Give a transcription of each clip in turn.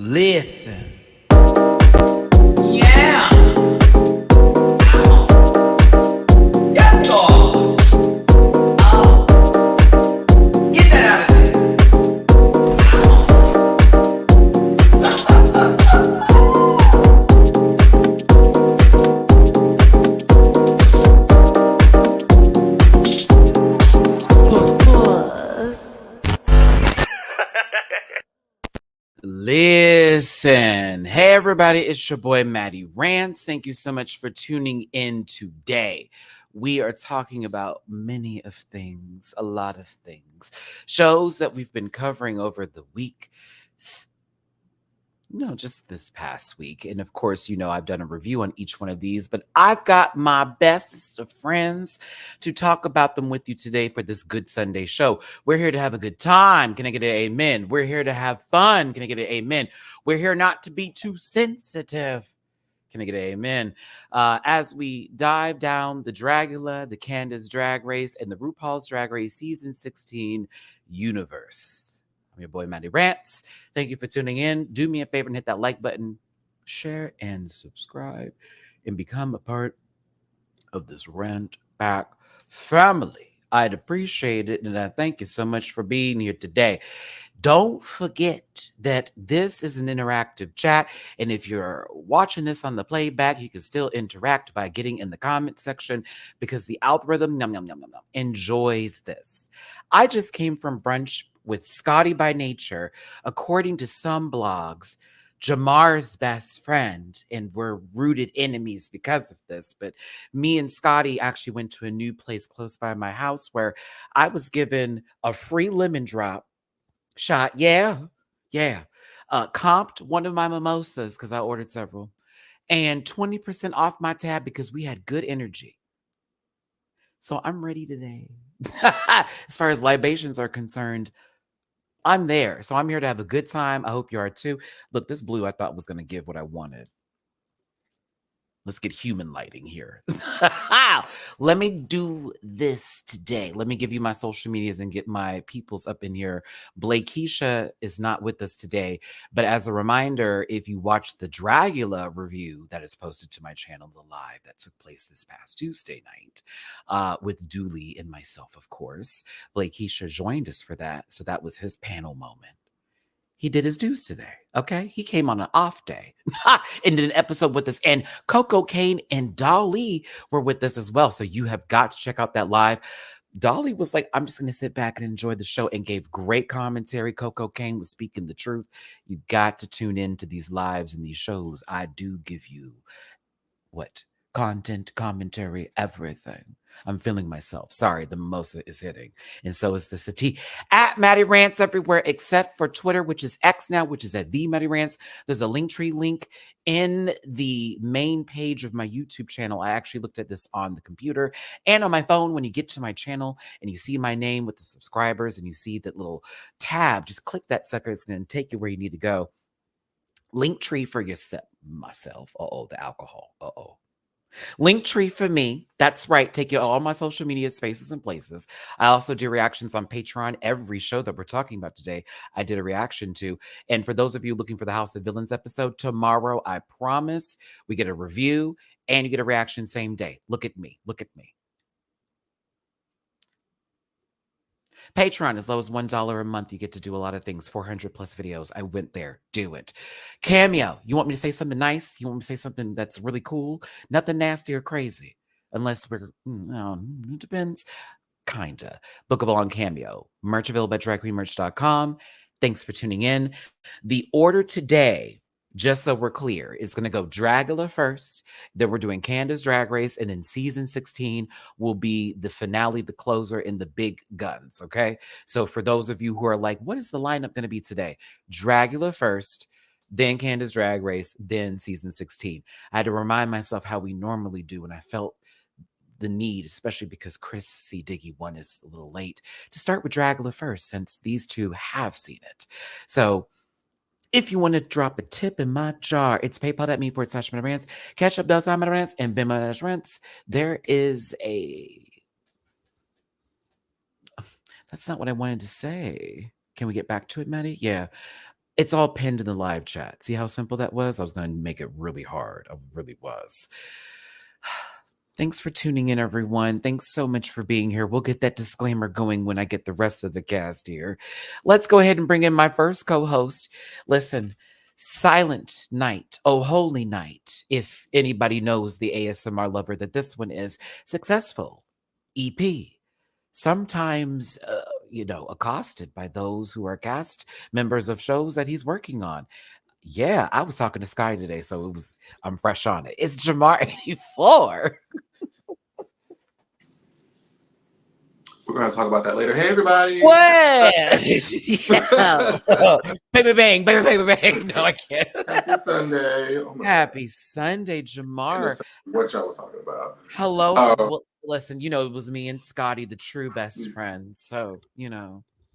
Listen. Yeah. Yes, God. Get that out of there. Listen. Hey, everybody. It's your boy, Matty-Rants. Thank you so much for tuning in today. We are talking about many of things, a lot of things. Shows that we've been covering over the week. No, just this past week. And of course, I've done a review on each one of these, but I've got my bestest of friends to talk about them with you today for this Good Sunday show. We're here to have a good time. Can I get an amen? We're here to have fun. Can I get an amen? We're here not to be too sensitive. Can I get an amen? As we dive down the Dragula, the Candace Drag Race, and the RuPaul's Drag Race Season 16 universe. I'm your boy, Matty-Rants. Thank you for tuning in. Do me a favor and hit that like button, share and subscribe, and become a part of this Rant Back family. I'd appreciate it, and I thank you so much for being here today. Don't forget that this is an interactive chat, and if you're watching this on the playback, you can still interact by getting in the comment section because the algorithm enjoys this. I just came from brunch with Scotty by Nature, according to some blogs, Jamar's best friend, and we're rooted enemies because of this. But me and Scotty actually went to a new place close by my house where I was given a free lemon drop shot. Yeah. Comped one of my mimosas because I ordered several, and 20% off my tab because we had good energy. So I'm ready today. As far as libations are concerned, I'm there. So I'm here to have a good time. I hope you are too. Look, this blue I thought was going to give what I wanted. Let's get human lighting here. Let me do this today. Let me give you my social medias and get my peoples up in here. Blakisha is not with us today, but as a reminder, if you watch the Dragula review that is posted to my channel, the live that took place this past Tuesday night with Dooley and myself, of course, Blakisha joined us for that. So that was his panel moment. He did his dues today, okay? He came on an off day and did an episode with us. And Coco Kane and Dolly were with us as well. So you have got to check out that live. Dolly was like, I'm just going to sit back and enjoy the show, and gave great commentary. Coco Kane was speaking the truth. You got to tune in to these lives and these shows. I do give you content, commentary, everything. I'm feeling myself. Sorry, the mimosa is hitting. And so is the sati. At MattyRants everywhere except for Twitter, which is X now, which is at the MattyRants. There's a Linktree link in the main page of my YouTube channel. I actually looked at this on the computer and on my phone. When you get to my channel and you see my name with the subscribers and you see that little tab, just click that sucker. It's going to take you where you need to go. Linktree for yourself. Myself. The alcohol. Linktree for me. That's right. Take you all my social media spaces and places. I also do reactions on Patreon. Every show that we're talking about today, I did a reaction to. And for those of you looking for the House of Villains episode, tomorrow, I promise, we get a review and you get a reaction same day. Look at me. Patreon, as low as $1 a month, you get to do a lot of things. 400 plus videos. I went there. Do it. Cameo, you want me to say something nice? You want me to say something that's really cool? Nothing nasty or crazy. Unless we're, it depends. Kinda. Bookable on Cameo. Merch available at dragqueenmerch.com. Thanks for tuning in. The order today, just so we're clear, is going to go Dragula first. Then we're doing Candace Drag Race. And then season 16 will be the finale, the closer, and the big guns. Okay. So for those of you who are like, what is the lineup going to be today? Dragula first, then Candace Drag Race, then season 16. I had to remind myself how we normally do. And I felt the need, especially because Chris C. Diggy 1 is a little late, to start with Dragula first, since these two have seen it. So if you want to drop a tip in my jar, it's paypal.me/MattyRants, Ketchup.com/MattyRants, and Venmo/Rants. There is a... That's not what I wanted to say. Can we get back to it, Maddie? Yeah. It's all pinned in the live chat. See how simple that was? I was going to make it really hard. I really was. Thanks for tuning in, everyone. Thanks so much for being here. We'll get that disclaimer going when I get the rest of the cast here. Let's go ahead and bring in my first co host. Listen, Silent Night, Oh Holy Night, if anybody knows the ASMR lover that this one is, successful EP. Sometimes, accosted by those who are cast members of shows that he's working on. Yeah, I was talking to Sky today, so I'm fresh on it. It's Jamar 84. We're going to talk about that later. Hey, everybody. What? Yeah. Baby bang, baby, baby bang. No, I can't. Happy Sunday. Oh Happy Sunday, Jamar. What y'all was talking about. Hello. Well, listen, it was me and Scotty, the true best friends. So,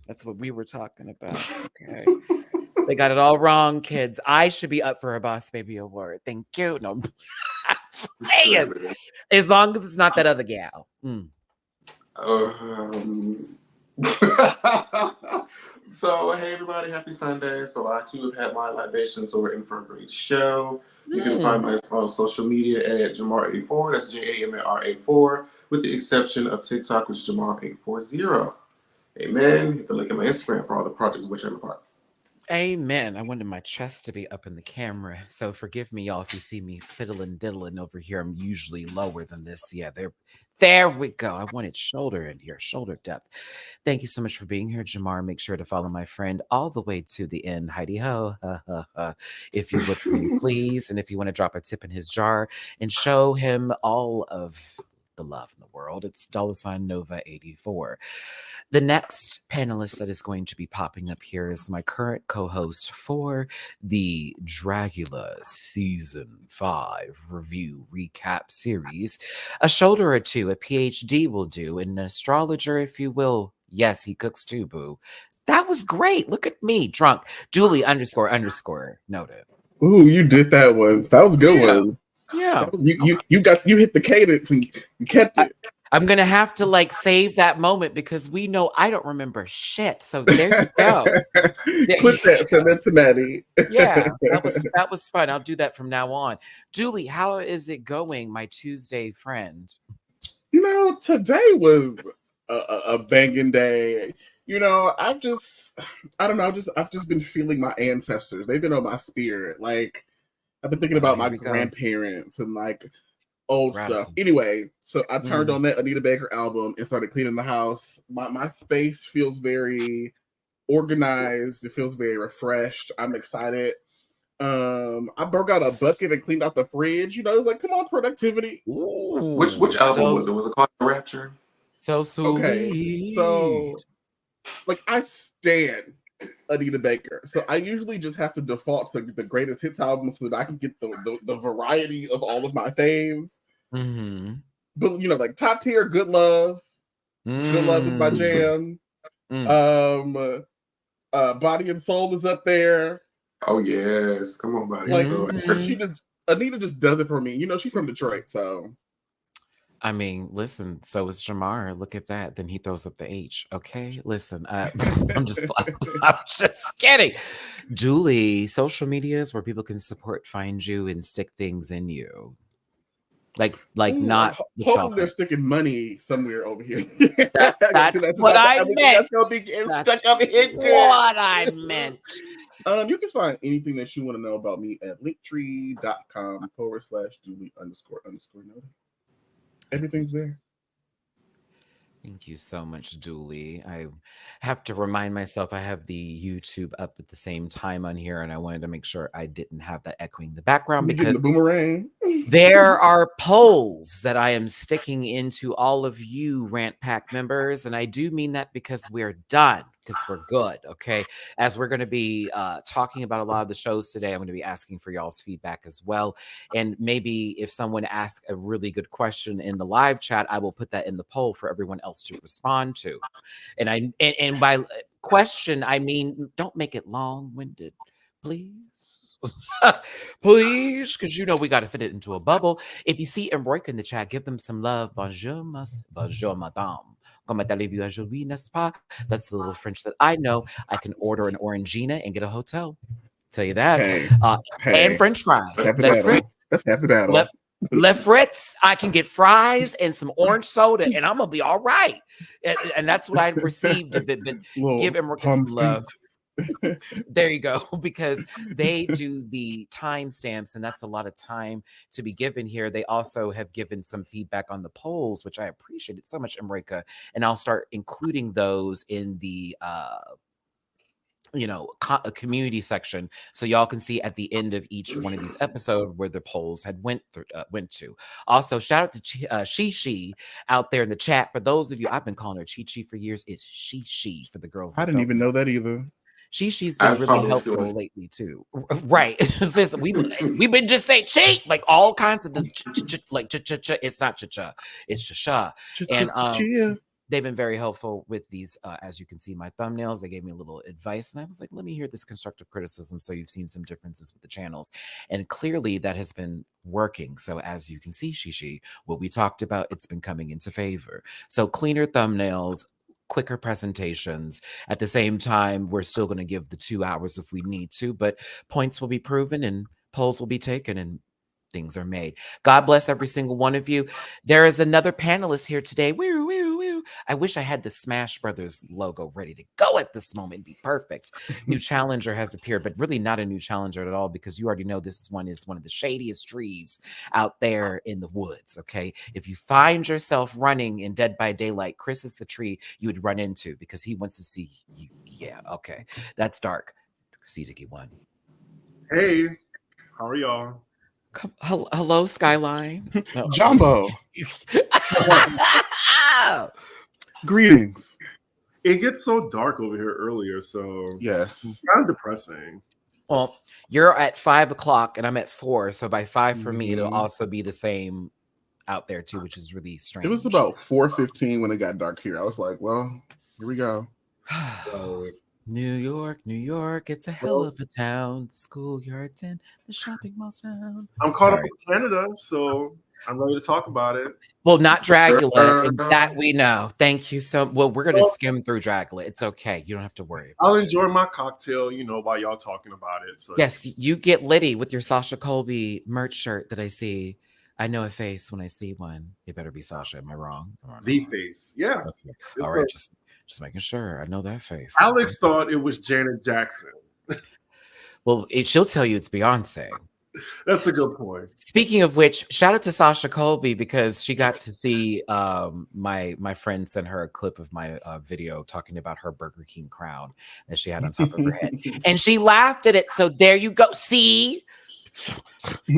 that's what we were talking about. Okay. They got it all wrong, kids. I should be up for a Boss Baby Award. Thank you. No, as long as it's not that other gal. So, hey everybody, happy Sunday. So I too have had my libations, so we're in for a great show. You can find me on social media at Jamar84. That's JAMAR84, with the exception of TikTok, which is Jamar840. Amen. Hit the link in my Instagram for all the projects which I'm a part. Amen. I wanted my chest to be up in the camera, so forgive me, y'all, if you see me fiddling diddling over here. I'm usually lower than this. Yeah, there we go. I wanted shoulder in here, shoulder depth. Thank you so much for being here, Jamar. Make sure to follow my friend all the way to the end, Heidi Ho, if you would, for me, please. And if you want to drop a tip in his jar and show him all of the love in the world, it's $Nova84. The next panelist that is going to be popping up here is my current co-host for the Dragula Season 5 review recap series. A shoulder or two, a PhD will do, and an astrologer, if you will. Yes, he cooks too, boo. That was great. Look at me, drunk. Julie _ noted. Ooh, you did that one. That was a good one. Yeah. You hit the cadence and you kept it. I'm gonna have to save that moment because we know I don't remember shit. So there you go. Put that, send that to Matty. Yeah, that was fun. I'll do that from now on. Julie, how is it going, my Tuesday friend? Today was a banging day. I've just been feeling my ancestors. They've been on my spirit. I've been thinking about my grandparents and old stuff. Anyway, so I turned on that Anita Baker album and started cleaning the house. My space feels very organized. It feels very refreshed. I'm excited. I broke out a bucket and cleaned out the fridge. It was come on, productivity. Ooh, which album was it? Was it called Rapture? So sweet. Okay, so I stand Anita Baker. So I usually just have to default to the greatest hits albums so that I can get the variety of all of my faves. Mm-hmm. But top tier, Good Love. Good Love is my jam. Body and Soul is up there. Oh yes, come on, Body and Soul. Anita just does it for me. She's from Detroit, so. I mean, listen, so is Jamar. Look at that. Then he throws up the H. Okay, listen, I'm just kidding. Julie, social media is where people can find you and stick things in you. Not hopefully they're sticking money somewhere over here. That's what I meant. That's what I meant. You can find anything that you want to know about me at linktree.com/Julie__noted. Everything's there. Thank you so much, Julie. I have to remind myself I have the YouTube up at the same time on here, and I wanted to make sure I didn't have that echoing the background because the boomerang. There are polls that I am sticking into all of you Rant Pack members, and I do mean that because we're done, because we're good, okay? As we're going to be talking about a lot of the shows today, I'm going to be asking for y'all's feedback as well, and maybe if someone asks a really good question in the live chat, I will put that in the poll for everyone else to respond to. And by question, I mean, don't make it long-winded, please. Please, because we got to fit it into a bubble. If you see Embroik in the chat, give them some love. Bonjour, madame. Comme allez-vous aujourd'hui, n'est-ce pas? That's the little French that I know. I can order an Orangina and get a hotel. Tell you that. Hey, And French fries. Half the Les battle. frites. That's half the battle. Les frites. I can get fries and some orange soda, and I'm gonna be all right. And that's what I received of it. But give Emerica some love. There you go, because they do the timestamps, and that's a lot of time to be given here. They also have given some feedback on the polls, which I appreciated so much, Emerica, and I'll start including those in the a community section, so y'all can see at the end of each one of these episodes where the polls had went to. Also, shout out to Shishi out there in the chat. For those of you, I've been calling her Chi for years. It's Shishi for the girls. I didn't even know that either. Shi's been really helpful lately too. Right. We've been just saying cheat, like all kinds of the like cha. It's not cha, it's sha. And they've been very helpful with these. As you can see, my thumbnails, they gave me a little advice, and I was like, let me hear this constructive criticism. So you've seen some differences with the channels, and clearly that has been working. So as you can see, Shishi, what we talked about, it's been coming into favor. So cleaner thumbnails, quicker presentations. At the same time, we're still going to give the 2 hours if we need to, but points will be proven and polls will be taken and things are made. God bless every single one of you. There is another panelist here today. Woo, woo, woo. I wish I had the Smash Brothers logo ready to go at this moment. It'd be perfect. New challenger has appeared, but really not a new challenger at all, because you already know this one is one of the shadiest trees out there in the woods, okay? If you find yourself running in Dead by Daylight, Chris is the tree you would run into because he wants to see you. Yeah, okay. That's dark. See Dicky one. Hey, how are y'all? Hello, Skyline. No. Jumbo. Greetings. It gets so dark over here earlier, so yes, it's kind of depressing. Well, you're at 5 o'clock and I'm at 4, so by 5 for me, it'll also be the same out there too, which is really strange. It was about 4:15 when it got dark here. I was like, well, here we go. New York, it's a hell of a town. The schoolyards and the shopping malls down. I'm caught up with Canada, so I'm ready to talk about it. Well, not Dragula, and that we know. Thank you so. Well, we're gonna skim through Dragula. It's okay. You don't have to worry. I'll enjoy my cocktail, while y'all talking about it. So yes, you get litty with your Sasha Colby merch shirt that I see. I know a face when I see one. It better be Sasha. Am I wrong? The face, yeah. Okay. All right, just making sure. I know that face. Alex thought it was Janet Jackson. Well, she'll tell you it's Beyonce. That's a good point. Speaking of which, shout out to Sasha Colby because she got to see my friend sent her a clip of my video talking about her Burger King crown that she had on top of her head, and she laughed at it. So there you go. See,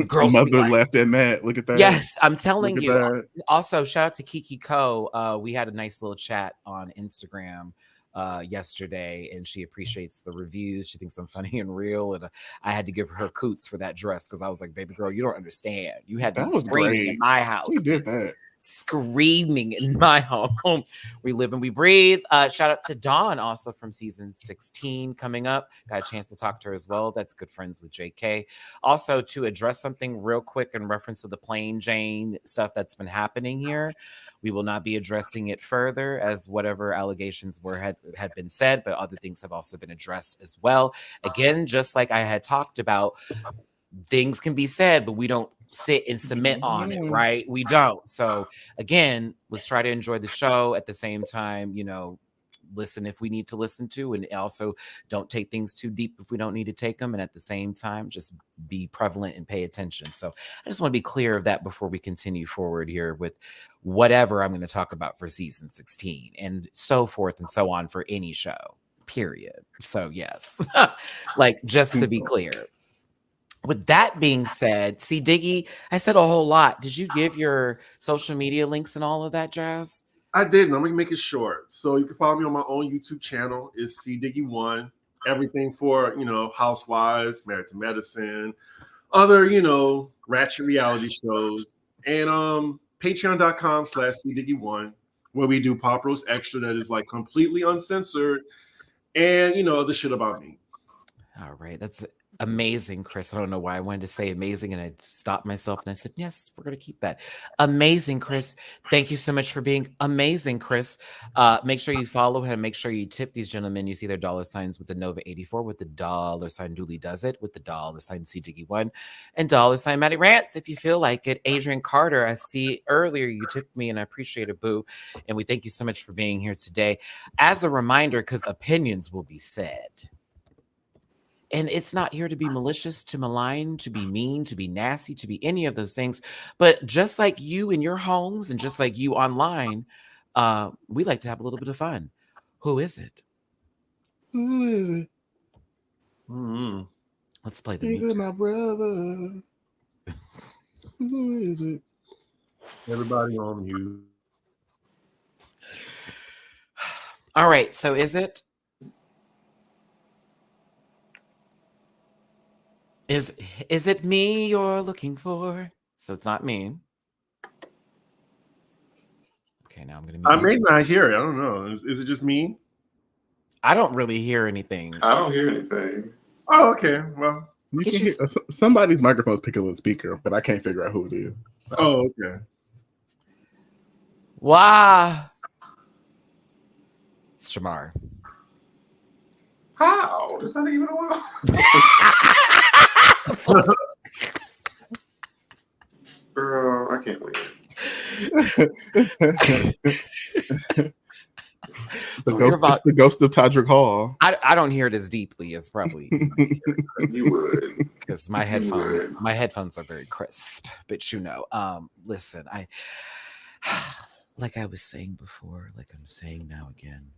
girls, mother laughed at Matt. Look at that. Yes, I'm telling you. That. Also, shout out to Kiki Ko. We had a nice little chat on Instagram yesterday, and she appreciates the reviews. She thinks I'm funny and real, and I had to give her coots for that dress because I was like, baby girl, you don't understand. You had to scream in my house. We did that. Screaming in my home. We live and we breathe. Shout out to Dawn, also from season 16 coming up. Got a chance to talk to her as well. That's good friends with JK. Also, to address something real quick in reference to the Plain Jane stuff that's been happening here, we will not be addressing it further as whatever allegations had been said, but other things have also been addressed as well. Again, just like I had talked about, things can be said, but we don't sit and submit on it, right? We don't. So again, let's try to enjoy the show at the same time, listen if we need to listen to, and also don't take things too deep if we don't need to take them, and at the same time just be prevalent and pay attention. So I just want to be clear of that before we continue forward here with whatever I'm going to talk about for season 16 and so forth and so on for any show, period. So yes, like just to be clear. With that being said, see, Diggy, I said a whole lot. Did you give your social media links and all of that jazz? I did, and I'm going to make it short. So you can follow me on my own YouTube channel. It's CDiggy1. Everything for, Housewives, Married to Medicine, other, ratchet reality shows. And patreon.com/CDiggy1, where we do Pop Roast Extra that is, completely uncensored. And, the shit about me. All right. That's Amazing, Chris. I don't know why I wanted to say amazing and I stopped myself and I said, yes, we're going to keep that. Amazing, Chris. Thank you so much for being amazing, Chris. Make sure you follow him. Make sure you tip these gentlemen. You see their dollar signs with the Nova 84, with the dollar sign Dooley Does It, with the dollar sign C Diggy 1, and dollar sign Matty-Rants if you feel like it. Adrian Carter, I see earlier you tipped me and I appreciate it, boo. And we thank you so much for being here today. As a reminder, because opinions will be said. And it's not here to be malicious, to malign, to be mean, to be nasty, to be any of those things. But just like you in your homes and just like you online, we like to have a little bit of fun. Who is it? Who is it? Mm-hmm. Let's play the He's mute. my brother. Who is it? Everybody on mute. All right. So is it? Is it me you're looking for? So it's not me. Okay, now I'm gonna. I may not hear it. I don't know. Is it just me? I don't really hear anything. I don't hear anything. Oh, okay. Well, You can hear, somebody's microphone's picking up the speaker, but I can't figure out who it is. oh, okay. Wow. It's Shamar. How? It's not even a while. Girl, I can't wait. It's the ghost of Todrick Hall. I don't hear it as deeply as probably You would, because my headphones are very crisp. But listen, like I was saying before, like I'm saying now again.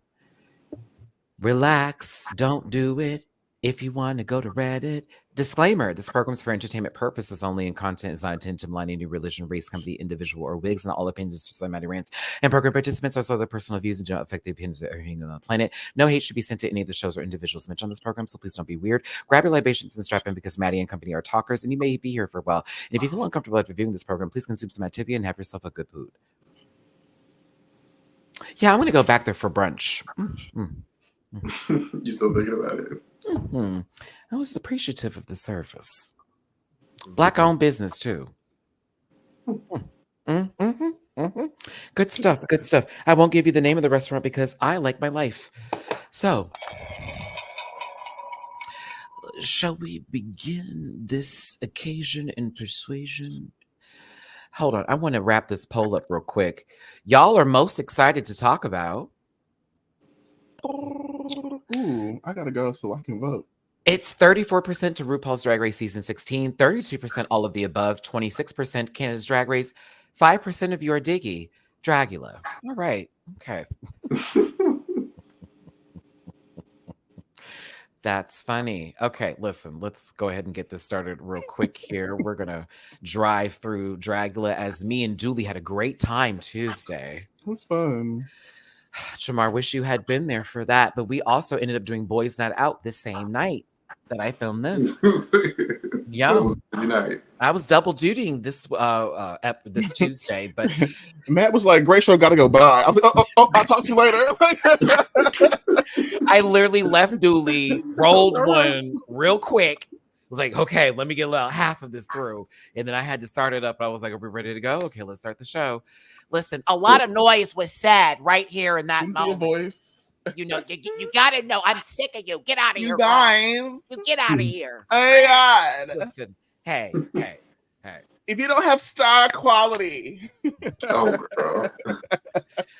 Relax, don't do it. If you want to go to Reddit. Disclaimer, this program is for entertainment purposes only and content is not intended to malign any religion, race, company, individual, or wigs, and all opinions expressed by Matty-Rants and program participants are their personal views and do not affect the opinions that are hanging on the planet. No hate should be sent to any of the shows or individuals mentioned on this program, so please don't be weird. Grab your libations and strap in because Matty and company are talkers, and you may be here for a while. And if you feel uncomfortable after viewing this program, please consume some Activia and have yourself a good food. Yeah, I'm going to go back there for brunch. You still thinking about it? Mm-hmm. I was appreciative of the service. Black-owned business too. Good stuff. Good stuff. I won't give you the name of the restaurant because I like my life. So, shall we begin this occasion in persuasion? Hold on. I want to wrap this poll up real quick. Y'all are most excited to talk about. Ooh, I gotta go so I can vote. It's 34% to RuPaul's Drag Race Season 16, 32% all of the above, 26% Canada's Drag Race, 5% of your Diggy, Dragula. All right. Okay. That's funny. Okay, listen, let's go ahead and get this started real quick here. We're going to drive through Dragula as me and Dooley had a great time Tuesday. It was fun. Shamar, wish you had been there for that, but we also ended up doing Boys Night Out the same night that I filmed this. Yeah, So night. I was double dutying this this Tuesday, but Matt was like, "Great show, gotta go." Bye. I was like, "Oh, I'll talk to you later." I literally left Dooley, rolled one real quick. Was like, okay, let me get about half of this through, and then I had to start it up. I was like, "Are we ready to go? Okay, let's start the show." Listen, a lot of noise was said right here in that moment. Voice. You know, you gotta know. I'm sick of you. Get out of here, guys. You get out of here. Oh God. Listen, hey. If you don't have star quality, Oh, girl.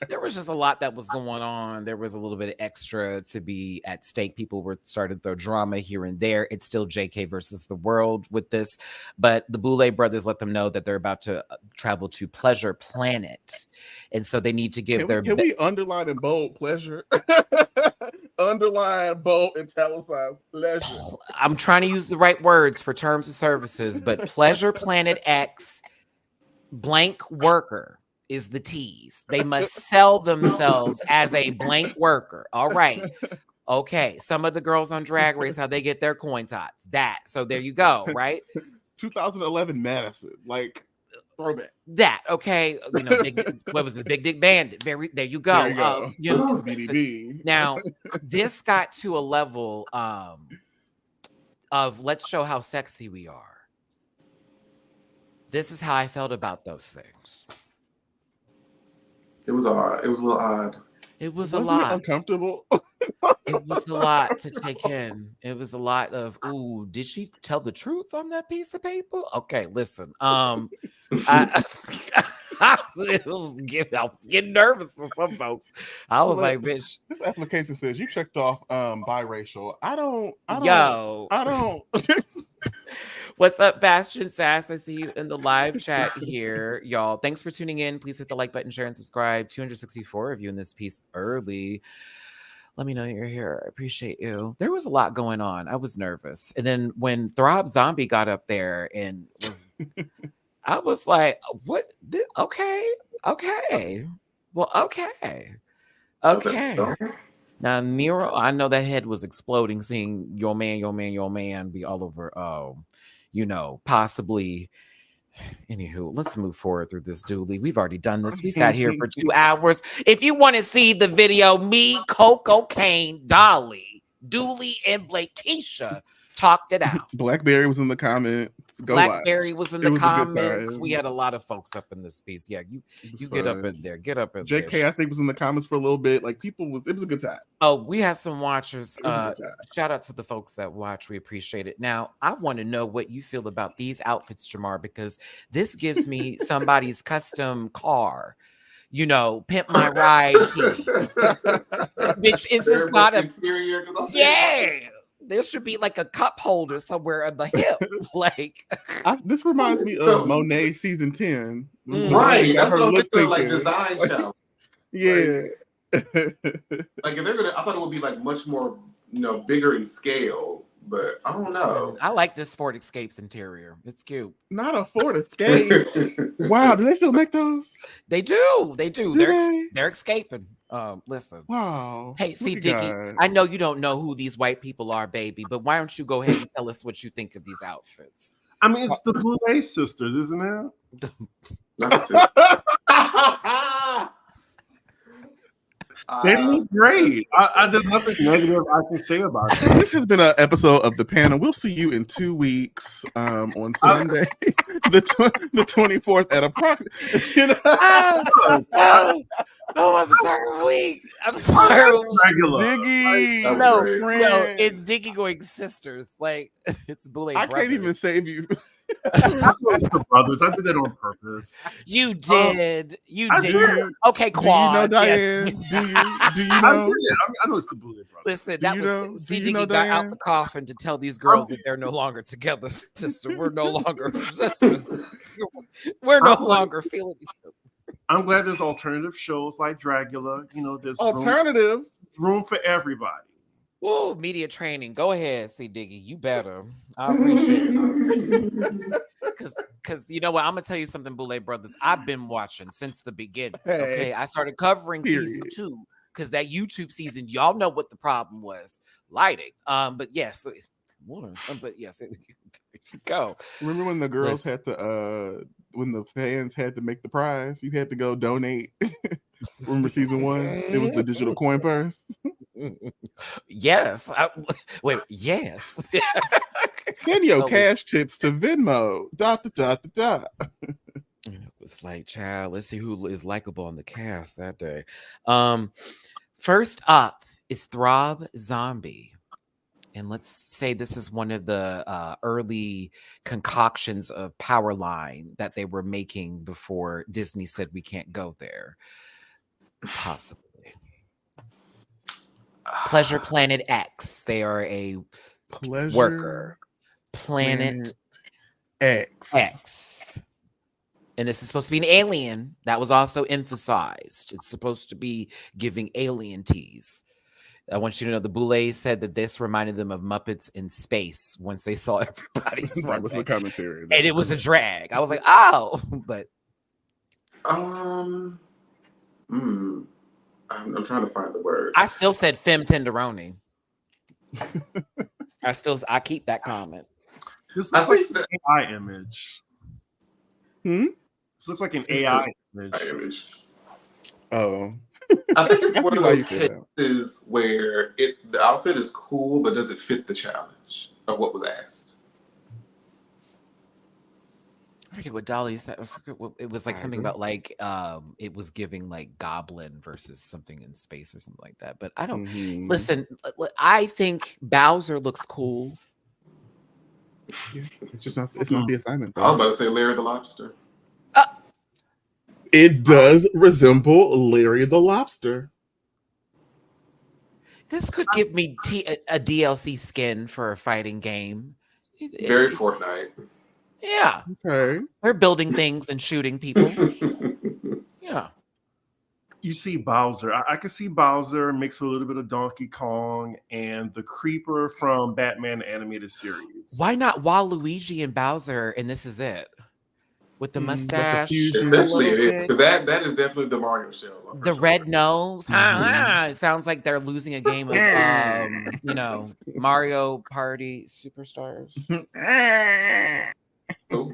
There was just a lot that was going on. There was a little bit of extra to be at stake. People were starting to throw drama here and there. It's still JK versus the world with this, but the Boulay brothers let them know that they're about to travel to Pleasure Planet, and so they need to give can we underline and bold pleasure? Underline, bold, italicized pleasure. I'm trying to use the right words for terms of services, but Pleasure Planet X blank worker is the tease. They must sell themselves as a blank worker. All right. Okay. Some of the girls on Drag Race, how they get their coin tots. So there you go, right? 2011 Madison, like throwback. That, okay. You know, what was the Big Dick Bandit? There you go. There you go. You know, BDB. now, this got to a level of let's show how sexy we are. This is how I felt about those things. It was odd. It was a little odd. It was Wasn't a lot. it uncomfortable? It was a lot to take in. It was a lot of, ooh, did she tell the truth on that piece of paper? Okay, listen. I was getting nervous for some folks. I was like, bitch. This application says you checked off biracial. I don't. What's up, Bastion Sass? I see you in the live chat here, y'all. Thanks for tuning in. Please hit the like button, share, and subscribe. 264 of you in this piece early. Let me know you're here. I appreciate you. There was a lot going on. I was nervous. And then when Throb Zombie got up there and was, I was like, what? Okay. Well, okay. Now, Nero, I know that head was exploding seeing your man be all over, possibly. Anywho, let's move forward through this dually. We've already done this. We sat here for 2 hours. If you want to see the video, me, Coco Kane, Dolly, Dooley, and Blake Keisha talked it out. Blackberry was in the comment. Blackberry was in the comments. We had a lot of folks up in this piece. Yeah, you get up in there. Get up in there. JK, I think, was in the comments for a little bit. Like, it was a good time. Oh, we had some watchers. Shout out to the folks that watch. We appreciate it. Now, I want to know what you feel about these outfits, Jamar, because this gives me somebody's custom car. Pimp my ride team. Bitch, is this not a inferior? Yeah. There should be like a cup holder somewhere on the hip. This reminds me of Monet season 10. Right. That's what I'm thinking, like design challenge. Yeah. Like if they're gonna, I thought it would be like much more, bigger in scale. But I don't know. I like this Ford Escape's interior. It's cute. Not a Ford Escape. Wow, do they still make those? They do. They're escaping. Listen. Wow. Hey, see, Dickie, I know you don't know who these white people are, baby, but why don't you go ahead and tell us what you think of these outfits? I mean, it's the Boulay sisters, isn't it? They look great. There's nothing negative I can say about it. This has been an episode of The Panel. We'll see you in 2 weeks on Sunday, the 24th at approximately. I'm sorry. I'm sorry. Diggy. No, it's Diggy going sisters. Like, it's Boulay I brothers. can't even save you. The brothers. I did that on purpose. You did. You did. Did. Okay, Quad. Do you know, Diane? Yes. Do you know? I know it's the Boulay brothers. Listen, that was C. Diggy got out the coffin to tell these girls that they're no longer together, sister. We're no longer sisters. We're no longer feeling each other. I'm glad there's alternative shows like Dragula. There's alternative room for everybody. Whoa, media training. Go ahead, C. Diggy. You better. I appreciate it. Because you know what? I'm going to tell you something, Boulay Brothers. I've been watching since the beginning. Okay. I started covering season 2 because that YouTube season, y'all know what the problem was. Lighting. But yes. But yes, there you go. Remember when the girls had to, when the fans had to make the prize, you had to go donate. Remember season 1? It was the digital coin purse. Yes. Yes. Send your cash tips to Venmo. ... It's like, child, let's see who is likable on the cast that day. First up is Throb Zombie. And let's say this is one of the early concoctions of Powerline that they were making before Disney said we can't go there. Possibly. Pleasure Planet X. They are a worker. Planet X. And this is supposed to be an alien. That was also emphasized. It's supposed to be giving alien tease. I want you to know the Boulets said that this reminded them of Muppets in Space once they saw everybody's That was the commentary. And it was a drag. I was like, oh, but I'm trying to find the word. I still said femme tenderoni. I keep that comment. This looks like an AI image. This looks like an AI image. Oh. I think it's one of those cases where the outfit is cool, but does it fit the challenge? of what was asked. I forget what Dolly said. I forget what, it was like I something agree. about like it was giving like Goblin versus something in space or something like that. But I don't Mhm. listen. I think Bowser looks cool. Yeah, it's just not. It's not the assignment I was though. about to say Larry the Lobster. It does resemble Larry the Lobster. This could give me a DLC skin for a fighting game. Very Fortnite. Yeah, Okay. they're building things and shooting people. Yeah. You see Bowser. I can see Bowser mixed with a little bit of Donkey Kong and the Creeper from Batman animated series. Why not Waluigi and Bowser? And this is it with the Like a mustache. fusion. Essentially, a it little is bit. because that is definitely the Mario shell. for The sure. red nose. Mhm. It sounds like they're losing a game of Mario Party Superstars. Ooh.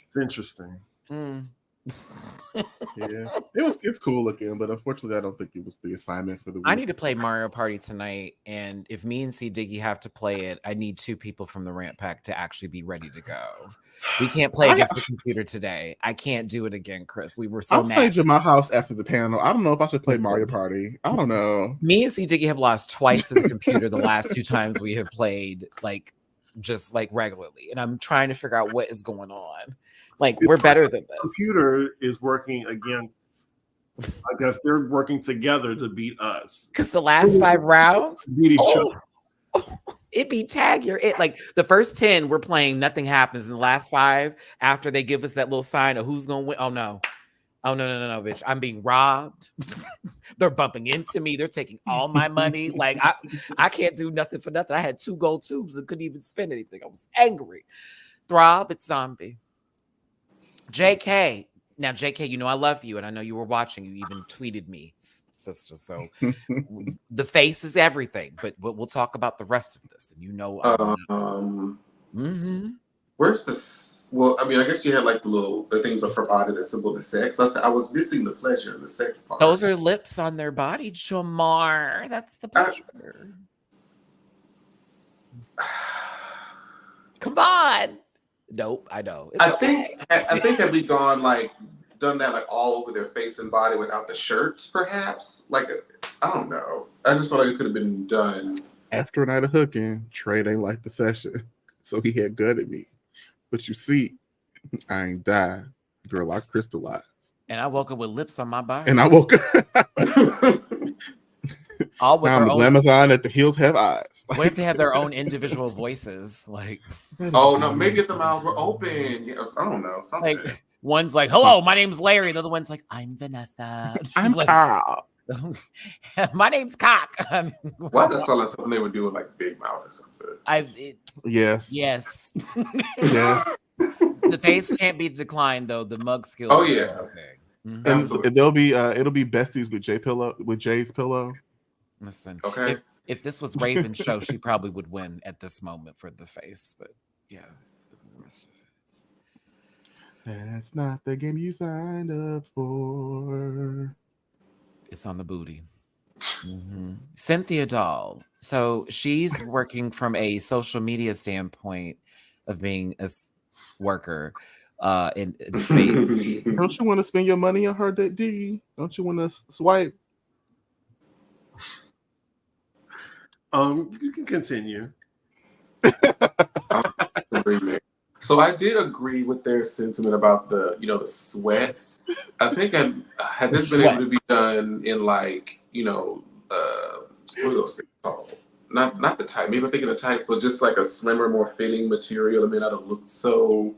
It's interesting. Mm. Yeah, it's cool looking, but unfortunately, I don't think it was the assignment for the week. I need to play Mario Party tonight, and if me and C Diggy have to play it, I need 2 people from the Rant Pack to actually be ready to go. We can't play against the computer today. I can't do it again, Chris. We were so I'll mad. sage my house after the panel. I don't know if I should play Listen. Mario Party. I don't know. Me and C Diggy have lost twice to the computer the last 2 times we have played, like just like regularly, and I'm trying to figure out what is going on. Like we're better than this. Computer is working against. I guess they're working together to beat us. Because the last 5 rounds, Beat each other. it be tag your it. Like the first 10 we're playing, nothing happens. In the last 5, after they give us that little sign of who's gonna win. Oh no, bitch! I'm being robbed. They're bumping into me. They're taking all my money. Like I can't do nothing for nothing. I had 2 gold tubes and couldn't even spend anything. I was angry. Throb, it's zombie. JK. Now, JK, you know I love you, and I know you were watching. You even tweeted me, sister. So the face is everything, but we'll talk about the rest of this. And you know, Where's the? Well, I mean, I guess you had like the things are provided that symbol the sex. I was missing the pleasure in the sex part. those are lips on their body, Jamar. That's the pleasure. Come on. Nope, I know. It's I think had we done that like all over their face and body without the shirt, perhaps. Like I don't know. I just feel like it could have been done. After a night of hooking, Trey ain't like the session, so he had gutted me. But you see, I ain't died, girl. I crystallized, and I woke up with lips on my body. and I woke up. All with now their I'm own. Glamazon at the heels have eyes. What if they have their own individual voices? Like, oh no, maybe if the mouths were open. Yes, I don't know. Something. Like one's like, "Hello, my name's Larry." The other one's like, "I'm Vanessa." I'm like, Carl. My name's Cock. Why that sound like something they would do with like Big Mouth or something? Yes. Yes. Yes. The face can't be declined though. The mug skills. Oh yeah. Okay. And there'll be it'll be besties with Jay's pillow. Listen. Okay. If this was Raven's show, she probably would win at this moment for the face. But yeah, the rest of it. That's not the game you signed up for. It's on the booty. Cynthia Doll. So she's working from a social media standpoint of being a worker in space. Don't you want to spend your money on her, D? Don't you want to swipe? You can continue. So I did agree with their sentiment about the sweats. I think had this been able to be done in like what are those things called? Not the type. Maybe I'm thinking the type, but just like a slimmer, more fitting material. It may not have looked so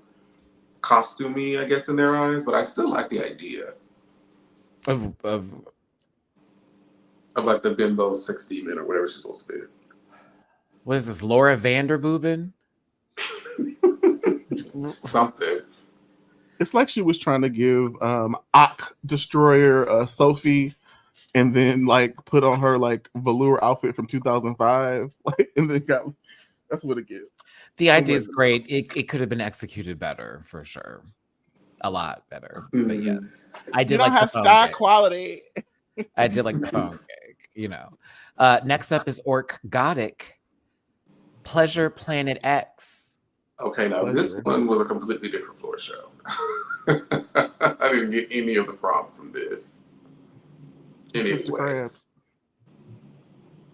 costumey, I guess, in their eyes. But I still like the idea Of like the bimbo sex demon or whatever she's supposed to be. what is this, Laura Vanderbuben? Something. It's like she was trying to give Ak Destroyer Sophie, and then like put on her like velour outfit from 2005, like, and then that's what it gives. The idea is great. It could have been executed better for sure, a lot better. But yeah, I did like the phone star gig. quality. I did like the phone gig. Next up is Orc Godic. Pleasure Planet X. Okay, now this one was a completely different floor show. I didn't get any of the prop from this. Anyway. Mr. Krabs.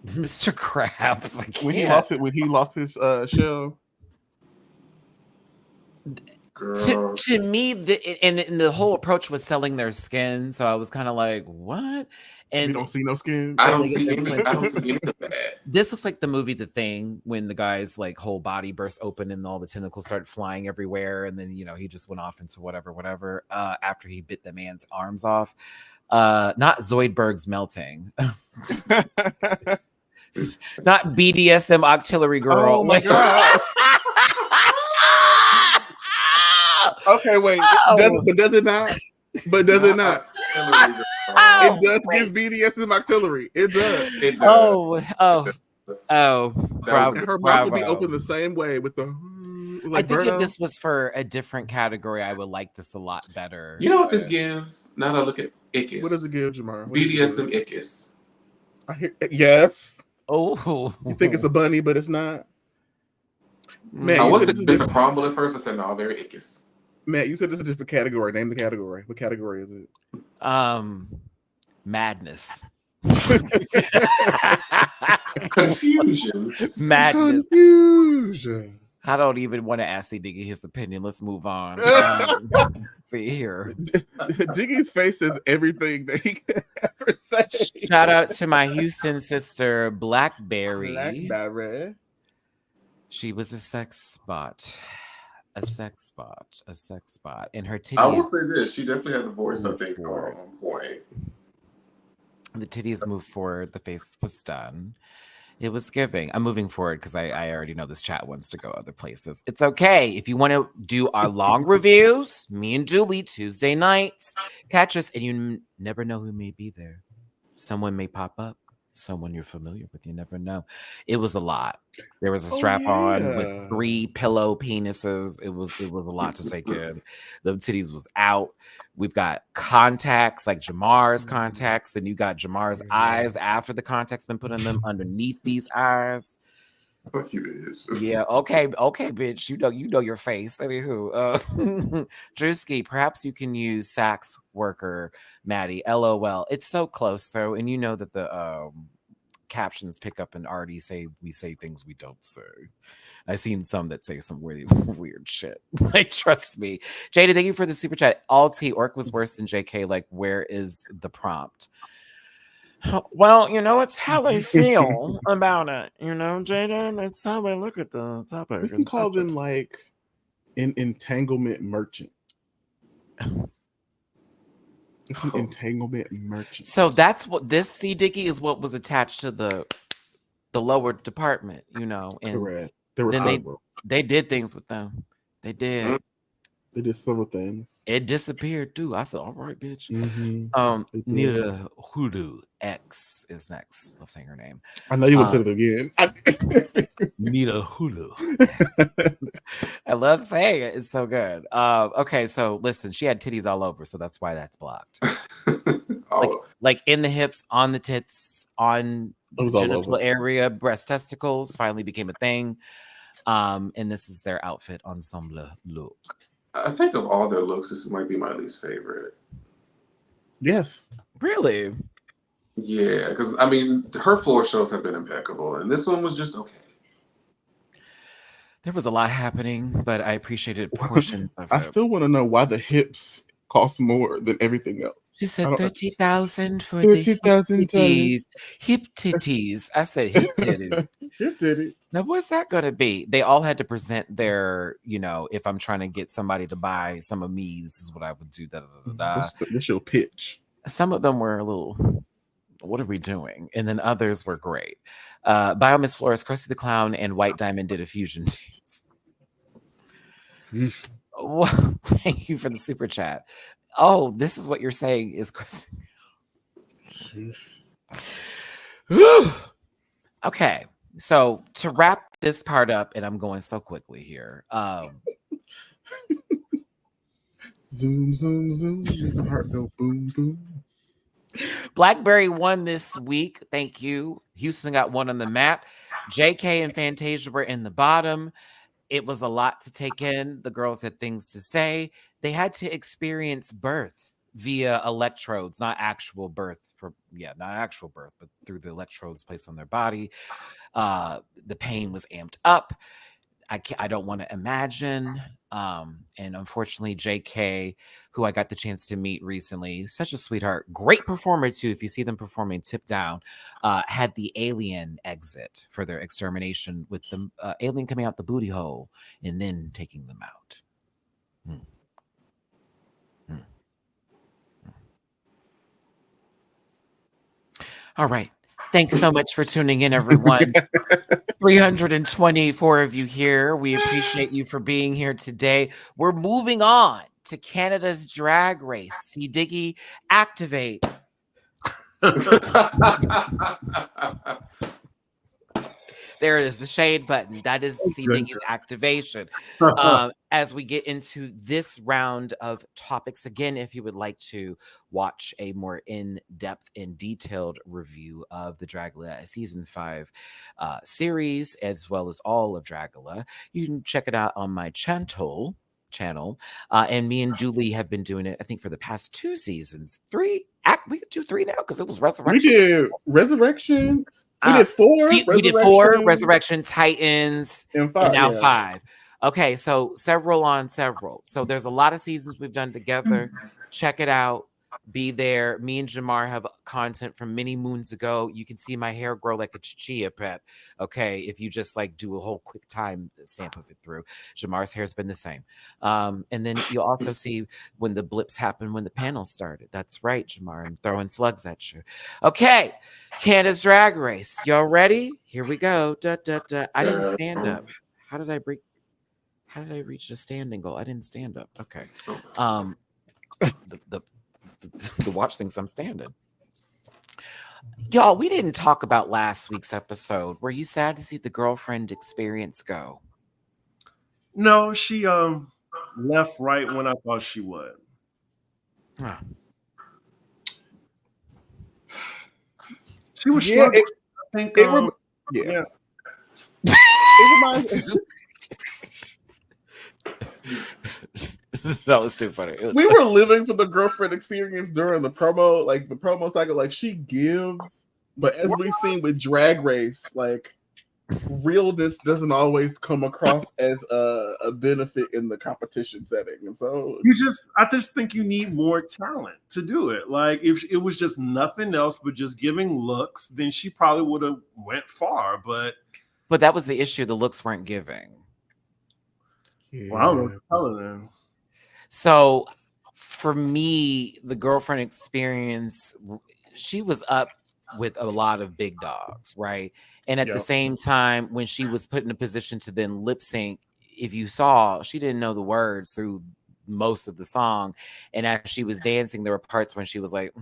Mr. Krabs. When he lost his shell. To me, the whole approach was selling their skin, so I was kind of like, "What?" And you don't see no skin. I don't see any of that. This looks like the movie The Thing, when the guy's like whole body burst open and all the tentacles started flying everywhere, and then he just went off into whatever. After he bit the man's arms off, not Zoidberg's melting, not BDSM auxiliary girl. Oh my god. Okay, wait. Does it not? But does it not? It does give BDSM auxiliary. It does. It does. Her mouth would be open the same way with the. I think if this was for a different category, I would like this a lot better. You know what this gives? Now that I look at Ickis. What does it give, Jamar? BDSM Ickis. I hear yes. Oh, you think it's a bunny, but it's not. Man, I wasn't Mr. Crumble at first. I said no, very Ickis. Matt, you said this is a different category. Name the category. What category is it? Madness. Confusion. Madness. Confusion. I don't even want to ask Diggy his opinion. Let's move on. See here. Diggy's face is everything that he can ever say. Shout out to my Houston sister, Blackberry. Blackberry. She was a sex spot. A sex spot. And her titties. I will say this. She definitely had the voice, I think, on point. The titties moved forward. The face was done. It was giving. I'm moving forward because I already know this chat wants to go other places. It's okay. If you want to do our long reviews, me and Julie, Tuesday nights, catch us, and you never know who may be there. Someone may pop up. Someone you're familiar with. You never know. It was a lot. There was a strap on with 3 pillow penises. It was a lot to take in. The titties was out. We've got contacts, like Jamar's contacts. Then you got Jamar's eyes after the contacts been put in them underneath these eyes. Fuck you, bitch. Yeah, okay, bitch. You know your face. Anywho, Drewski, perhaps you can use sax worker, Maddie. LOL. It's so close though, and you know that the captions pick up and already say we say things we don't say. I've seen some that say some really weird shit. Like, trust me. Jada, thank you for the super chat. Alt Orc was worse than JK. Like, where is the prompt? Well, it's how they feel about it, Jada. That's how they look at the topic. We can call them like an entanglement merchant. It's an entanglement merchant. So that's what this Dicky is. What was attached to the lower department, And correct. They were they did things with them. They did. They did several things. It disappeared too. I said, "All right, bitch." Nita Hulu X is next. Love saying her name. I know you would say it again. Nita Hulu. I love saying it. It's so good. Okay, so listen, she had titties all over, so that's why that's blocked. like in the hips, on the tits, on the genital area, breast, testicles. Finally became a thing. And this is their outfit ensemble look. I think of all their looks, this might be my least favorite. Yes. Really? Yeah, because her floor shows have been impeccable, and this one was just okay. There was a lot happening, but I appreciated portions of it. I still want to know why the hips cost more than everything else. She said 30,000 for the hip titties. Hip titties. I said hip titties. Hip titties. Now, what's that going to be? They all had to present their, if I'm trying to get somebody to buy some of me, this is what I would do. What's your pitch? Some of them were a little, what are we doing? And then others were great. Bio Miss Flores, Krusty the Clown, and White Diamond did a fusion dance. Well, thank you for the super chat. Oh, this is what you're saying is Krusty. Okay. So to wrap this part up, and I'm going so quickly here. Zoom, zoom, zoom. The heart go boom, boom. Blackberry won this week. Thank you. Houston got one on the map. JK and Fantasia were in the bottom. It was a lot to take in. The girls had things to say. They had to experience birth via electrodes, not actual birth not actual birth, but through the electrodes placed on their body. The pain was amped up. I don't want to imagine. And unfortunately, JK, who I got the chance to meet recently, such a sweetheart, great performer too. If you see them performing tip down, had the alien exit for their extermination with the alien coming out the booty hole and then taking them out. All right. Thanks so much for tuning in, everyone. 324 of you here. We appreciate you for being here today. We're moving on to Canada's Drag Race. See, Diggy, activate. There it is, the shade button. That is C. Diggy's activation. As we get into this round of topics, again, if you would like to watch a more in-depth and detailed review of the Dragula Season 5 series, as well as all of Dragula, you can check it out on my channel. And me and Julie have been doing it, I think, for the past 2 seasons. 3? We could do 3 now because it was Resurrection. We did Resurrection. We did 4. We did 4, Resurrection, Titans, and now 5. Okay, so several on several. So there's a lot of seasons we've done together. Check it out. Be there. Me and Jamar have content from many moons ago. You can see my hair grow like a chia pet. Okay, if you just like do a whole quick time stamp of it through. Jamar's hair's been the same. And then you'll also see when the blips happen when the panel started. That's right, Jamar. I'm throwing slugs at you. Okay, Canada's Drag Race. Y'all ready? Here we go. I didn't stand up. How did I reach the standing goal? I didn't stand up. Okay. The watch thinks I'm standing. Y'all, we didn't talk about last week's episode. Were you sad to see the girlfriend experience go? No, she left right when I thought she would. Huh. She was struggling. I think it reminds me. That was too funny. We were living for the girlfriend experience during the promo, like the promo cycle. Like she gives, but as we've seen with Drag Race, like realness doesn't always come across as a benefit in the competition setting. And so I just think you need more talent to do it. Like if it was just nothing else but just giving looks, then she probably would have went far. But that was the issue. The looks weren't giving. Yeah. Well, I don't know what to tell her then. So for me, the girlfriend experience, she was up with a lot of big dogs, right? And at the same time, when she was put in a position to then lip sync, if you saw, she didn't know the words through most of the song. And as she was dancing, there were parts when she was like,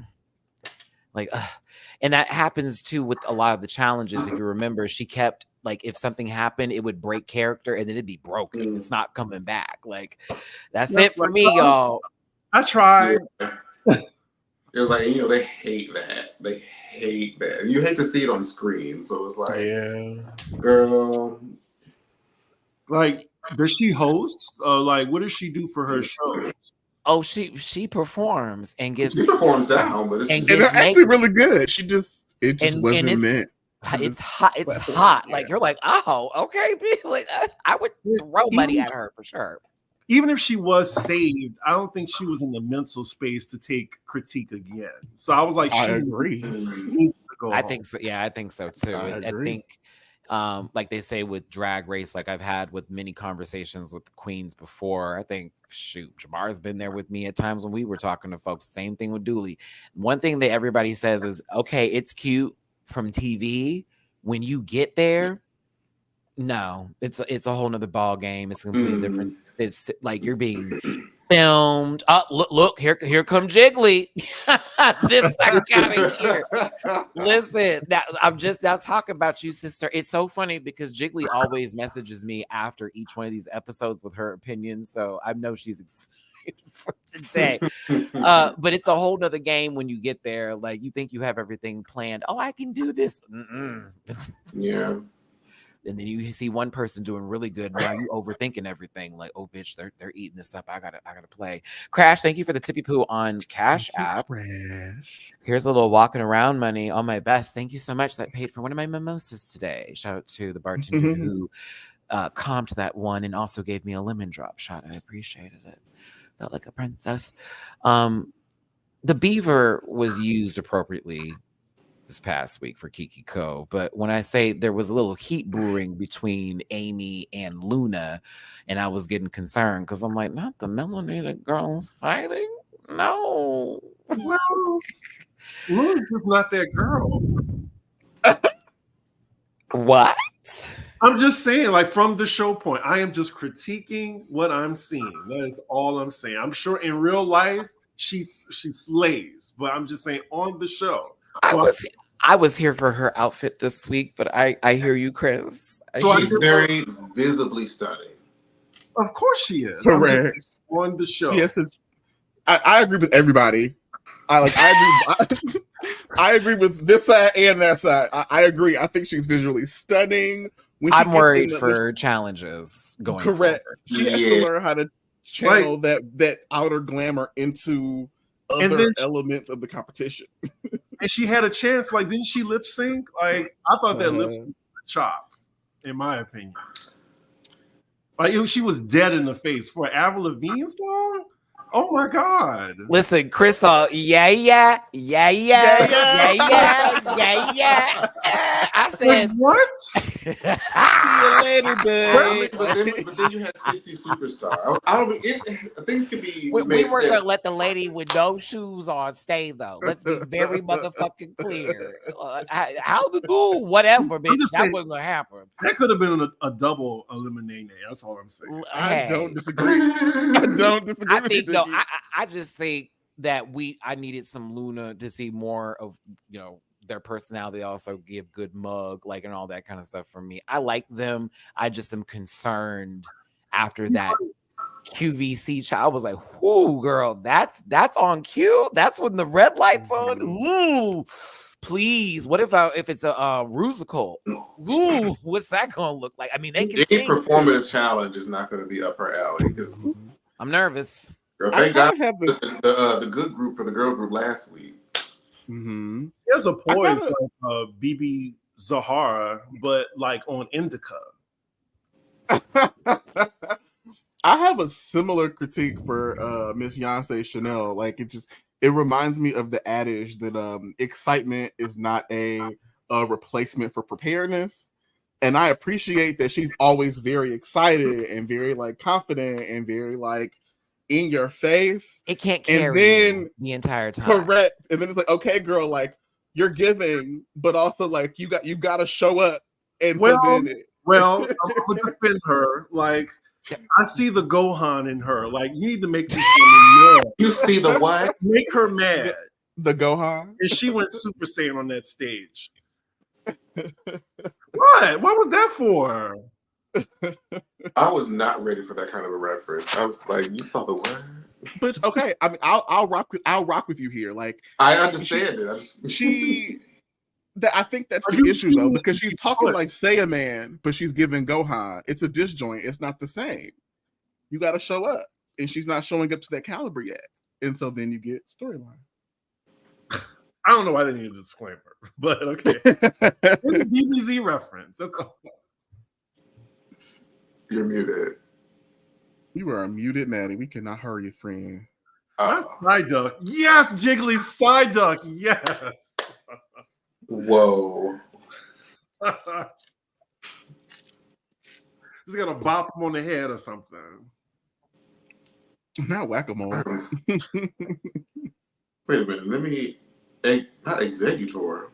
and that happens too with a lot of the challenges. If you remember, she kept like, if something happened, it would break character and then it'd be broken. It's not coming back. Like, that's it for me, y'all. I tried. It was like, they hate that. They hate that. You hate to see it on screen. So it's like, girl. Like, does she host? Like, what does she do for her shows? Oh, she performs and gives. She performs down, but they're actually really good. It just wasn't meant. It's hot. It's hot. Like you're like, oh, okay. Like I would throw money at her for sure. Even if she was saved, I don't think she was in the mental space to take critique again. So I was like, I agree. Needs to go home. Think so. Yeah, I think so too. I think, like they say with Drag Race, like I've had with many conversations with the queens before. I think, shoot, Jamar's been there with me at times when we were talking to folks. Same thing with Dooley. One thing that everybody says is, okay, it's cute from TV. When you get there, no, it's a whole nother ball game. It's completely different. It's like you're being filmed. Look, here come Jiggly. This I got here. Listen, I'm just now talking about you, sister. It's so funny because Jiggly always messages me after each one of these episodes with her opinions, so I know she's excited for today. But it's a whole nother game when you get there. Like you think you have everything planned. Oh, I can do this. Yeah. And then you see one person doing really good. Now you overthinking everything. Like, oh, bitch, they're eating this up. I gotta play. Crash, thank you for the tippy poo on Cash App. Crash. Here's a little walking around money on my best. Thank you so much. That paid for one of my mimosas today. Shout out to the bartender who comped that one and also gave me a lemon drop shot. I appreciated it. Felt like a princess. The beaver was used appropriately this past week for Kiki Co. But when I say there was a little heat brewing between Amy and Luna, and I was getting concerned because I'm like, not the melanated girls fighting? No. Well, Luna's just not that girl. What? I'm just saying, like, from the show point, I am just critiquing what I'm seeing. That is all I'm saying. I'm sure in real life she slays, but I'm just saying on the show. I was here for her outfit this week, but I hear you, Chris. She's very visibly stunning. Of course she is. Correct. On the show. Yes, I agree with everybody. I agree with this side and that side. I agree. I think she's visually stunning. I'm worried for challenges going correct. forward. She has to learn how to channel that outer glamour into other elements of the competition. And she had a chance. Like, didn't she lip sync? Like, I thought that lip sync was a chop, in my opinion. Like, she was dead in the face for an Avril Lavigne song. Oh my God! Listen, Chris, yeah. I said, like, what? See you later, babe. But then you had Sissy Superstar. I don't mean things could be. We weren't gonna let the lady with no shoes on stay though. Let's be very motherfucking clear. How to do whatever, bitch. That wasn't gonna happen. That could have been a double eliminate. That's all I'm saying. I don't disagree. I don't disagree. I think no. I just think that I needed some Luna to see more of, you know, their personality. They also give good mug, like, and all that kind of stuff for me. I like them. I just am concerned after that QVC child. I was like, whoo, girl, that's on cue. That's when the red light's on. Ooh, please. What if it's a Rusical? Ooh, what's that gonna look like? I mean, they can any sing. performative challenge is not going to be up her alley because I'm nervous. Girl, thank God the good group for the girl group last week. Mm-hmm. There's a poise like BB Zahara, but like on Indica. I have a similar critique for Miss Yonsei Chanel. Like, it reminds me of the adage that excitement is not a replacement for preparedness. And I appreciate that she's always very excited and very like confident and very like in your face. It can't carry you the entire time. Correct. And then it's like, okay, girl, like you're giving, but also like you got to show up. And well, I'm gonna defend her. Like, I see the Gohan in her. Like, you need to make this woman mad. You see the what? Make her mad. The Gohan. And she went Super Saiyan on that stage. What? What was that for? I was not ready for that kind of a reference. I was like, "You saw the what?" But okay, I mean, I'll rock with you here. Like, I understand it. I think that's the issue though, because she's talking like Say Man, but she's giving Gohan. It's a disjoint. It's not the same. You got to show up, and she's not showing up to that caliber yet, and so then you get storyline. I don't know why they need a disclaimer, but okay. It's a DBZ reference. That's all. You're muted. You are muted, Maddie. We cannot hurry you, friend. Not side duck. Yes, Jiggly side duck. Yes. Whoa. Just gotta bop him on the head or something. Not whack-a-mole. Wait a minute. Let me. Not executor.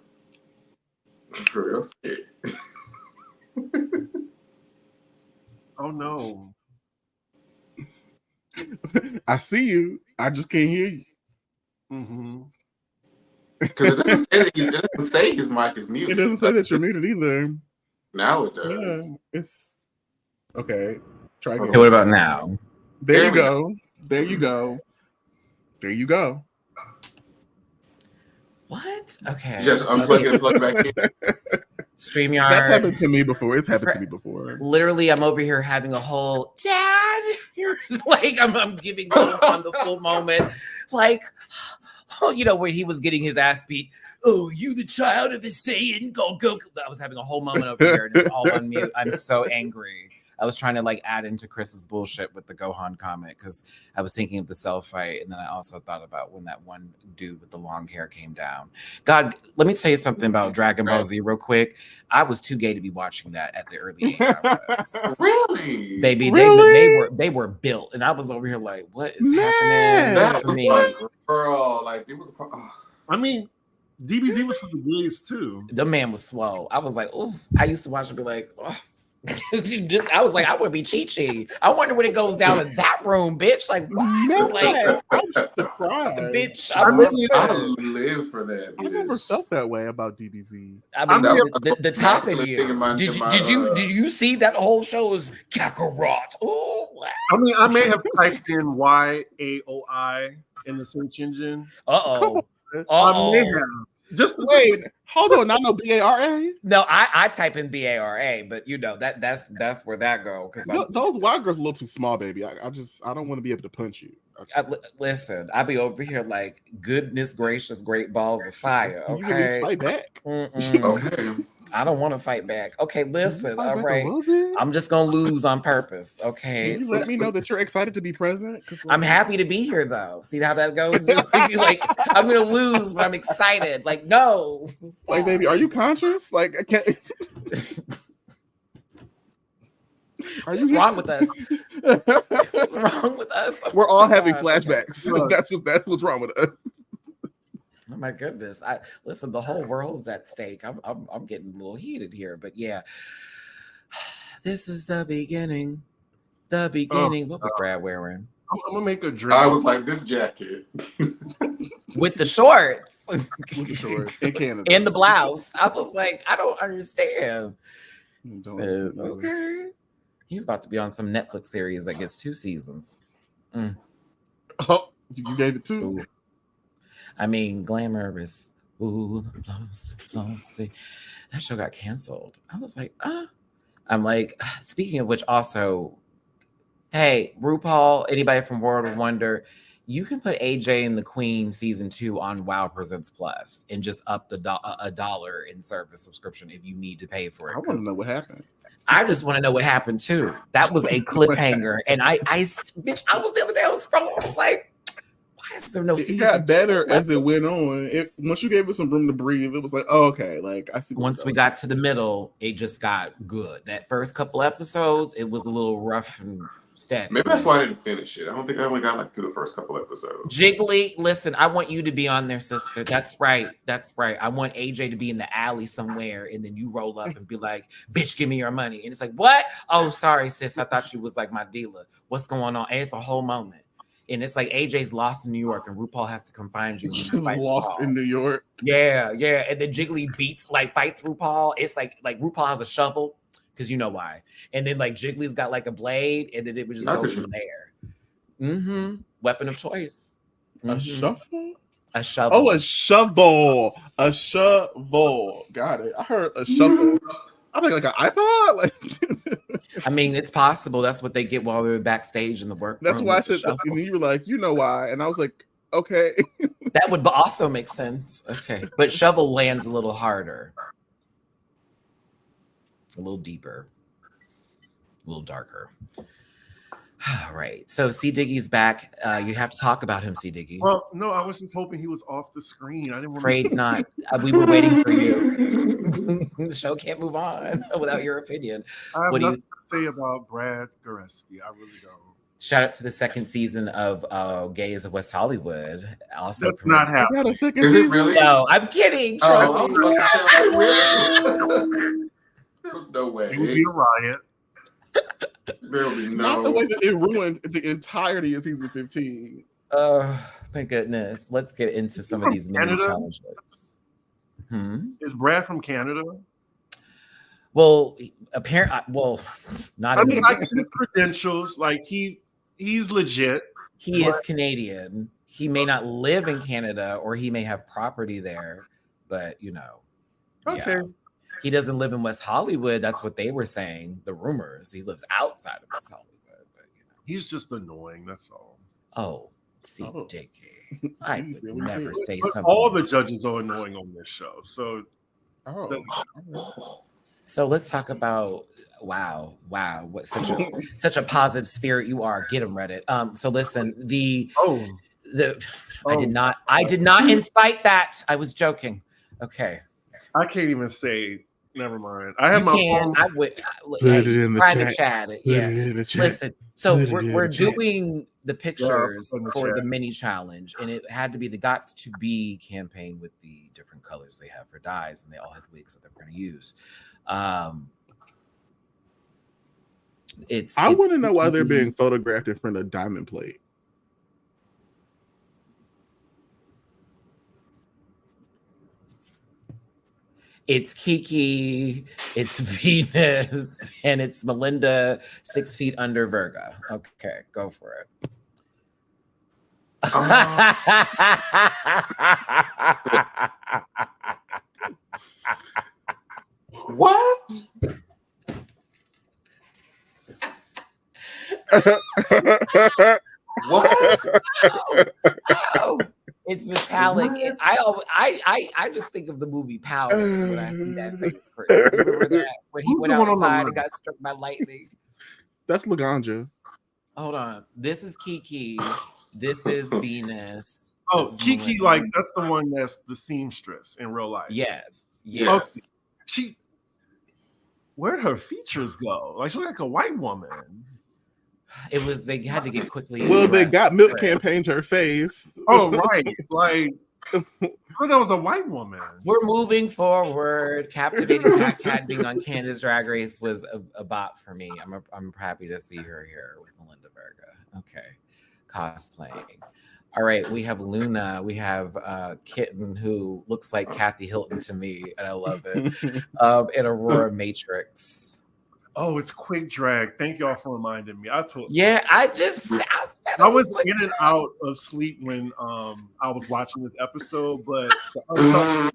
Oh no. I see you. I just can't hear you. Mm-hmm. Because it doesn't say his mic is muted. It doesn't say that you're muted either. Now it does. Yeah, it's okay. Try again. Okay, what about now? There you go. There you go. There you go. What? Okay. You have to unplug it and plug it back in. StreamYard. That's happened to me before. It's happened to me before. Literally, I'm over here having a whole dad. Like I'm giving Gohan the full moment. Like, oh, you know, where he was getting his ass beat. Oh, you the child of the Saiyan Goku. I was having a whole moment over here, and it's all on mute. I'm so angry. I was trying to like add into Chris's bullshit with the Gohan comment because I was thinking of the Cell fight, and then I also thought about when that one dude with the long hair came down. God, let me tell you something about Dragon Ball Z real quick. I was too gay to be watching that at the early age I was. Really? Baby, Really? they were built, and I was over here like, what is Man, happening That for was me? like, girl, like it was. I mean, DBZ was for the gays too. The man was swole. I was like, oh, I used to watch and be like, oh. I was like, I would be Chi-Chi. I wonder when it goes down in that room, bitch. Like, what? Man, Like, I'm surprised. bitch, I live for that. I never felt that way about DBZ. I mean, That the top of masculine you. thing in my- Did in my, did you see that whole show is Kakarot? Oh, wow. I mean, I may have typed in YAOI in the search engine. Uh-oh. I may have. Just to Wait, hold on. Not no BARA. No, I type in BARA, but you know that's where that go. Those white girls are a little too small, baby. I don't want to be able to punch you. Listen, I be over here like, goodness gracious, great balls of fire. You can Okay, fight back. Okay. I don't want to fight back. Okay, listen, Fight all back right. a little bit. I'm just gonna lose on purpose. Okay, Can you let me know that you're excited to be present? I'm happy to be here though. See how that goes? Like, I'm gonna lose, but I'm excited. Like, no. Like, baby, are you conscious? Like, I can't. What's wrong with us? What's wrong with us? We're all having God. flashbacks. That's what's wrong with us. Oh my goodness! Listen. The whole world's at stake. I'm getting a little heated here, but yeah. This is the beginning. The beginning. What was Brad wearing? I'm gonna make a drink. I was like, this jacket. With the shorts. With the shorts in Canada. And the blouse. I was like, I don't understand. Don't understand. Okay. He's about to be on some Netflix series that gets 2 seasons. Oh, you gave it 2. Ooh. I mean, glamorous. Ooh, the flossy. That show got canceled. I was like, I'm like, speaking of which, also, hey, RuPaul, anybody from World of Wonder, you can put AJ and the Queen season 2 on Wow Presents Plus and just up the $1 in service subscription if you need to pay for it. I want to know what happened. I just want to know what happened too. That was a cliffhanger, and bitch, I was the other day. I was scrolling. I was like, why is there no season? It got better as it went on. Once you gave it some room to breathe, it was like, oh, okay. Like, I see. Once we got to the middle, it just got good. That first couple episodes, it was a little rough and steady. Maybe that's why I didn't finish it. I don't think I only got like through the first couple episodes. Jiggly, listen, I want you to be on there, sister. That's right. That's right. I want AJ to be in the alley somewhere, and then you roll up and be like, bitch, give me your money. And it's like, what? Oh, sorry, sis. I thought she was like my dealer. What's going on? And it's a whole moment. And it's like AJ's lost in New York, and RuPaul has to come find you. Lost in New York. Yeah, yeah. And then Jiggly fights RuPaul. It's like RuPaul has a shovel, because you know why. And then like Jiggly's got like a blade, and then it would just go from there. Weapon of choice. A shovel? A shovel. Oh, a shovel. A shovel. Got it. I heard a shovel. I think like an iPod. Like, I mean, it's possible. That's what they get while they're backstage in the work. that's why I said. And you were like, you know why? And I was like, okay. That would also make sense. Okay, but shovel lands a little harder, a little deeper, a little darker. All right. So C Diggy's back. You have to talk about him, C Diggy. Well, no, I was just hoping he was off the screen. I didn't want Afraid not. We were waiting for you. The show can't move on without your opinion. I have What do you nothing to say about Brad Goreski. I really don't. Shout out to the second season of Gays of West Hollywood. Also, That's not Is happening. that a second Is it season? really? No, I'm kidding. Oh, really? There's no way. It would be a riot. There will be no. Not the way that it ruined the entirety of season 15. My goodness. Let's get into some of these mini Canada? challenges. Is Brad from Canada? Well, apparently, not. I mean, I get his credentials. Like he's legit. He is Canadian. He may not live in Canada, or he may have property there, but you know. Okay. he doesn't live in West Hollywood. That's what they were saying. The rumors. He lives outside of West Hollywood. But, He's just annoying. That's all. Oh, see, Oh. Dickie. I You said would what you never said. say But something. all the judges are annoying on this show. So So let's talk about wow, what such a positive spirit you are. Get him, Reddit. So listen, I did not incite that. I was joking. Okay. I can't even say. Never mind. I have You my can. phone. I would. Put it in the private chat. chat. Put Yeah. it in the chat. Listen. So Put it in we're the chat. doing the pictures in the for chat. the mini challenge, and it had to be the Gots to Be campaign with the different colors they have for dyes, and they all had wigs that they're going to use. I want to know why they're being photographed in front of diamond plate. It's Kiki, it's Venus, and it's Melinda, 6 feet under Virgo. Okay, go for it. What? What? Oh, it's metallic. I just think of the movie Power when I see that face. Remember that when he Who's went the one on the outside and left? got struck by lightning? That's Laganja. Hold on. This is Kiki. This is Venus. Oh, This is Kiki, Melinda. like that's the one that's the seamstress in real life. Yes. Yes. Where'd her features go? Like she's like a white woman. It was they had to get quickly. Well, they dressed got milk first. campaigned her face. Oh, right. Like I thought that was a white woman. We're moving forward. Captivating Pat Cat being on Canada's Drag Race was a bot for me. I'm happy to see her here with Melinda Virga. Okay, cosplaying. All right, we have Luna. We have Kitten, who looks like Kathy Hilton to me, and I love it. And Aurora Matrix. Oh, it's quick drag. Thank y'all for reminding me. I was in and out of sleep when I was watching this episode, but the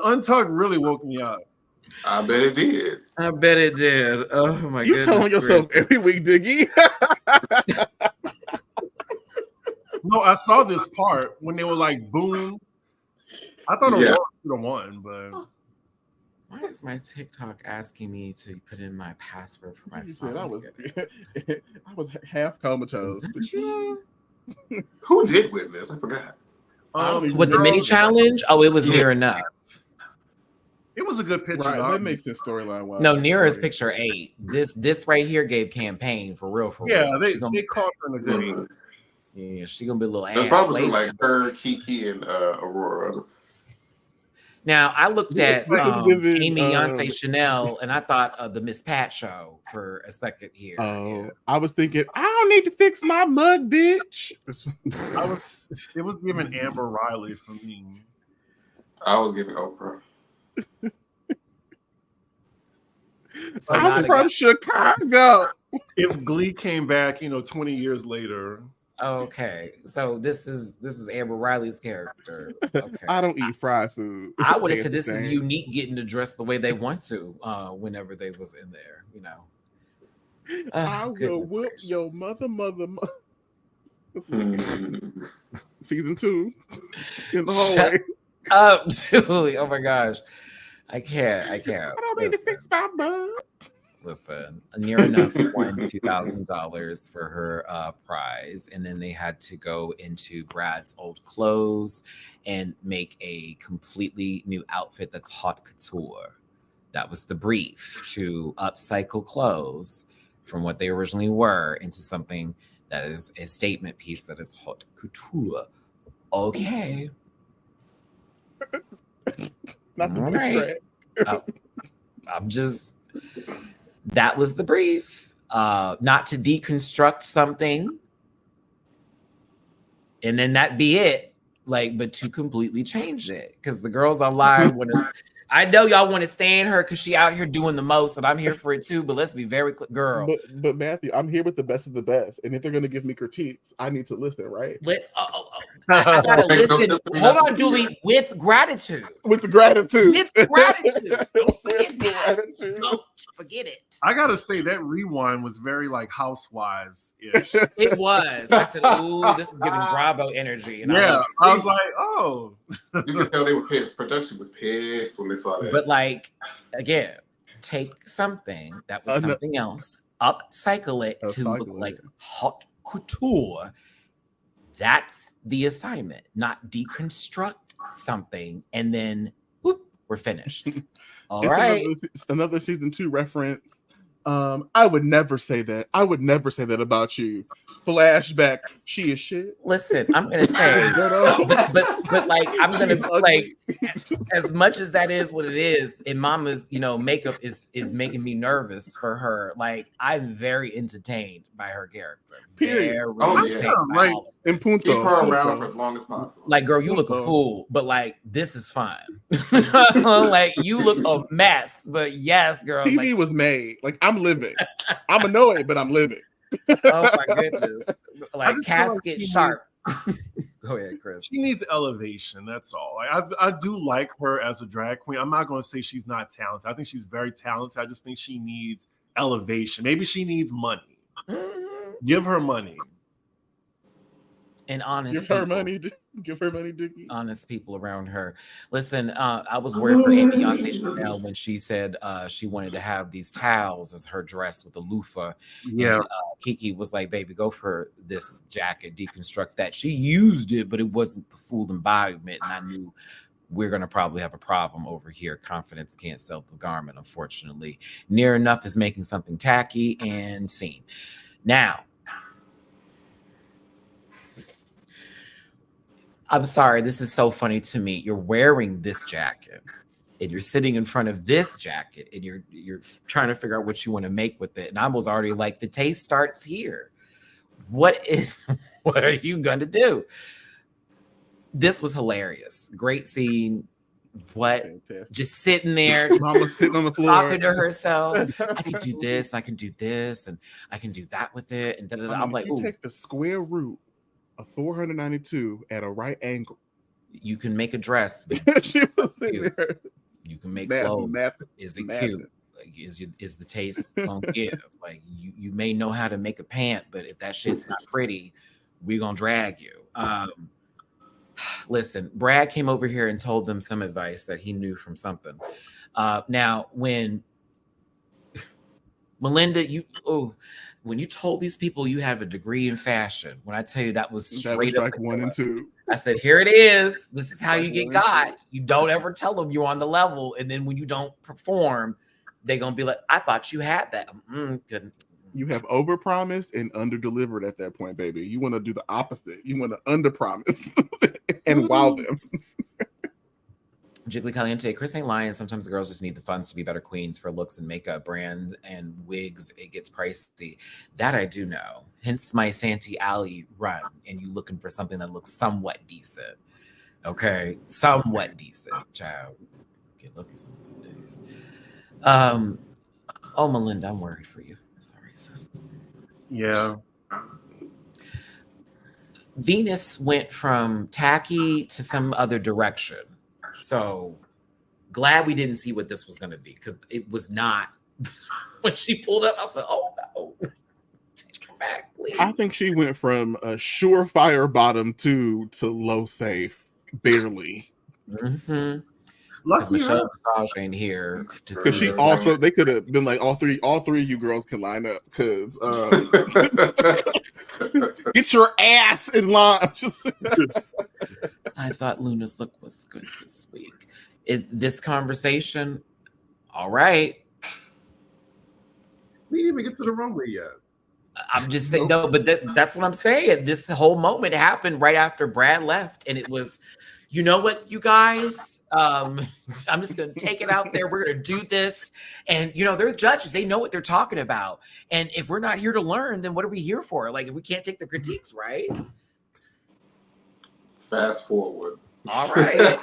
Untucked really woke me up. I bet it did. I bet it did. Oh my You goodness. telling yourself every week, Diggy? No, I saw this part when they were like, boom. I thought Aurora should have won, but Why is my TikTok asking me to put in my password for my You phone? said I was half comatose, but you know. Who did win this? I forgot. With the mini challenge? Oh, it was near enough. It was a good picture. Right, that makes this storyline wild. No, near is picture 8. This right here gave campaign for real. Yeah, real. they caught her in a good. Yeah, she gonna be a little That's ass. probably like her, Kiki, and Aurora. Now I looked at giving, Amy Beyonce Chanel, and I thought of the Miss Pat show for a second here. Oh, yeah. I was thinking I don't need to fix my mug, bitch. It was giving Amber Riley for me. I was giving Oprah. So I'm from Chicago. If Glee came back, 20 years later. Okay, so this is Amber Riley's character. Okay. I don't eat fried food. I would have said this is unique getting to dress the way they want to whenever they was in there, I will whoop your mother. Season 2 in the hallway. Up, Julie. Oh my gosh. I can't. I don't need to fix my mug. Listen, near enough won $2,000 for her prize, and then they had to go into Brad's old clothes and make a completely new outfit that's haute couture. That was the brief, to upcycle clothes from what they originally were into something that is a statement piece that is haute couture. Okay. Not the right. I'm just. That was the brief. Not to deconstruct something, and then that be it. But to completely change it, because the girls online I know y'all want to stand her because she out here doing the most, and I'm here for it too. But let's be very clear, girl. But Matthew, I'm here with the best of the best, and if they're gonna give me critiques, I need to listen, right? I gotta listen. Hold on, Julie, with gratitude. With gratitude. With gratitude. With gratitude. Don't forget it. I gotta say that rewind was very like Housewives-ish. It was. I said, "Ooh, this is giving Bravo energy." And yeah, I was like, "Oh." You can tell they were pissed. Production was pissed when they saw that. But like, again, take something that was something else, upcycle it to look like haute couture. That's the assignment, not deconstruct something and then whoop, we're finished. All right. Another season 2 reference. I would never say that. I would never say that about you. Flashback. She is shit. Listen, I'm gonna say, but like I'm gonna like as much as that is what it is, and Mama's makeup is making me nervous for her. Like I'm very entertained by her character. Period. Like in punto. Keep her around for as long as possible. Like, girl, you look a fool, but like this is fine. Like you look a mess, but yes, girl. TV was made. Like I'm living. I'm annoyed, but I'm living. Oh my goodness! Like casket sharp. Go ahead, Chris. She needs elevation. That's all. Like, I do like her as a drag queen. I'm not going to say she's not talented. I think she's very talented. I just think she needs elevation. Maybe she needs money. Give her money. And honest give her money, Dickie. Honest people around her. Listen, I was worried for Amy Chanel when she said she wanted to have these towels as her dress with a loofah. Yeah. And, Kiki was like, baby, go for this jacket, deconstruct that. She used it, but it wasn't the full embodiment. And I knew we're going to probably have a problem over here. Confidence can't sell the garment, unfortunately. Near Enough is making something tacky and seen. Now, I'm sorry, this is so funny to me. You're wearing this jacket and you're sitting in front of this jacket and you're trying to figure out what you want to make with it. And I was already like, the taste starts here. What are you gonna do? This was hilarious. Great scene. What? Fantastic. Just sitting there, Mama sitting on the floor, talking to herself. I can do this, I can do this, and I can do that with it. And I'm like, you take the square root of 492 at a right angle. You can make a dress. She was there. You can make clothes. Is it cute? Like, is the taste gonna give? Like you may know how to make a pant, but if that shit's not pretty, we're gonna drag you. Listen, Brad came over here and told them some advice that he knew from something. Now, when Melinda, when you told these people you have a degree in fashion, when I tell you that was straight up like 1 and 2. I said, here it is. This is how you get got. You don't ever tell them you're on the level. And then when you don't perform, they're going to be like, I thought you had that. Couldn't. You have overpromised and underdelivered at that point, baby. You want to do the opposite. You want to underpromise and wow them. Jiggly Caliente, Chris ain't lying. Sometimes the girls just need the funds to be better queens for looks and makeup, brands and wigs. It gets pricey. That I do know. Hence my Santee Alley run. And you looking for something that looks somewhat decent. Okay, somewhat decent, child. Get lucky some of these days. Oh, Melinda, I'm worried for you. Sorry, sister. Yeah. Venus went from tacky to some other direction. So glad we didn't see what this was going to be, because it was not. When she pulled up, I said, oh no, come back, please. I think she went from a surefire bottom 2 to low safe, barely. Mm-hmm. Because Michelle Visage ain't here. Because she also, they could have been like, all three of you girls can line up, because get your ass in line. I thought Luna's look was good this week. This conversation, all right. We didn't even get to the runway yet. I'm just saying, no, but that's what I'm saying. This whole moment happened right after Brad left, and it was, you know what, you guys? I'm just going to take it out there. We're going to do this. And, they're judges. They know what they're talking about. And if we're not here to learn, then what are we here for? Like, if we can't take the critiques, right? Fast forward. All right.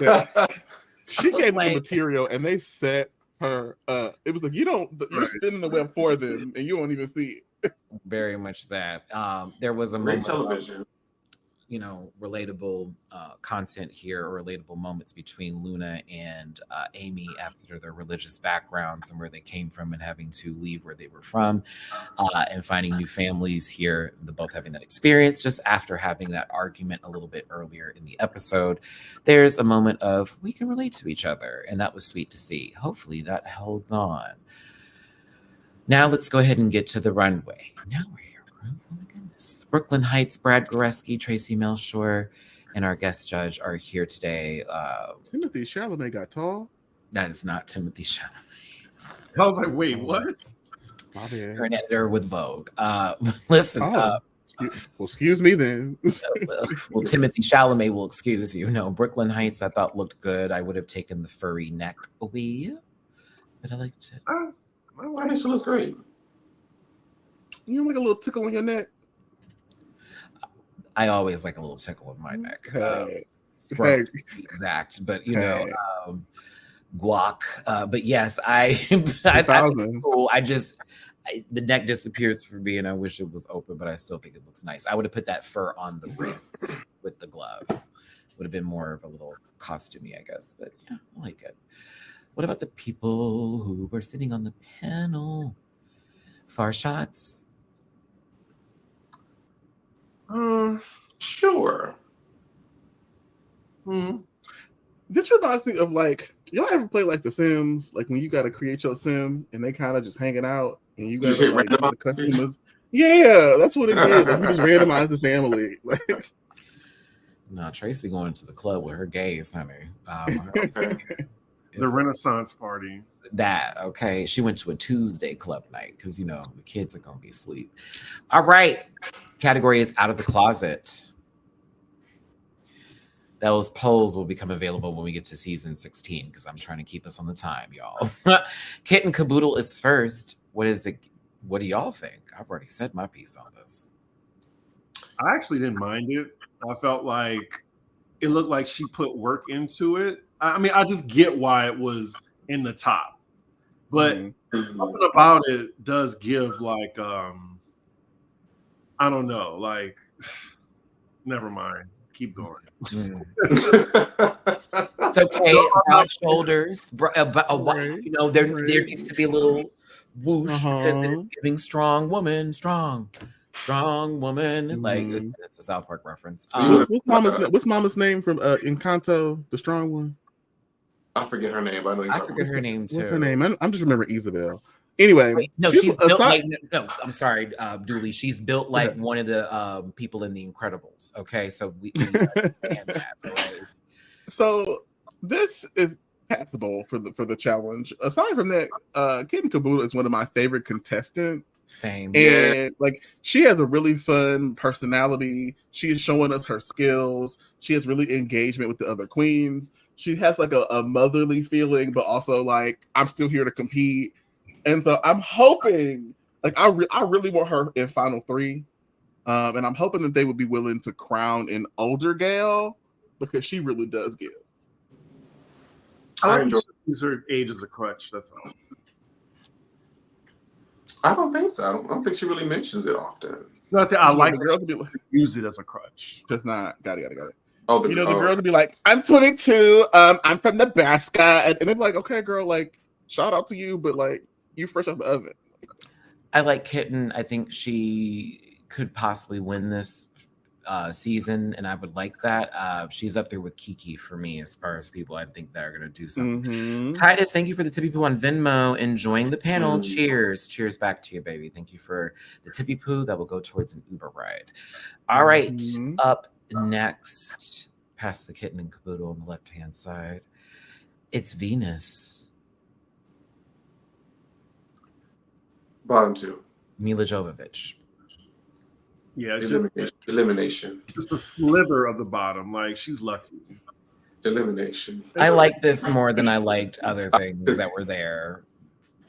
She was gave them like- the material and they set her up. It was like, you're spinning the web for them and you won't even see it. Very much that. There was a Great moment of, television. relatable content here, or relatable moments between Luna and Amy after their religious backgrounds and where they came from and having to leave where they were from and finding new families here. They're both having that experience just after having that argument a little bit earlier in the episode. There's a moment of we can relate to each other, and that was sweet to see. Hopefully that holds on. Now let's go ahead and get to the runway. Now we're here. Oh my goodness. Brooklyn Heights, Brad Goreski, Tracy Melshore, and our guest judge are here today. Timothy Chalamet got tall. That is not Timothy Chalamet. I was like, wait, what? My bad. You're an editor with Vogue. Listen, excuse me then. well, Timothy Chalamet will excuse you. No, Brooklyn Heights I thought looked good. I would have taken the furry neck away, but I liked it. I think she looks great. You don't like a little tickle on your neck? I always like a little tickle in my neck. Hey. Exact, but guac. But yes, I think it's cool. The neck disappears for me, and I wish it was open, but I still think it looks nice. I would have put that fur on the wrists with the gloves. Would have been more of a little costumey, I guess. But yeah, I like it. What about the people who were sitting on the panel? Far shots. Sure. This reminds me of like, y'all ever play like The Sims? Like when you got to create your sim and they kind of just hanging out and you got to like the customers. Yeah, that's what it is. Like you just randomize the family. Like, no, Tracy going to the club with her gays, honey. The Renaissance party. Okay. She went to a Tuesday club night because the kids are gonna be asleep. All right. Category is out of the closet. Those polls will become available when we get to season 16 because I'm trying to keep us on the time, y'all. Kitten Caboodle is first. What is it? What do y'all think? I've already said my piece on this. I actually didn't mind it. I felt like it looked like she put work into it. I mean, I just get why it was in the top, but something about it does give like, I don't know, like, never mind. Keep going. It's okay. Broad shoulders. There needs to be a little whoosh because it's giving strong woman, strong woman. Like it's a South Park reference. What's Mama's name from Encanto, the strong one? I forget her name. But I forget her name too. What's her name? I'm just remembering Isabel. Anyway, wait, no, she's built like no. I'm sorry, Dooley. She's built like one of the people in The Incredibles. Okay, so we understand that. Right? So this is passable for the challenge. Aside from that, Kitten Caboodle is one of my favorite contestants. Same. And like she has a really fun personality. She is showing us her skills. She has really engagement with the other queens. She has like a motherly feeling, but also like I'm still here to compete. And so I'm hoping, like I really want her in final 3. And I'm hoping that they would be willing to crown an older gal because she really does give. I enjoy use her age as a crutch, that's all. I don't think so. I don't think she really mentions it often. No, I like the girls to be like, use it as a crutch. Just not got it. Oh, the girls would be like, I'm 22, I'm from Nebraska, and they'd be like, okay, girl, like shout out to you, but like you fresh out the oven. I like Kitten. I think she could possibly win this season, and I would like that. She's up there with Kiki for me as far as people I think that are going to do something. Titus, thank you for the tippy poo on Venmo. Enjoying the panel. Cheers back to you, baby. Thank you for the tippy poo that will go towards an Uber ride. All right, up next, past the Kitten and Caboodle on the left hand side, it's Venus. Bottom 2. Mila Jovovich. Yeah, elimination. Just a slither of the bottom. Like she's lucky. Elimination. I like this more than I liked other things that were there,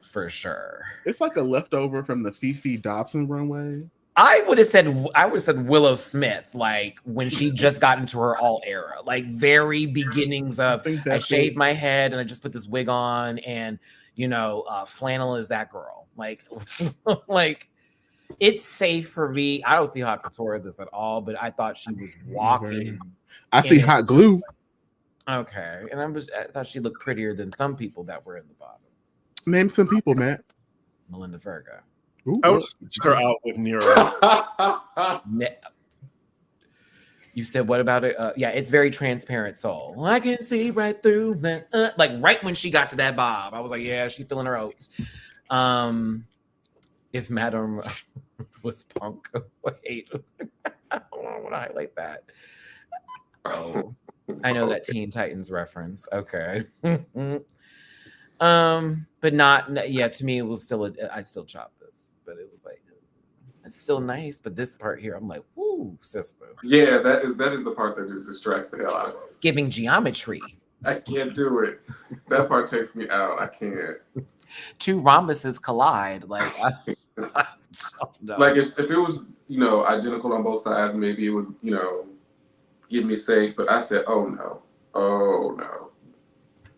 for sure. It's like a leftover from the Fifi Dobson runway. I would have said Willow Smith, like when she just got into her alt era, like very beginnings of I shaved my head and I just put this wig on, and flannel is that girl. Like, like it's safe for me. I don't see Hot Couture this at all, but I thought she was walking. I see Hot Glue. Okay, and I thought she looked prettier than some people that were in the bottom. Name some people, Matt. Melinda Virgo. Ooh, I would switch her out with Nero. You said what about it? Yeah, it's very transparent soul. I can see right through that. Like right when she got to that bob, I was like, yeah, she's feeling her oats. If Madam was punk, wait, I want to highlight that. Oh, I know that Teen Titans reference. Okay. But not, yeah, to me, it was still, I still chop this, but it was like, it's still nice. But this part here, I'm like, woo, sister. Yeah, that is the part that just distracts the hell out of me. Giving geometry. I can't do it. That part takes me out. I can't. Two rhombuses collide. Like, like if it was, identical on both sides, maybe it would, give me sake. But I said, oh no.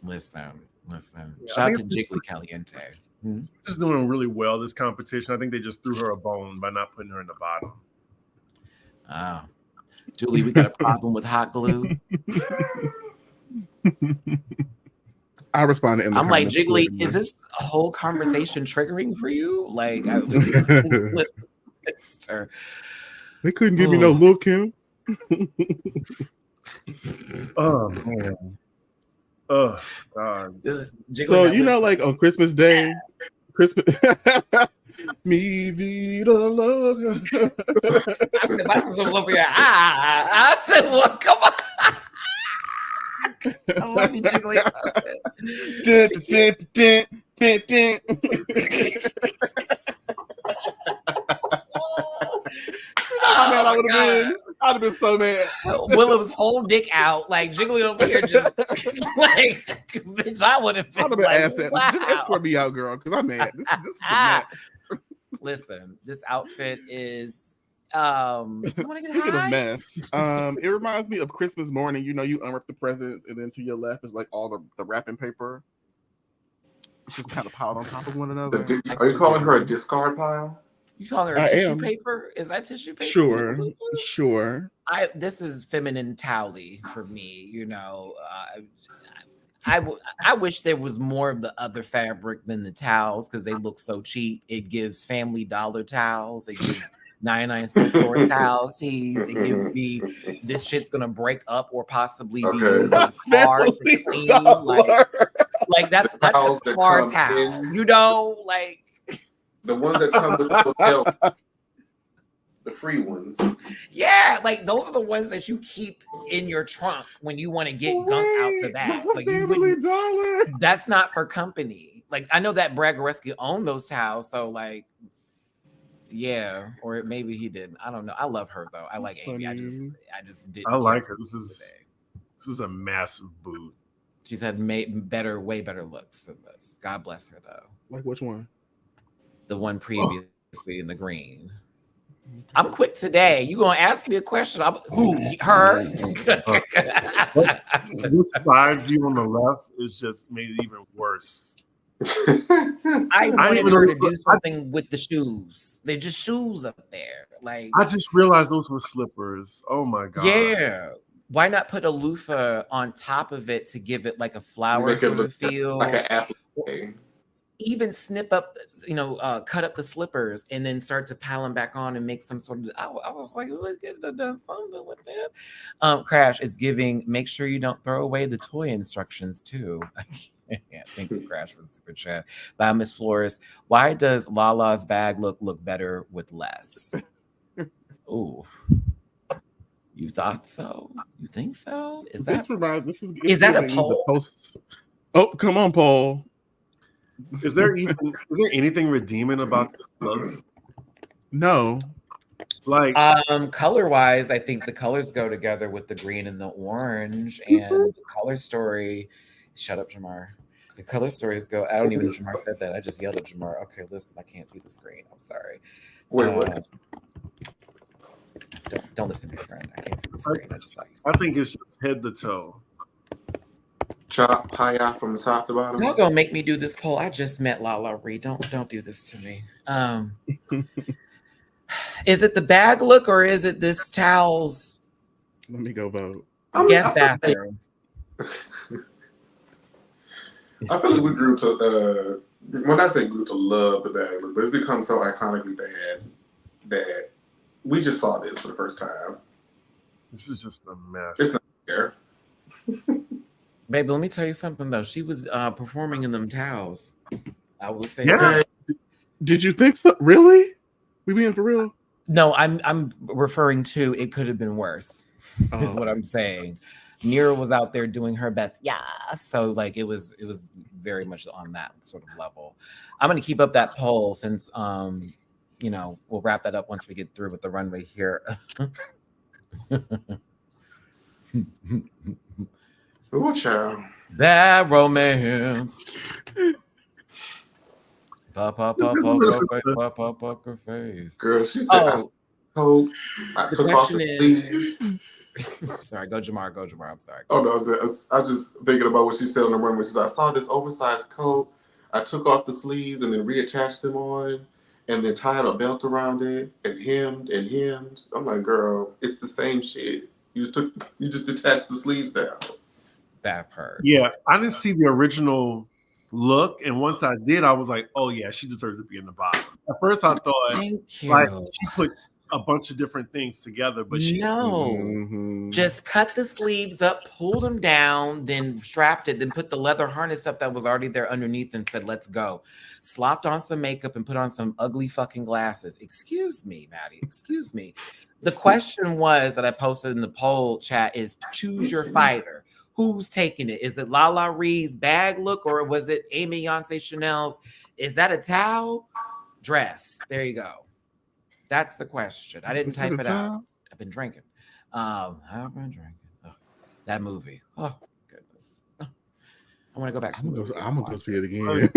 Listen. Shout out to Jiggly Caliente. She's doing really well this competition. I think they just threw her a bone by not putting her in the bottom. Oh, Julie, we got a problem with hot glue. I responded in the I'm like, comments. Jiggly, is this whole conversation triggering for you? Like, they couldn't give me no look, Kim. Oh man. Oh God. So like on Christmas Day, me vida loca. I said, my sister was over here. I said, well, come on. I love you, Jiggly. I would have been. I'd have been so mad. Willow's whole dick out, like Jiggly over here, just like, bitch, I would have been. I'd have been like, asked that. wow. Just escort me out, girl, because I'm mad. This is mad. Listen, this outfit is speaking of mess, it reminds me of Christmas morning. You unwrap the presents, and then to your left is like all the wrapping paper. It's just kind of piled on top of one another. Are you calling her a discard pile? You calling her tissue paper? Is that tissue paper? Sure. This is feminine towelly for me. I wish there was more of the other fabric than the towels because they look so cheap. It gives Family Dollar towels. It gives 99-cent store towels. Tees. It gives me this shit's gonna break up or possibly be used hard to clean. Like that's a car towel. Like. The ones that come with the hotel, the free ones. Yeah, like those are the ones that you keep in your trunk when you want to get gunk out the back. Like that's not for company. Like I know that Brad Goreski owned those towels, so like, yeah, or maybe he didn't. I don't know. I love her though. I like Amy. I just didn't. I like her. This is a massive boot. She's had way better looks than this. God bless her though. Like which one? The one previously in the green. I'm quick today. You gonna ask me a question? Who? Her? This side view on the left is just made it even worse. I wanted her to do something with the shoes. They're just shoes up there. Like I just realized those were slippers. Oh my God. Yeah. Why not put a loofah on top of it to give it like a flower sort of feel? Like an apple. Even snip up, cut up the slippers and then start to pile them back on and make some sort of. I was like, look at the done something with that. Crash is giving. Make sure you don't throw away the toy instructions too. Thank you, Crash, for the super chat. By Miss Flores, why does Lala's bag look better with less? Ooh. You thought so? You think so? Is that a poll? Oh, come on, Paul. Is there anything redeeming about this look? No. Like color wise, I think the colors go together with the green and the orange, and the color story. Shut up, Jamar. The color stories go. I don't even know Jamar said that. I just yelled at Jamar. Okay, listen, I can't see the screen. I'm sorry. Wait, what? Don't listen to me, friend. I can't see the screen. I just thought you said. I think it's head to toe. Chop pie from the top to bottom. Y'all gonna make me do this poll. I just met Lala Reed. Don't do this to me. Is it the bag look or is it this towels? Let me go vote. Guest bathroom. I feel like we grew to when I say grew to love the bag look, but it's become so iconically bad that we just saw this for the first time. This is just a mess. It's not fair. Baby, let me tell you something though. She was performing in them towels. I will say Yeah. that. Did you think so? Really? We being for real? No, I'm referring to it could have been worse. Is what I'm saying. Nira was out there doing her best. Yeah. So like it was very much on that sort of level. I'm gonna keep up that poll since we'll wrap that up once we get through with the runway here. Ooh, child. Bad romance. Poker face. Girl, she said, I The took off question the is. sleeves. Sorry, go Jamar. I'm sorry. Oh, no, I was just thinking about what she said on the runway. She said, I saw this oversized coat. I took off the sleeves and then reattached them on and then tied a belt around it and hemmed. I'm like, girl, it's the same shit. You just detached the sleeves down. That part. Yeah, I didn't see the original look, and once I did, I was like, "Oh yeah, she deserves to be in the bottom." At first, I thought Thank you. like she put a bunch of different things together, but she just cut the sleeves up, pulled them down, then strapped it, then put the leather harness up that was already there underneath, and said, "Let's go." Slopped on some makeup and put on some ugly fucking glasses. Excuse me, Maddie. Excuse me. The question was that I posted in the poll chat is choose your fighter. Who's taking it? Is it Lala Reed's bag look or was it Amy Yonce Chanel's? Is that a towel? Dress. There you go. That's the question. I didn't type it out. I've been drinking. I've been drinking. Oh, that movie. Oh, goodness. I want to go back to the movie. I'm going to go see it again.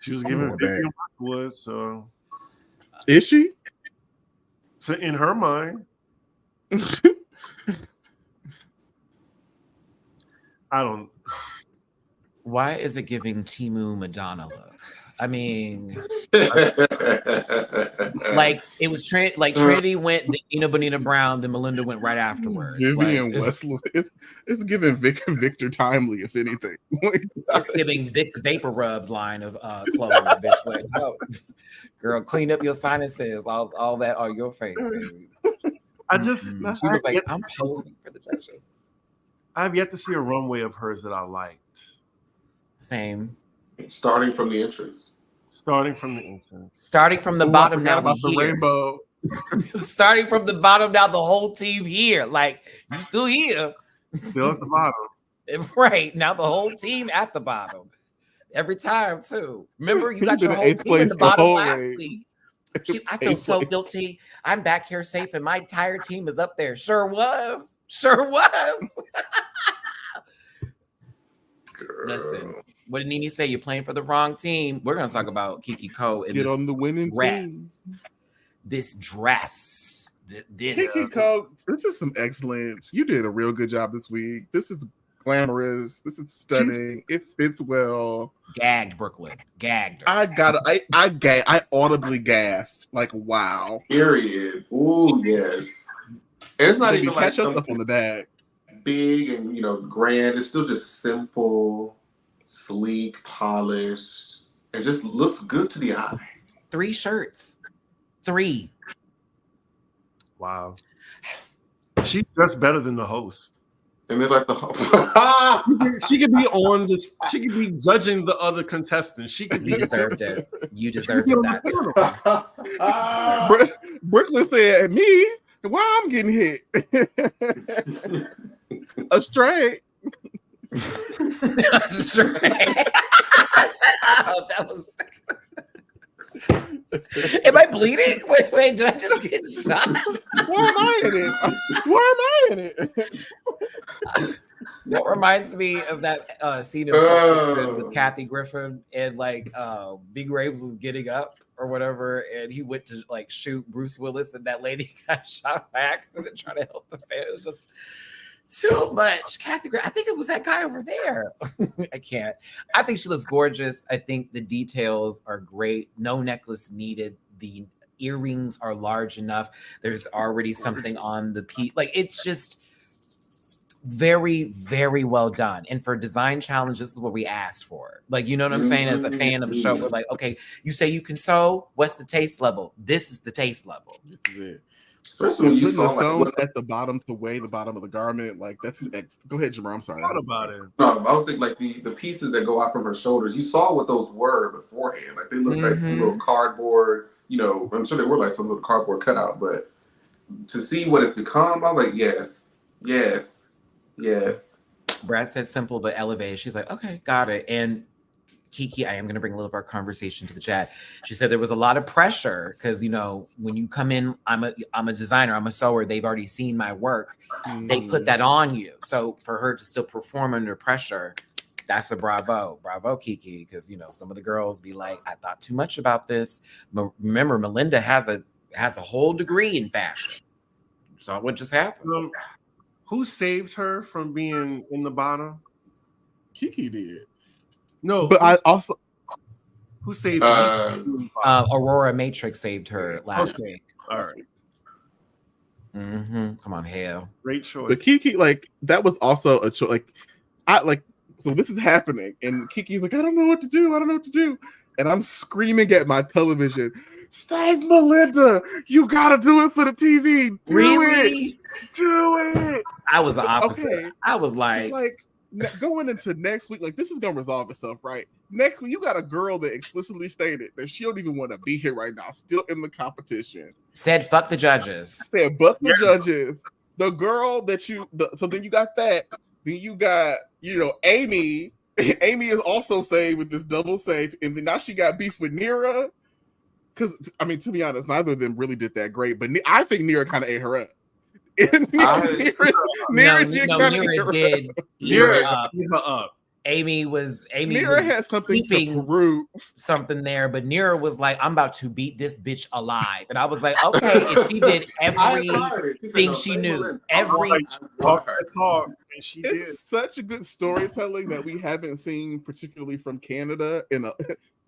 She was giving Vivian Wood, so. Is she? So in her mind. I don't. Why is it giving Timu Madonna look? I mean, like it was Trinity went, then Bonita Brown, then Melinda went right afterwards. Vivian Westwood. It's giving Victor Timely, if anything. It's giving Vic's Vapor Rub line of clothes. Bitch, like, oh, girl, clean up your sinuses, all that on your face, baby. She was like, I'm posing for the judges. I've yet to see a runway of hers that I liked. Same. Starting from the entrance. Starting from the bottom now. About the rainbow. Starting from the bottom now, the whole team here. Like, you still here. Still at the bottom. Right. Now the whole team at the bottom. Every time, too. Remember, you got your whole team at the bottom last week. I feel so guilty. I'm back here safe and my entire team is up there. Sure was. Girl. Listen, what did Nene say? You're playing for the wrong team. We're going to talk about Kiki Ko and get on the winning team. This dress. Kiki Ko, this is some excellence. You did a real good job this week. This is glamorous. This is stunning. It fits well. Gagged Brooklyn. Gagged her. I audibly gasped. Like, wow. Period. Ooh, yes. And it's not even like something up on the bag. Big and grand. It's still just simple, sleek, polished. It just looks good to the eye. 3 shirts. 3. Wow. She's dressed better than the host. And they're like the host. She could be on this. She could be judging the other contestants. She could be. You deserved it. You deserved that. Brooklyn said, "Me? Why I'm getting hit? A straight." That was. Am I bleeding? Wait, did I just get shot? Why am I in it? That reminds me of that scene of with Kathy Griffin and like Big Graves was getting up or whatever, and he went to like shoot Bruce Willis, and that lady got shot by accident trying to help the fan. It was just too much. Kathy Griffin, I think it was that guy over there. I can't. I think she looks gorgeous. I think the details are great. No necklace needed. The earrings are large enough. There's already something on the piece. Like, it's just very, very well done. And for design challenge, this is what we asked for. Like, you know what I'm saying? As a fan of the show, we're like, okay, you say you can sew. What's the taste level? This is the taste level. This is it. Especially when you Putting saw the stones like, at the bottom to weigh the bottom of the garment, like that's go ahead, Jamar. I'm sorry. What about it? no, I was thinking like the pieces that go out from her shoulders. You saw what those were beforehand. Like they looked like some little cardboard. You know, I'm sure they were like some little cardboard cutout. But to see what it's become, I'm like, yes. Brad said simple but elevated. She's like, okay, got it. And Kiki, I am going to bring a little of our conversation to the chat. She said there was a lot of pressure because, you know, when you come in, I'm a designer, I'm a sewer. They've already seen my work. They put that on you. So for her to still perform under pressure, that's a bravo, Kiki. Because, you know, some of the girls be like, I thought too much about this. Remember, Melinda has a whole degree in fashion. So what just happened? Who saved her from being in the bottom? Kiki did. No, but I also who saved her? Aurora Matrix saved her last week. All right. Come on, hell. Great choice. But Kiki, like, that was also a choice. Like, so this is happening, and Kiki's like, I don't know what to do. And I'm screaming at my television, save Melinda! You gotta do it for the TV. Do it. I was the opposite. Okay. I was like going into next week, like, this is gonna resolve itself, right? Next week, you got a girl that explicitly stated that she don't even want to be here right now, still in the competition. Said fuck the judges. Said fuck the judges. The girl that so then you got that. Then you got, you know, Amy. Amy is also saved with this double save, and then now she got beef with Nira. Because, I mean, to be honest, neither of them really did that great, but I think Nira kind of ate her up. Nira did eat her up. Amy Nira had something to prove. Something there, but Nira was like, I'm about to beat this bitch alive. And I was like, okay, if she did everything she knew, it's such a good storytelling that we haven't seen, particularly from Canada,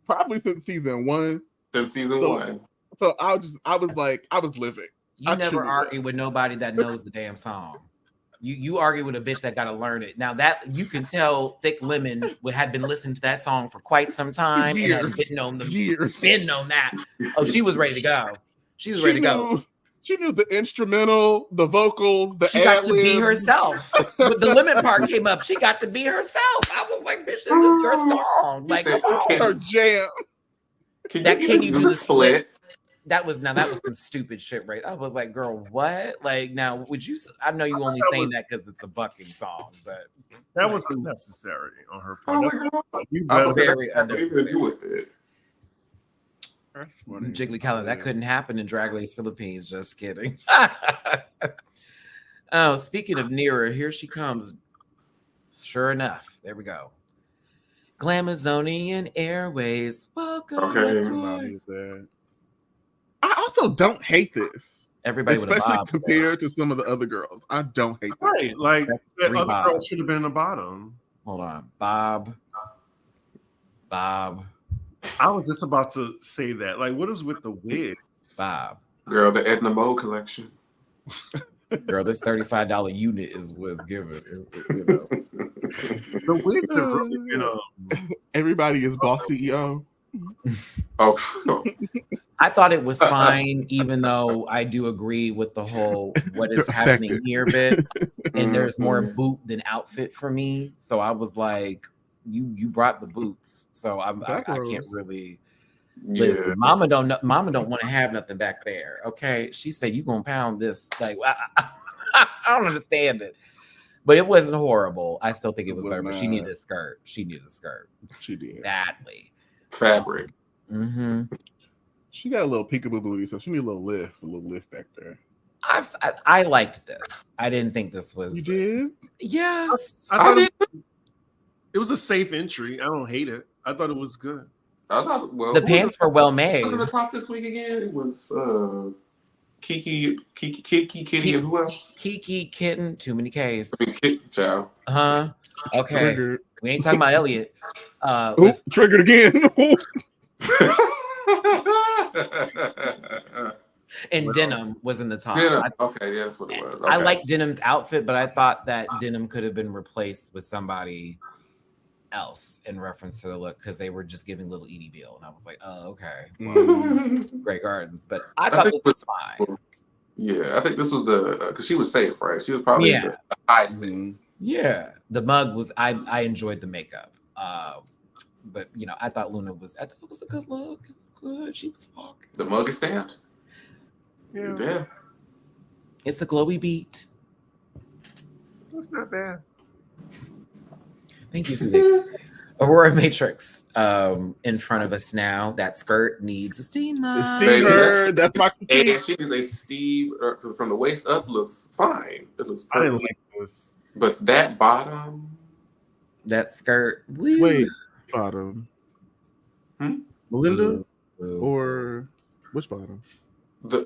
probably since season 1. Since season 1. So I was living. You never argue with nobody that knows the damn song. You argue with a bitch that got to learn it. Now that you can tell, Thick Lemon had been listening to that song for quite some time and had been on that. Oh, she was ready to go. She was ready to go. She knew the instrumental, the vocal, the she got to be herself. When the lemon part came up, she got to be herself. I was like, bitch, this is your song. Like, her jam. Can you do the split? That was some stupid shit, right? I was like, girl, what? Like, now, would you? I know you only saying that because it's a bucking song, but that was unnecessary on her part. You better to do with it. Jiggly Callan, that couldn't happen in Dragula's Philippines. Just kidding. Oh, speaking of Nira, here she comes. Sure enough, there we go. Glamazonian Airways, welcome. Okay. I also don't hate this. Everybody, especially compared to some of the other girls, I don't hate this. Right, like that other girl should have been in the bottom. Hold on, Bob. I was just about to say that. Like, what is with the wigs? Bob. Girl, the Edna Mode collection. Girl, this $35 unit was given. You know. The wigs are really, you know. Everybody is boss CEO. Oh. I thought it was fine, even though I do agree with the whole what is happening here bit. And there's more boot than outfit for me. So I was like, you brought the boots. So I can't really listen. Mama don't want to have nothing back there. Okay. She said, you gonna pound this. Like, I don't understand it. But it wasn't horrible. I still think it was better. But she needed a skirt. She did. Badly. Fabric. Mm-hmm. She got a little peekaboo booty, so she need a little lift back there. I liked this. I didn't think this was. You did? Yes. I thought it was a safe entry. I don't hate it. I thought it was good. Well, The pants were well made. Who was in the top this week again? It was Kiki, Kitty, and who else? Kiki, Kitten, too many Ks. I mean, Kiki, child. Okay. Triggered. We ain't talking about Elliot. Ooh, triggered again. And Denim was in the top. Okay, yeah, that's what it was. Okay. I like Denim's outfit, but I thought that Denim could have been replaced with somebody else in reference to the look because they were just giving little Edie Bill. And I was like, oh, okay. Well, Grey Gardens. But I thought this was fine. Yeah, I think this was because she was safe, right? She was probably in the high scene. Yeah. The mug was, I enjoyed the makeup. But, I thought Luna it was a good look. It was good. She was walking. The mug is stamped? Yeah. It's a glowy beat. That's not bad. Thank you, Cindy. Aurora Matrix in front of us now. That skirt needs a steamer. Steamer. That's my critique. And she is a Steve, because from the waist up looks fine. It looks perfect. I didn't like this. But that bottom. That skirt. Wait, bottom. Melinda? Or which bottom? The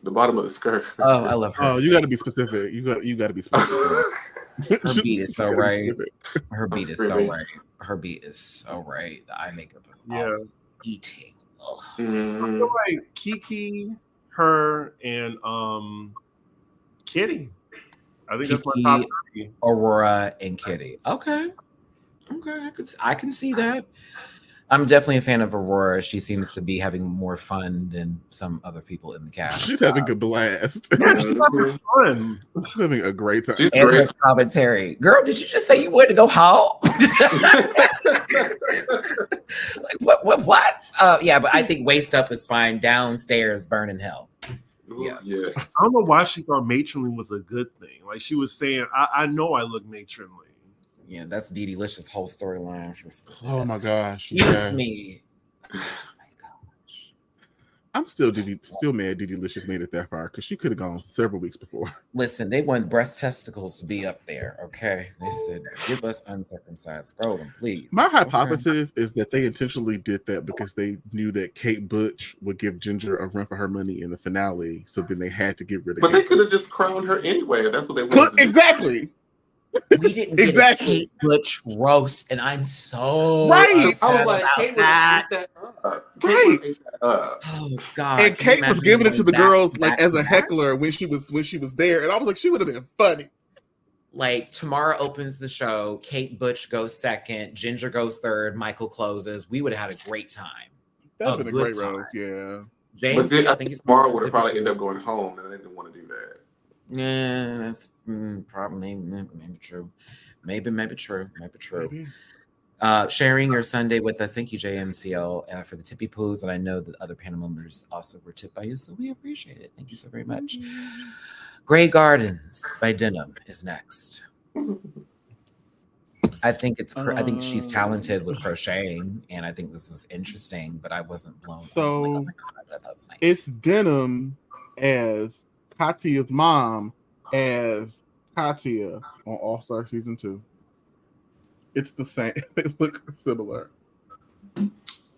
bottom of the skirt. Oh, I love her. Oh, you got to be specific. You got to be specific. Her beat is so right. Her beat is so right. Her beat is so right. The eye makeup is eating. I feel like Kiki, her, and Kitty. I think that's my top three. Aurora and Kitty. Okay. I can see that. I'm definitely a fan of Aurora. She seems to be having more fun than some other people in the cast. She's having a blast. She's having fun. She's having a great time. She's and great. her commentary. Girl, did you just say you wanted to go home? Like what? Yeah, but I think waist up is fine. Downstairs, burn in hell. Yes. I don't know why she thought matronly was a good thing. Like she was saying, I know I look matronly. Yeah, that's Dee Dee Licious' whole storyline. Oh my gosh. Excuse me. Oh my gosh. I'm still mad Dee Dee Licious made it that far because she could have gone several weeks before. Listen, they want breast testicles to be up there, okay? They said, give us uncircumcised scrotum, please. My hypothesis is that they intentionally did that because they knew that Kate Butch would give Ginger a run for her money in the finale, so then they had to get rid of But Kate. they could have just crowned her anyway. That's what they wanted. Exactly. We didn't get a Kate Butch roast, and I'm so right. I was like, Kate would have ate that up. Right. Oh God. And Kate was giving it to the girls like as a heckler when she was there, and I was like, she would have been funny. Like Tamara opens the show, Kate Butch goes second, Ginger goes third, Michael closes. We would have had a great time. That would have been a great roast, yeah. James, but then I think Tamara would have probably ended up going home, and they didn't want to do that. Yeah, that's probably maybe true. Maybe true. Maybe. Sharing your Sunday with us. Thank you, JMCL, for the tippy poos. And I know that other panel members also were tipped by you, so we appreciate it. Thank you so very much. Grey Gardens by Denim is next. I think she's talented with crocheting, and I think this is interesting, but I wasn't blown. So I was like, oh my God, but I thought it was nice. It's Denim as Katya's mom as Katya on All-Star Season 2. It's the same. They look similar.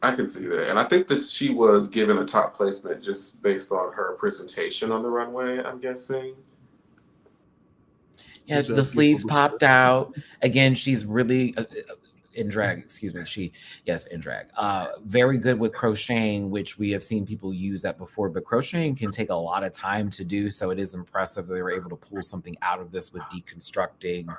I can see that. And I think that she was given a top placement just based on her presentation on the runway, I'm guessing. Yeah, the sleeves popped out. Again, she's really in drag, excuse me. In drag. Very good with crocheting, which we have seen people use that before, but crocheting can take a lot of time to do. So it is impressive that they were able to pull something out of this with deconstructing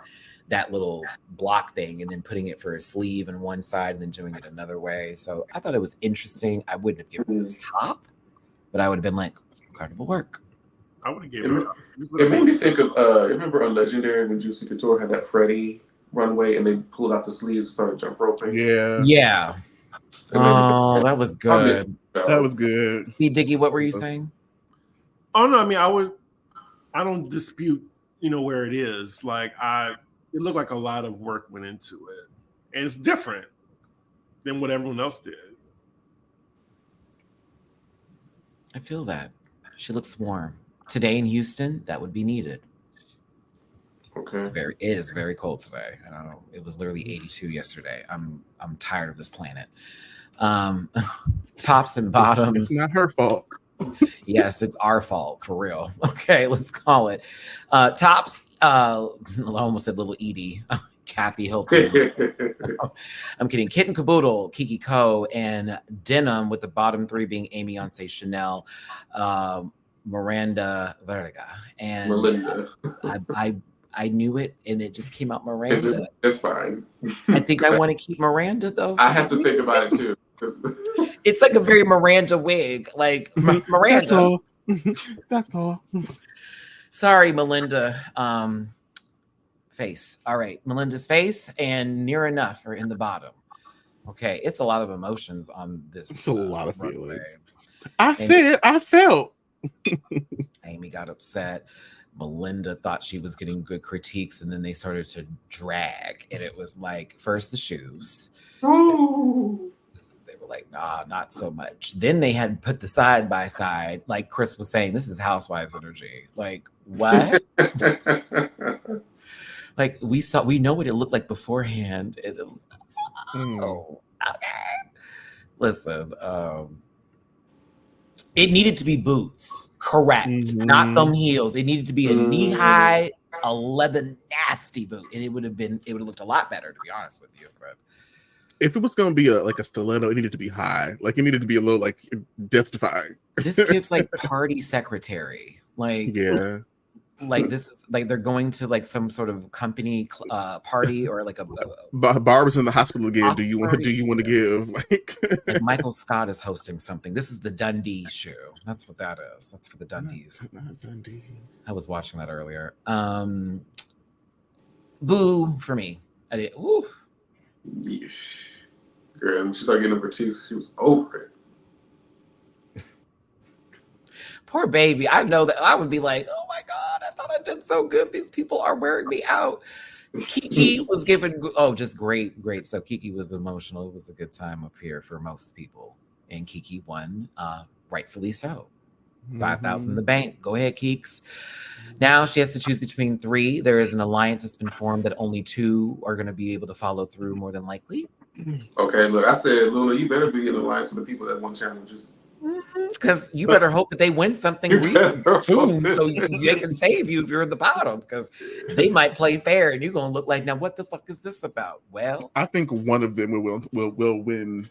that little block thing and then putting it for a sleeve on one side and then doing it another way. So I thought it was interesting. I wouldn't have given this top, but I would have been like, incredible work. I would have given it top. It made me think of, remember on Legendary when Juicy Couture had that Freddie runway and they pulled out the sleeves and started jump roping? Yeah. Oh, that was good. That was good. See, Diggy, what were you saying? Oh, no, I mean, I don't dispute, where it is. Like, it looked like a lot of work went into it. And it's different than what everyone else did. I feel that. She looks warm. Today in Houston, that would be needed. Okay. It is very cold today. I don't know. It was literally 82 yesterday. I'm tired of this planet. Tops and It's bottoms. not her fault. Yes, it's our fault for real. Okay, let's call it. Tops. I almost said little Edie. Kathy Hilton. I'm kidding. Kit and Caboodle, Kiki Ko, and Denim, with the bottom three being Amy, Yonsei, Chanel, Miranda Verga, and Melinda. I knew it, and it just came out Miranda. It's fine. I think I want to keep Miranda though. I have to think about it too. It's like a very Miranda wig, like Miranda. That's all. That's all. Sorry, Melinda. Face. All right, Melinda's face and Near Enough are in the bottom. Okay, it's a lot of emotions on this. It's a lot of runway. feelings. I said, I felt. Amy got upset. Melinda thought she was getting good critiques, and then they started to drag, and it was like, first the shoes. Ooh. They were like, nah, not so much. Then they had put the side by side, like Chris was saying, this is Housewives energy. Like, what? Like, we know what it looked like beforehand. It was, oh, okay. Listen, it needed to be boots, correct? Not them heels. It needed to be a knee high, a leather nasty boot, and it would have looked a lot better, to be honest with you. But if it was going to be like a stiletto, it needed to be high. Like, it needed to be a little like death-defying. This gives like party secretary. Like, yeah. Like this is like they're going to like some sort of company party or like a Barbara's in the hospital again. Do you want to give like Michael Scott is hosting something? This is the Dundee show. That's what that is. That's for the Dundies. Not Dundee. I was watching that earlier. Boo for me. I did. Ooh. Girl, and she started getting her critiques. She was over it. Poor baby. I know that I would be like, oh my God, I thought I did so good. These people are wearing me out. Kiki was given, just great. So Kiki was emotional. It was a good time up here for most people. And Kiki won, rightfully so. 5,000 in the bank. Go ahead, Keeks. Now she has to choose between 3. There is an alliance that's been formed that only 2 are going to be able to follow through more than likely. Okay, look, I said, Luna, you better be in alliance with the people that won challenges. Because you better hope that they win something soon so they can save you if you're in the bottom, because they might play fair and you're going to look like, now what the fuck is this about? Well, I think one of them will win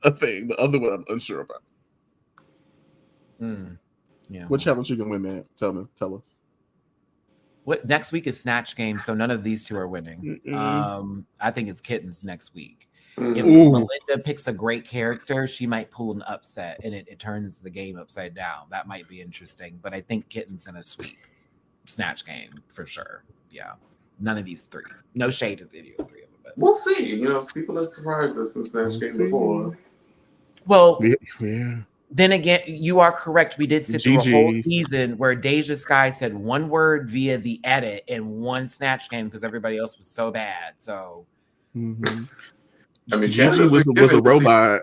a thing. The other one I'm unsure about. Yeah. What challenge you can win, man? Tell us. What next week is Snatch Game, so none of these 2 are winning. I think it's Kittens next week. If Melinda picks a great character, she might pull an upset and it turns the game upside down. That might be interesting. But I think Kitten's going to sweep Snatch Game for sure. Yeah. None of these 3. No shade of video 3 of them. But we'll see. People have surprised us in Snatch Game before. Well, yeah. Then again, you are correct. We did sit through a whole season where Deja Sky said one word via the edit in one Snatch Game because everybody else was so bad. So... I mean, Gigi was a robot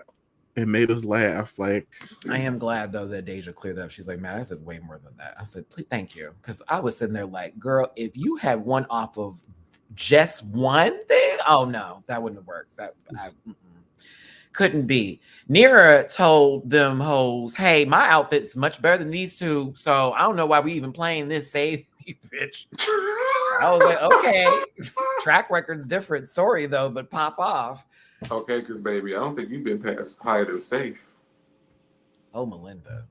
and made us laugh. Like, I am glad though that Deja cleared up. She's like, man, I said way more than that. I said, please, thank you, because I was sitting there like, girl, if you had one off of just one thing, oh no, that wouldn't have worked. Couldn't be. Nira told them hoes, hey, my outfit's much better than these 2, so I don't know why we even playing this save me, bitch. I was like, okay, track record's different story though, but pop off. Okay, because baby, I don't think you've been past higher than safe. Oh, Melinda.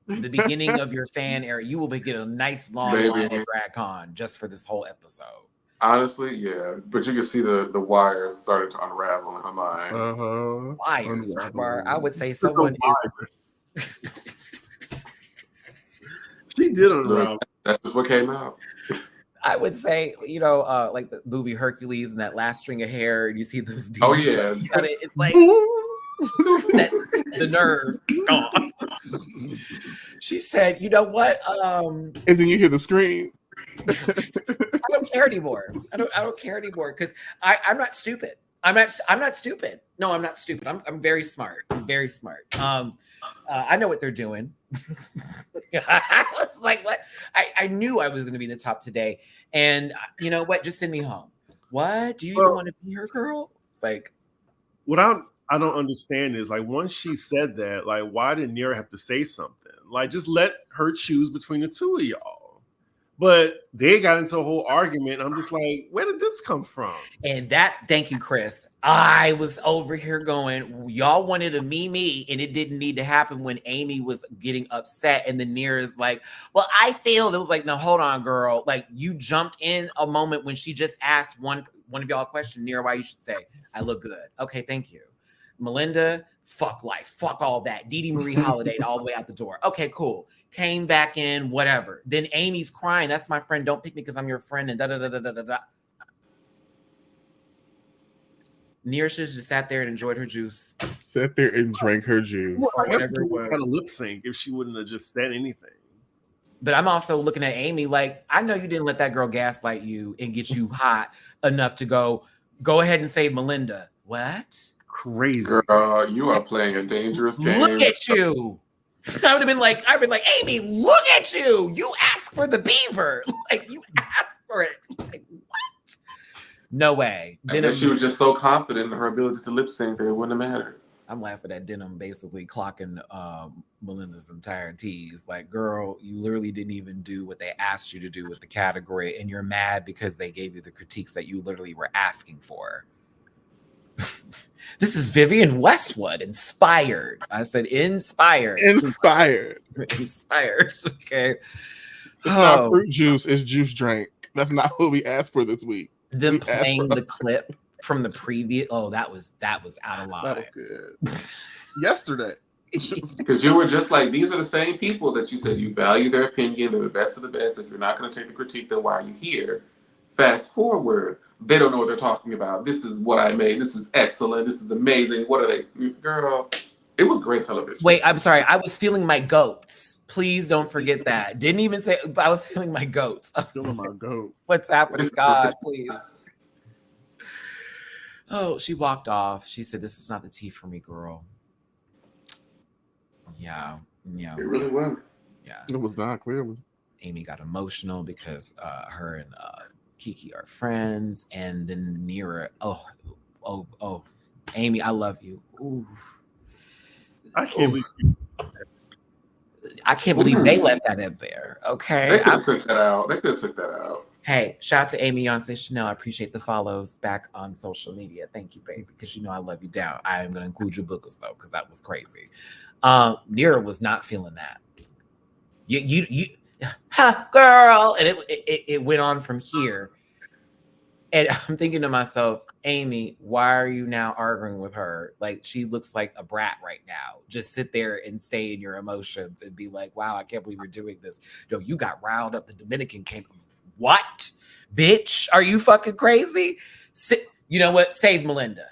The beginning of your fan era, you will be getting a nice long line at DragCon just for this whole episode. Honestly, yeah. But you can see the wires starting to unravel in her mind. Wires, Jabbar. I would say someone is... She did unravel. That's just what came out. I would say, like the movie Hercules and that last string of hair, and you see those dudes. Oh, yeah. It's like the nerve gone. She said, you know what? And then you hear the scream. I don't care anymore. I don't care anymore because I'm not stupid. I'm not stupid. No, I'm not stupid. I'm very smart. I'm very smart. I know what they're doing. I was like, what? I knew I was going to be in the top today. And you know what? Just send me home. What? Do you even want to be her girl? It's like, what I don't understand is, like, once she said that, like, why did Nira have to say something? Like, just let her choose between the two of y'all. But they got into a whole argument. I'm just like, where did this come from? And thank you, Chris. I was over here going, y'all wanted a me, and it didn't need to happen when Amy was getting upset. And the Nira's like, well, I failed. It was like, no, hold on, girl. Like, you jumped in a moment when she just asked one of y'all a question, Nira, why you should say, I look good. Okay, thank you. Melinda, fuck life. Fuck all that. Dee Dee Marie Holiday all the way out the door. Okay, cool. Came back in, whatever. Then Amy's crying. That's my friend. Don't pick me because I'm your friend. And da-da-da-da-da-da. Nira just sat there and enjoyed her juice. Sat there and drank her juice. Well, whatever it was. Kind of lip sync if she wouldn't have just said anything. But I'm also looking at Amy like, I know you didn't let that girl gaslight you and get you hot enough to go ahead and save Melinda. What? Crazy. Girl, you are playing a dangerous game. Look at you. I would have been like, Amy, look at you. You asked for the beaver. Like, you asked for it. Like, what? No way. Denim, she was just so confident in her ability to lip sync that it wouldn't have mattered. I'm laughing at Denim basically clocking Melinda's entire tease. Like, girl, you literally didn't even do what they asked you to do with the category, and you're mad because they gave you the critiques that you literally were asking for. This is Vivian Westwood, inspired. I said inspired. Inspired. Inspired. Okay. It's not fruit juice, it's juice drink. That's not what we asked for this week. Them playing the clip from the previous. Oh, that was out of line. That was good. Yesterday. Because you were just like, these are the same people that you said you value their opinion, they're the best of the best. If you're not going to take the critique, then why are you here? Fast forward. They don't know what they're talking about. This is what I made. This is excellent. This is amazing. What are they? Girl, it was great television. Wait, I'm sorry. I was feeling my goats. Please don't forget that. Didn't even say, but I was feeling my goats. Feeling my goat. What's happening, God, please? Oh, she walked off. She said, this is not the tea for me, girl. Yeah. It really was. Yeah. It was not, clearly. Amy got emotional because her and Kiki are friends, and then Nira, oh, Amy, I love you. Ooh. I can't believe they let that in there. Okay, they could have took that out. Hey, shout out to Amy Yonsei Chanel. I appreciate the follows back on social media. Thank you, baby, because you know I love you down. I am going to include your bookers though, because that was crazy. Nira was not feeling that. You. Ha, girl, and it went on from here, and I'm thinking to myself, Amy, why are you now arguing with her? Like, she looks like a brat right now. Just sit there and stay in your emotions and be like, wow, I can't believe you're doing this. No, you got riled up. The Dominican came. What, bitch? Are you fucking crazy? You know what? Save Melinda.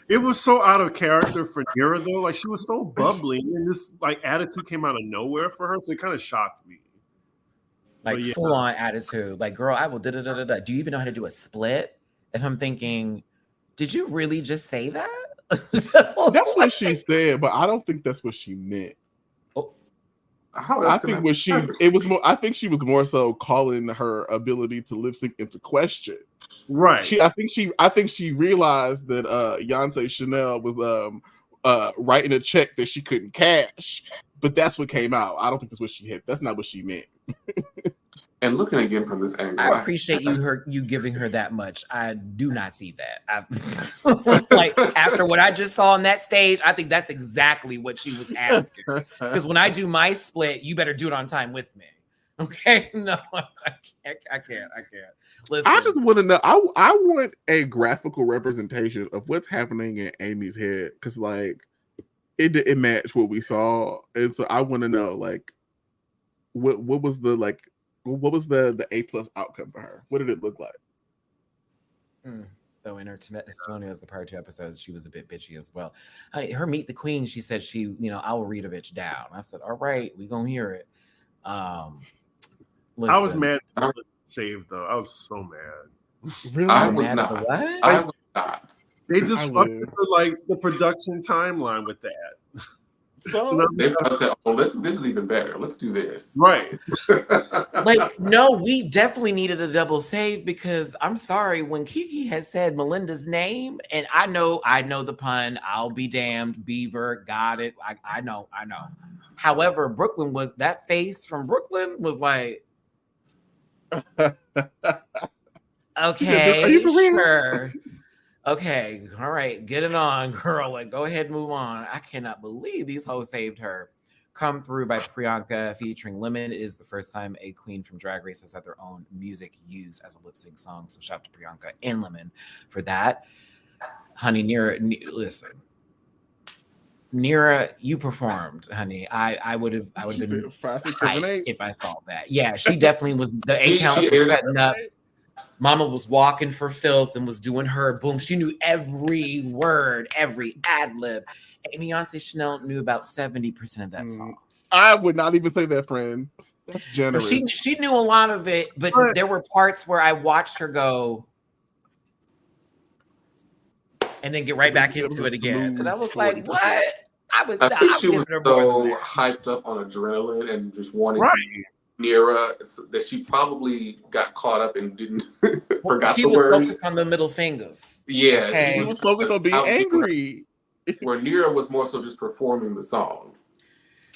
It was so out of character for Nira though. Like, she was so bubbly, and this like attitude came out of nowhere for her, so it kind of shocked me. Like, yeah. Full on attitude. Like, girl, I will do you even know how to do a split? And I'm thinking, did you really just say that? That's what she said, but I don't think that's what she meant. I think she was more so calling her ability to lip sync into question. Right. I think she realized that Yonsei Chanel was writing a check that she couldn't cash, but that's what came out. I don't think that's what she hit. That's not what she meant. And looking again from this angle, I appreciate you giving her that much. I do not see that. Like, after what I just saw on that stage, I think that's exactly what she was asking. Because when I do my split, you better do it on time with me. Okay? No, I can't. Listen. I just want to know. I want a graphical representation of what's happening in Amy's head, because like it didn't match what we saw, and so I want to know like what was the like. What was the A+ outcome for her? What did it look like? Though in her testimonials, the prior 2 episodes, she was a bit bitchy as well. Her Meet the Queen, she said I will read a bitch down. I said, all right, we gonna hear it. I was mad. Saved though. I was so mad. Really? I was not. They just fucked with the production timeline with that. So now They probably said, "Oh, this is even better. Let's do this." right. Like, no, we definitely needed a double save because I'm sorry, when Kiki has said Melinda's name, and I know the pun, I'll be damned, Beaver, got it. I know. However, Brooklyn was that face from Brooklyn was like, okay, "Are you for real?" sure. Okay, all right, get it on, girl. Like, go ahead, move on. I cannot believe these hoes saved her. Come Through by Priyanka featuring Lemon. It is the first time a queen from Drag Race has had their own music used as a lip sync song. So shout out to Priyanka and Lemon for that. Honey, listen. Nira, you performed, honey. I would have She been said 5, 6, 7, hyped 8. if I saw that. Yeah, she definitely was. The She 8 counts ate was it up. setting up. Mama was walking for filth and was doing her boom. She knew every word, every ad lib. And Beyonce Chanel knew about 70% of that song. I would not even say that, friend. That's But generous. she knew a lot of it, but there were parts where I watched her go and then get right back into it again. And I was like, what? I think she was so hyped up on adrenaline and just wanting to be Nira that she probably got caught up and didn't forgot she the was words. focused on the middle fingers. Yeah, Okay. She was focused on being angry. Where Nira was more so just performing the song.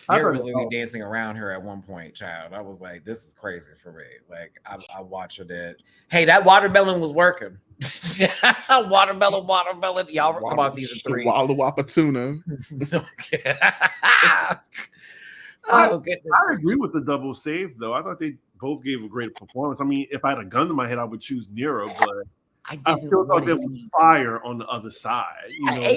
Nira was literally dancing around her at one point, child. I was like, this is crazy for me. Like, I watched it. Hey, that watermelon was working. watermelon. Y'all come on, season 3. Walla Wappa tuna. Oh, goodness. I agree with the double save, though. I thought they both gave a great performance. I mean, if I had a gun to my head, I would choose Nero, but I still thought there was fire on the other side. You know,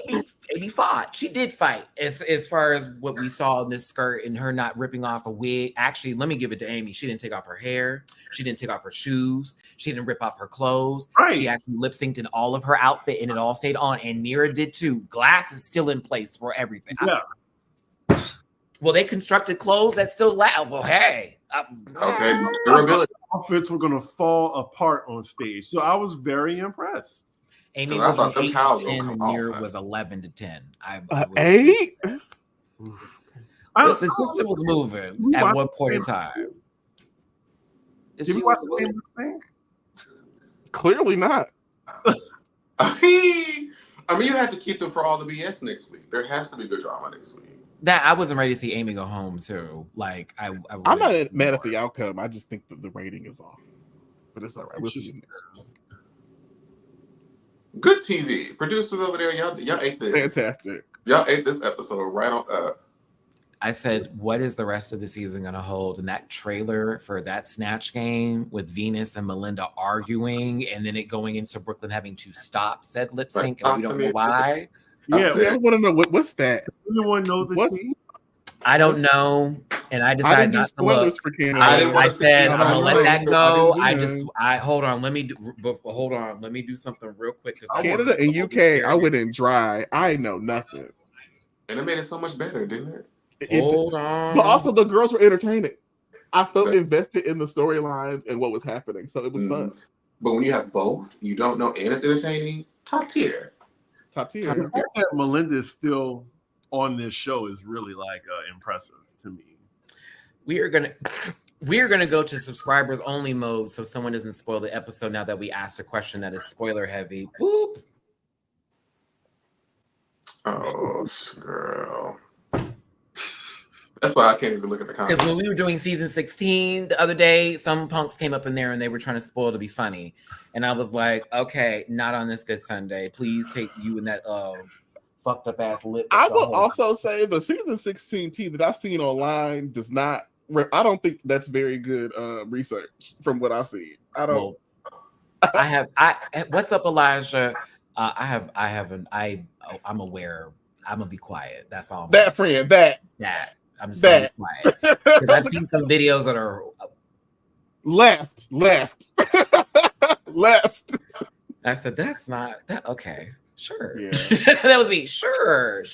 Amy fought. She did fight as far as what we saw in this skirt and her not ripping off a wig. Actually, let me give it to Amy. She didn't take off her hair. She didn't take off her shoes. She didn't rip off her clothes. Right. She actually lip synced in all of her outfit and it all stayed on. And Nira did too. Glass is still in place for everything. Yeah. Well, they constructed clothes that still last. Well, hey. Okay, durability. Outfits were going to fall apart on stage. So I was very impressed. Amy I was thought them 8 to towels 10 gonna and come Nira off, was 11 to 10. 8? The sister was moving at one point in time. Did you watch the same lip sync? Clearly not. I mean, you have to keep them for all the BS next week. There has to be good drama next week. That I wasn't ready to see Amy go home too. Like I'm not mad at the outcome. I just think that the rating is off. But it's all right. We'll see. Good TV. Producers over there, y'all ate this. Fantastic. Y'all ate this episode right on up. I said, what is the rest of the season going to hold? And that trailer for that Snatch game with Venus and Melinda arguing and then it going into Brooklyn having to stop said lip sync and we don't know why. Yeah, I want to know what's that. Anyone know the team? I don't know, and I decided not to look. I said I'm gonna let that go. Hold on. Let me do something real quick. Canada and UK, I went in dry. I know nothing, and it made it so much better, didn't it? Hold on. But also, the girls were entertaining. I felt invested in the storylines and what was happening, so it was fun. But when you have both, you don't know, and it's entertaining. Top tier. The fact that Melinda is still on this show is really like impressive to me. We are gonna go to subscribers only mode so someone doesn't spoil the episode now that we asked a question that is spoiler heavy. Boop. Oh, girl. That's why I can't even look at the comments. Because when we were doing season 16 the other day, some punks came up in there and they were trying to spoil to be funny. And I was like, okay, not on this good Sunday. Please take you and that fucked up ass lip. I will also say the season 16 tea that I've seen online does not. I don't think that's very good research from what I've seen. I don't. Well, what's up, Elijah? I'm aware. I'm gonna be quiet. That's all. That friend. I'm saying quiet because I've seen some videos that are left. I said that's not that. Okay, sure. Yeah. That was me. Sure.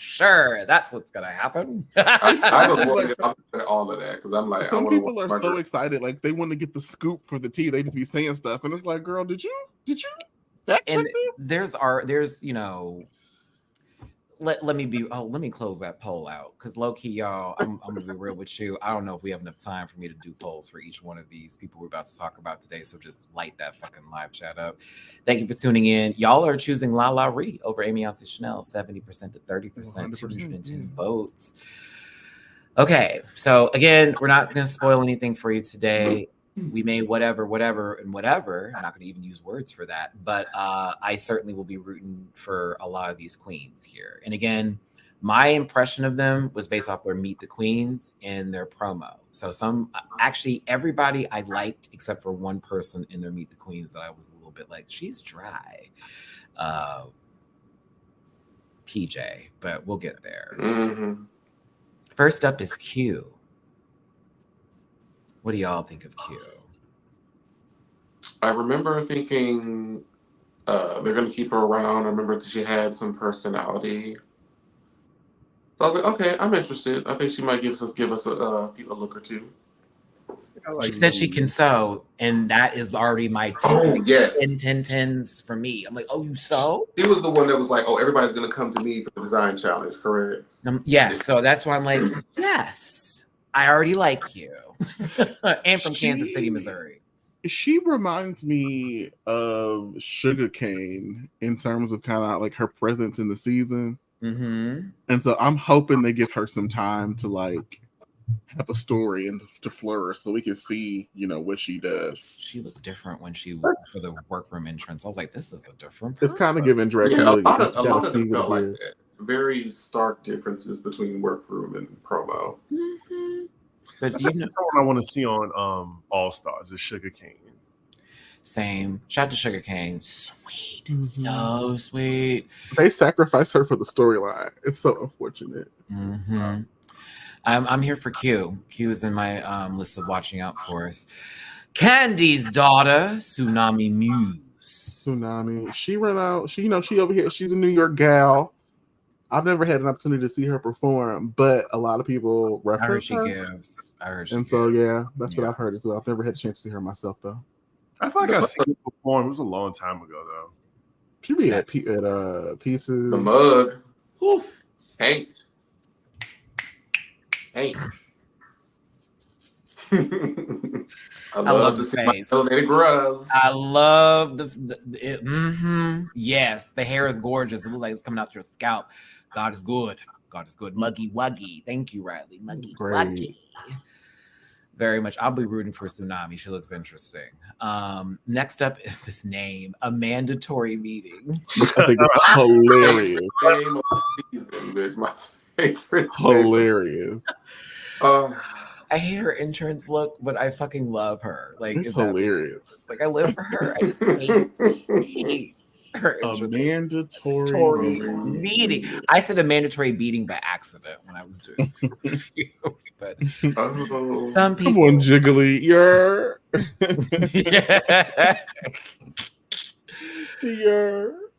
That's what's gonna happen. I was worried about all of that because I'm like, some people are so excited, like they want to get the scoop for the tea. They just be saying stuff, and it's like, girl, did you? And there's let me close that poll out because low key, y'all, I'm gonna be real with you. I don't know if we have enough time for me to do polls for each one of these people we're about to talk about today. So just light that fucking live chat up. Thank you for tuning in. Y'all are choosing La La Ree over Amy Yonce Chanel, 70% to 30%, 210 votes. Okay, so again, we're not gonna spoil anything for you today. We may whatever. I'm not going to even use words for that, but I certainly will be rooting for a lot of these queens here. And again, my impression of them was based off their Meet the Queens and their promo. So actually everybody I liked except for one person in their Meet the Queens that I was a little bit like, she's dry. PJ, but we'll get there. Mm-hmm. First up is Q. What do y'all think of Q? I remember thinking they're going to keep her around. I remember that she had some personality. So I was like, okay, I'm interested. I think she might give us a look or two. She said she can sew, and that is already my 10-10-10s for me. I'm like, oh, you sew? She was the one that was like, oh, everybody's going to come to me for the design challenge, correct? Yes, so that's why I'm like, yes, I already like you. And from Kansas City, Missouri. She reminds me of Sugarcane in terms of kind of like her presence in the season. Mm-hmm. And so I'm hoping they give her some time to like have a story and to flourish so we can see, what she does. She looked different when she was for the workroom entrance. I was like, this is a different person. It's kind of giving Dragula. Yeah, a lot of them felt like that. Very stark differences between workroom and promo. Mm-hmm. But that's someone I want to see on All Stars is Sugarcane. Same. Shout out to Sugarcane. Sweet. Mm-hmm. So sweet. They sacrificed her for the storyline. It's so unfortunate. Mm-hmm. I'm here for Q. Q is in my list of watching out for us. Candy's daughter, Tsunami Muse. Tsunami. She ran out. She over here. She's a New York gal. I've never had an opportunity to see her perform, but a lot of people reference her. I heard she and so, yeah, that's what I've heard as well. I've never had a chance to see her myself, though. I feel like I've seen her perform. It was a long time ago, though. She be at Pieces. The Mug. Hank. I love to see my elevated grubs. I love yes, the hair is gorgeous. It looks like it's coming out your scalp. God is good. God is good. Muggy Wuggy. Thank you, Riley. Muggy Wuggy. Very much. I'll be rooting for Tsunami. She looks interesting. Next up is this name, A Mandatory Meeting. I think it's hilarious. Name of the season, my favorite. Hilarious. I hate her entrance look, but I fucking love her. Like, it's hilarious. It's like I live for her. I just hate her. A mandatory meeting. I said a mandatory beating by accident when I was doing the review, but some people. Come on, Jiggly, you're.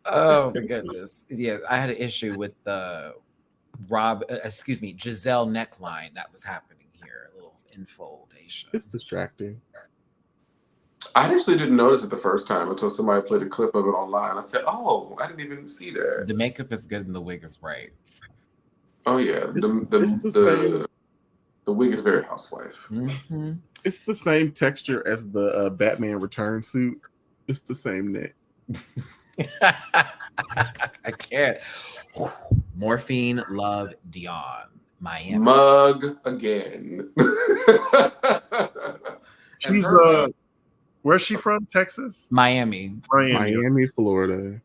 Oh my goodness! Yeah, I had an issue with the Giselle neckline that was happening here. A little infoldation. It's distracting. I actually didn't notice it the first time until somebody played a clip of it online. I said, "Oh, I didn't even see that." The makeup is good and the wig is right. Oh yeah, the wig is very housewife. Mm-hmm. It's the same texture as the Batman Return suit. It's the same neck. I can't. Morphine Love Dion, Miami. Mug again. She's where's she from? Texas? Miami, Florida.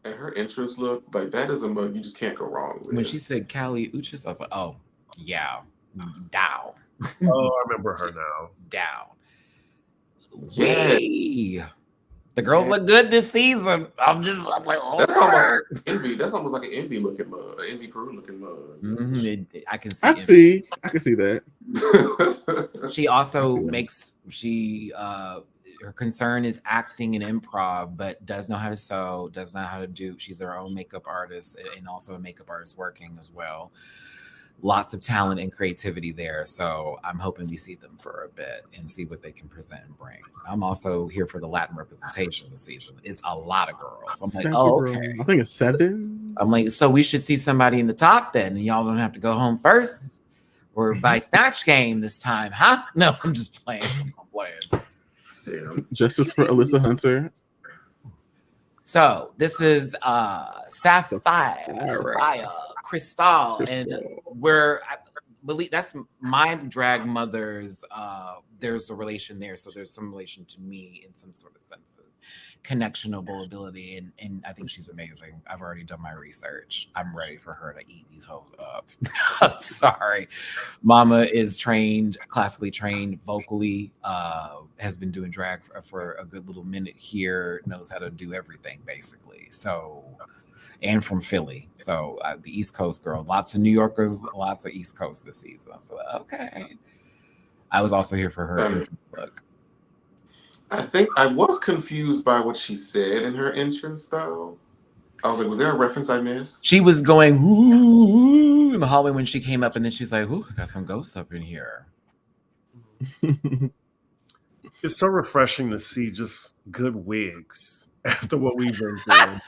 And her entrance look, like that is a mug you just can't go wrong with. When she said Cali Uchis, I was like, oh, yeah. Down. Oh, I remember her now. Down. Yay. The girls look good this season. I'm like, oh, that's almost like envy. That's almost like an envy looking mug, an envy Peru looking mug. Mm-hmm. I can see that. She also her concern is acting and improv, but does know how to sew, does know how to do. She's her own makeup artist and also a makeup artist working as well. lots of talent and creativity there. So I'm hoping we see them for a bit and see what they can present and bring. I'm also here for the Latin representation this season. It's a lot of girls. I'm like, oh, okay. I think it's 7. I'm like, so we should see somebody in the top then, and y'all don't have to go home first. Or by Snatch Game this time, huh? No, I'm just playing. I'm playing. Damn. Justice for Alyssa Hunter. So this is Sapphire, Crystal, and I believe that's my drag mother's. There's a relation there, so there's some relation to me in some sort of sense of connectionable ability, and I think she's amazing. I've already done my research. I'm ready for her to eat these hoes up. Sorry, Mama is classically trained vocally. Has been doing drag for a good little minute here. Knows how to do everything basically. So. And from Philly. So the East Coast girl. Lots of New Yorkers, lots of East Coast this season. So, okay. I was also here for her entrance look. I think I was confused by what she said in her entrance, though. I was like, was there a reference I missed? She was going, ooh, in the hallway when she came up, and then she's like, ooh, got some ghosts up in here. It's so refreshing to see just good wigs after what we've been through.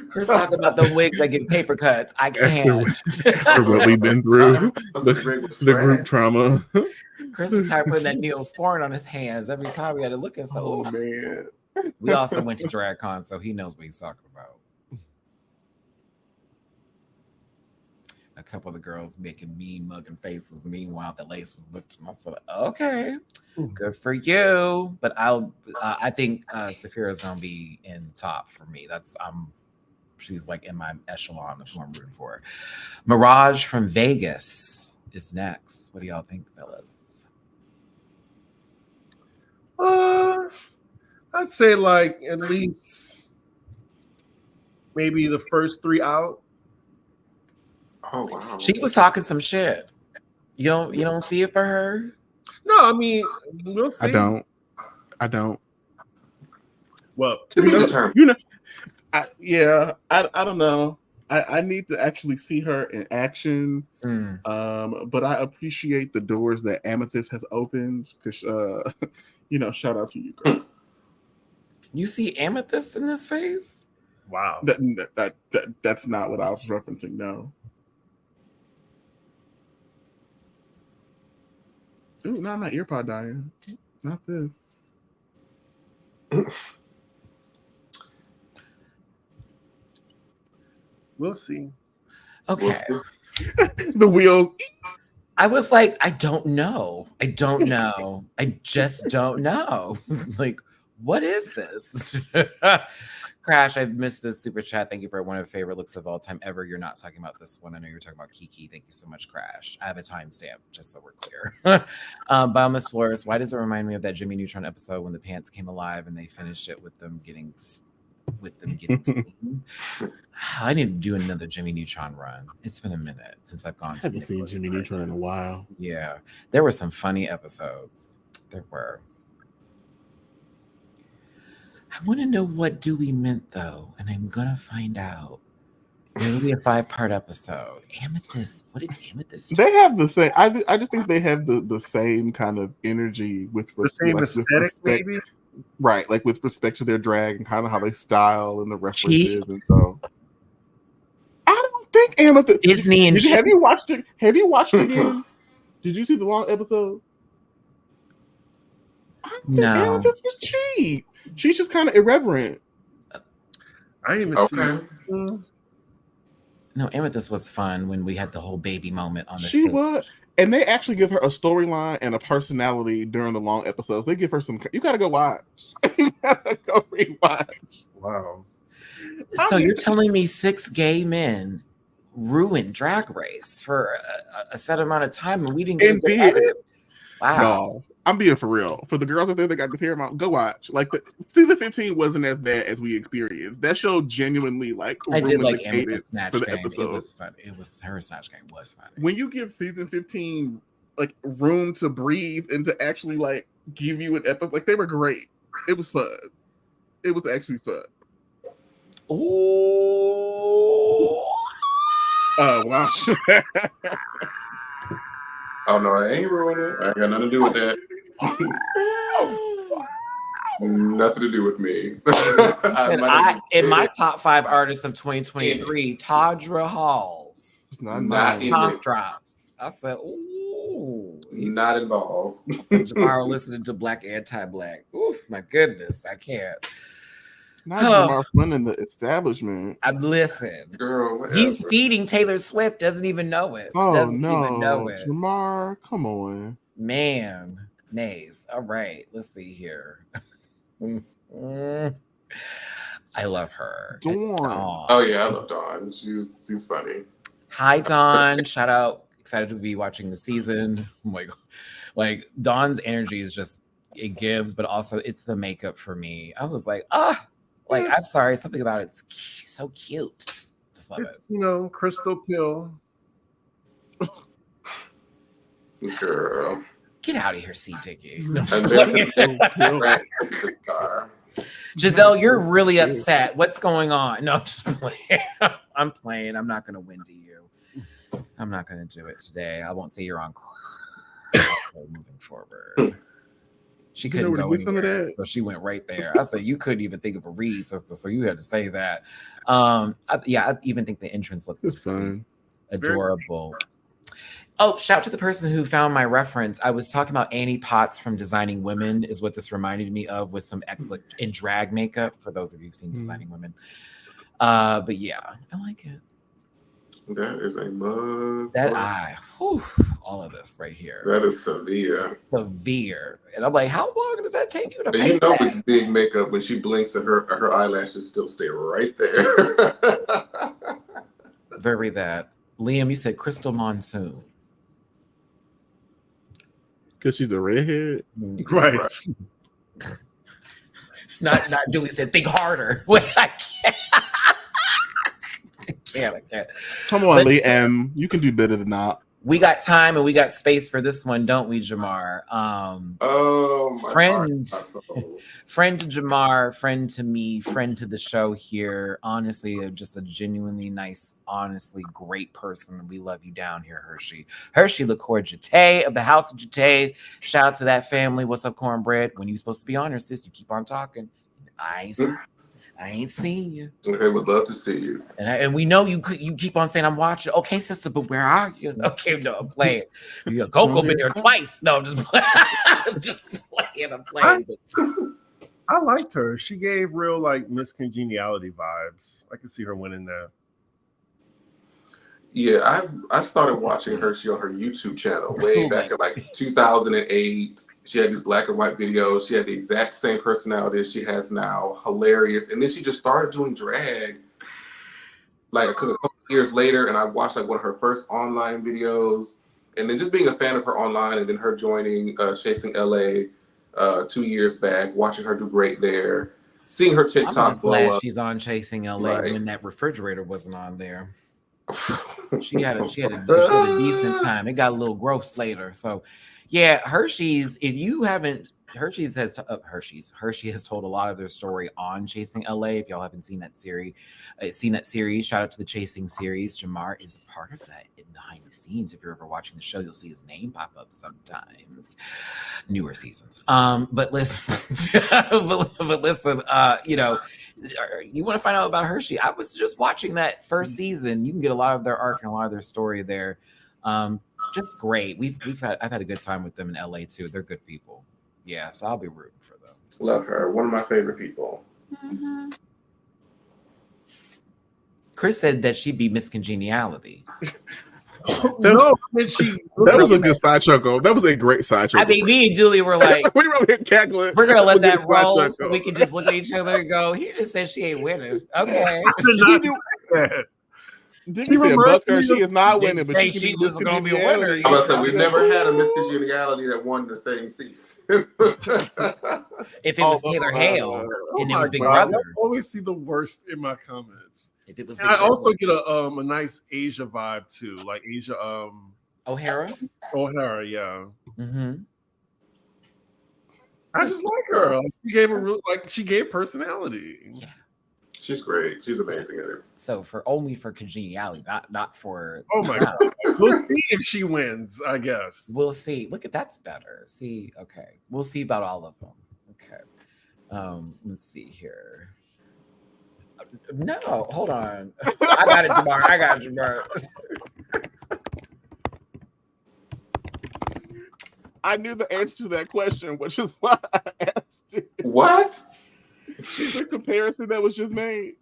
Chris talking about the wigs that get paper cuts. I can't. After what we've been through, the group trauma. Chris was tired of putting that Neosporin on his hands every time we had to look at something. Oh man. We also went to DragCon, so he knows what he's talking about. A couple of the girls making mean mugging faces. Meanwhile, the lace was lifting. I said, okay, good for you. But I think Saphira's gonna be in top for me. She's like in my echelon of who I'm rooting for. Mirage from Vegas is next. What do y'all think, fellas? I'd say like at least maybe the first 3 out. Oh wow. She was talking some shit. You don't see it for her? No, I mean we'll see. I don't. Well, To be determined. I don't know. I need to actually see her in action. But I appreciate the doors that Amethyst has opened because shout out to you, girl. You see Amethyst in this phase? Wow. That's not what I was referencing, no. Ooh, not my earpod dying. Not this. We'll see. Okay. The wheel. I was like, I don't know. I just don't know. Like, what is this? Crash, I've missed this super chat. Thank you for one of the favorite looks of all time ever. You're not talking about this one. I know you're talking about Kiki. Thank you so much, Crash. I have a timestamp, just so we're clear. Biomas Flores, why does it remind me of that Jimmy Neutron episode when the pants came alive and they finished it with them getting steam? I need to do another Jimmy Neutron run. It's been a minute since I've gone to. I haven't seen Jimmy Neutron in a while. Yeah, there were some funny episodes. There were. I want to know what Dooley meant, though, and I'm going to find out. It'll be a 5-part episode. Amethyst, what did Amethyst do? They have the same. I just think they have the same kind of energy with the same aesthetic, maybe. Right, like with respect to their drag and kind of how they style and the references, and so. I don't think Amethyst. Disney and have you watched it? Have you watched it again? Did you see the long episode? No. Amethyst was cheap. She's just kind of irreverent. I didn't even see it. No, Amethyst was fun when we had the whole baby moment on the stage. She was. And they actually give her a storyline and a personality during the long episodes. They give her some. You gotta go watch. You gotta go rewatch. Wow. So you're telling me 6 gay men ruined Drag Race for a set amount of time and we didn't get to edit? Wow. No, I'm being for real. For the girls out there that got the Paramount, go watch. Like season 15 wasn't as bad as we experienced. That show genuinely I did like Amethyst Snatch for the Game. episode. It was fun. Her Snatch Game was funny. When you give season 15 like room to breathe and to actually like give you an episode, like they were great. It was fun. It was actually fun. Ooh. Wow. Oh no, I ain't ruining it. I ain't got nothing to do with that. Nothing to do with me. In my top 5 artists of 2023, Tadra Halls. Not in Cough it. drops. I said, ooh. Not involved. Jamar listening to Black Anti-Black. Ooh, my goodness, I can't. Not Jamar running the establishment. Listen, Girl, whatever. He's feeding Taylor Swift. Doesn't even know it. Oh Doesn't no, even know it. Jamar, come on, man. Nays. All right, let's see here. I love her. Dawn. Oh yeah, I love Dawn. She's funny. Hi Dawn. Shout out. Excited to be watching the season. Oh my god. Like Dawn's energy is just it gives, but also it's the makeup for me. I was like, like I'm sorry, something about it's so cute. Just love it's it. Crystal pill. Girl. Get out of here, C. Dicky. Giselle, you're really upset. What's going on? No, I'm just playing. I'm playing. I'm not going to win to you. I'm not going to do it today. I won't say you're on moving forward. She couldn't go anywhere, so she went right there. I said you couldn't even think of a read, sister, so you had to say that. I even think the entrance looked fun, adorable. Oh, shout out to the person who found my reference. I was talking about Annie Potts from Designing Women is what this reminded me of with some in drag makeup, for those of you who've seen Designing Women. But yeah, I like it. That is a mug. All of this right here. That is severe. Severe. And I'm like, how long does that take you to paint that? It's big makeup when she blinks and her eyelashes still stay right there. Very that. Liam, you said Crystal Monsoon. Because she's a redhead? Right. Not Julie said, think harder. Wait, I can't. I can't. Come on, Liam. You can do better than that. We got time and we got space for this one, don't we, Jamar? Friend to Jamar, friend to me, friend to the show here. Honestly, just a genuinely nice, honestly great person. We love you down here, Hershey. Hershey LaCour Jete of the House of Jete. Shout out to that family. What's up, cornbread? When you supposed to be on her, sis, you keep on talking. I ain't seen you. Okay, would love to see you. And we know you keep on saying I'm watching. Okay, sister, but where are you? Okay, no, I'm playing. You go been there twice. No, I'm just playing. I'm playing. I liked her. She gave real like Miss Congeniality vibes. I could see her winning that. Yeah, I started watching Hershey on her YouTube channel way back in like 2008. She had these black and white videos. She had the exact same personality as she has now. Hilarious. And then she just started doing drag like a couple years later. And I watched like one of her first online videos. And then just being a fan of her online and then her joining Chasing LA 2 years back, watching her do great there. Seeing her TikTok blow up. She's on Chasing LA when that refrigerator wasn't on there. She had a decent time. It got a little gross later. So yeah, Hershey's, if you haven't, Hershey has told a lot of their story on Chasing LA. If y'all haven't seen that series, shout out to the Chasing series. Jamar is a part of that behind the scenes. If you're ever watching the show, you'll see his name pop up sometimes. Newer seasons. But listen, you want to find out about Hershey? I was just watching that first season. You can get a lot of their arc and a lot of their story there. Just great. I've had a good time with them in LA too. They're good people. Yeah, so I'll be rooting for them. Love her. One of my favorite people. Mm-hmm. Chris said that she'd be Miss Congeniality. That was a good side chuckle. That was a great side chuckle. I mean, me and Julie were like, we were cackling. We're gonna let that roll so we can just look at each other and go, he just said she ain't winning. Okay. She is not winning, but she was going to be a winner. I was saying, we've never had a Miss Congeniality that won the same season. If it was Taylor Hale and it was Big Brother. I always see the worst in my comments. If it was I also get a nice Asia vibe too, like Asia O'Hara, yeah. Mm-hmm. I just like her. She gave personality. Yeah. She's great. She's amazing at it. So only for congeniality, not for. Oh my God. We'll see if she wins, I guess. We'll see. Look at that's better. See, okay. We'll see about all of them. Okay. Let's see here. No, hold on. I got it, Jamar. I knew the answer to that question, which is why I asked it. What? The comparison that was just made.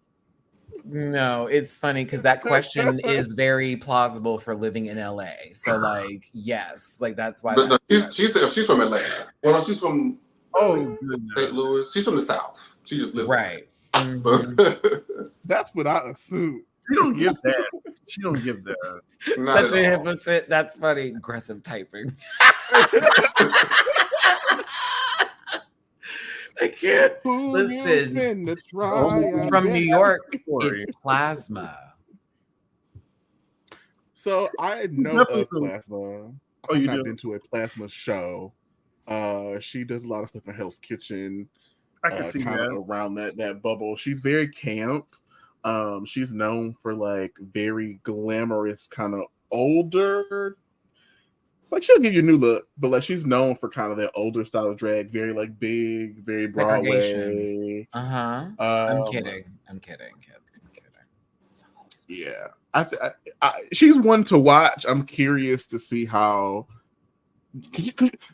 No, it's funny because that question is very plausible for living in LA. So, like, yes, like that's why. But no, she's from Atlanta. Well, no, she's from St. Louis. She's from the South. She just lives right. There. So that's what I assumed. She don't give that. She don't give that. Such a hypocrite. That's funny. Aggressive typing. I can't. Listen, from New York, it's Plasma. So I know of Plasma. I've not been to a Plasma show. She does a lot of stuff in Hell's Kitchen. I can see that around that bubble. She's very camp. She's known for like very glamorous, kind of older. Like she'll give you a new look, but like she's known for kind of that older style of drag, very like big, very Broadway. I'm kidding, kids. I'm kidding. Yeah, she's one to watch. I'm curious to see how.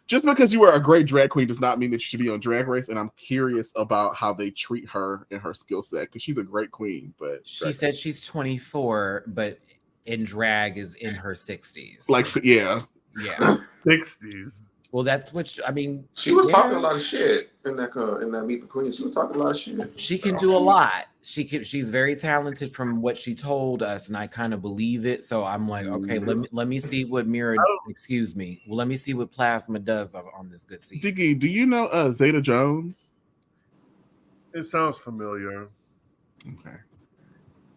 Just because you are a great drag queen does not mean that you should be on Drag Race, and I'm curious about how they treat her and her skill set because she's a great queen. But she said she's 24, but in drag is in her 60s. Like, yeah. 60s. Well, that's what I mean. She was talking a lot of shit in that Meet the Queen. She was talking a lot of shit. She can do a lot. She's very talented from what she told us, and I kind of believe it. So I'm like, okay, let me see what let me see what Plasma does on this good season. Diggy, do you know Zeta Jones? It sounds familiar. Okay,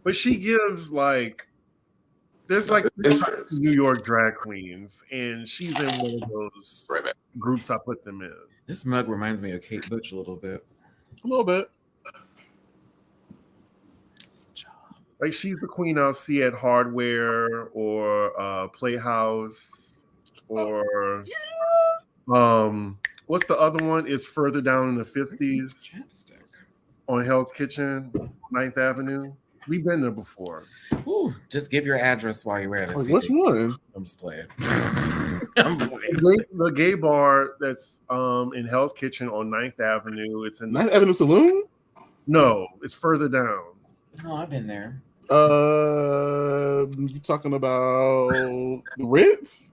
but she gives like. There's like New York drag queens, and she's in one of those groups I put them in. This mug reminds me of Kate Butch a little bit. A little bit. Like she's the queen I'll see at Hardware or Playhouse or what's the other one? Is further down in the 50s on Hell's Kitchen, 9th Avenue. We've been there before. Ooh, just give your address while you're at it. Which one? I'm just playing. The gay bar that's in Hell's Kitchen on 9th Avenue. It's in 9th Avenue Saloon? No, it's further down. No, I've been there. You talking about the Ritz?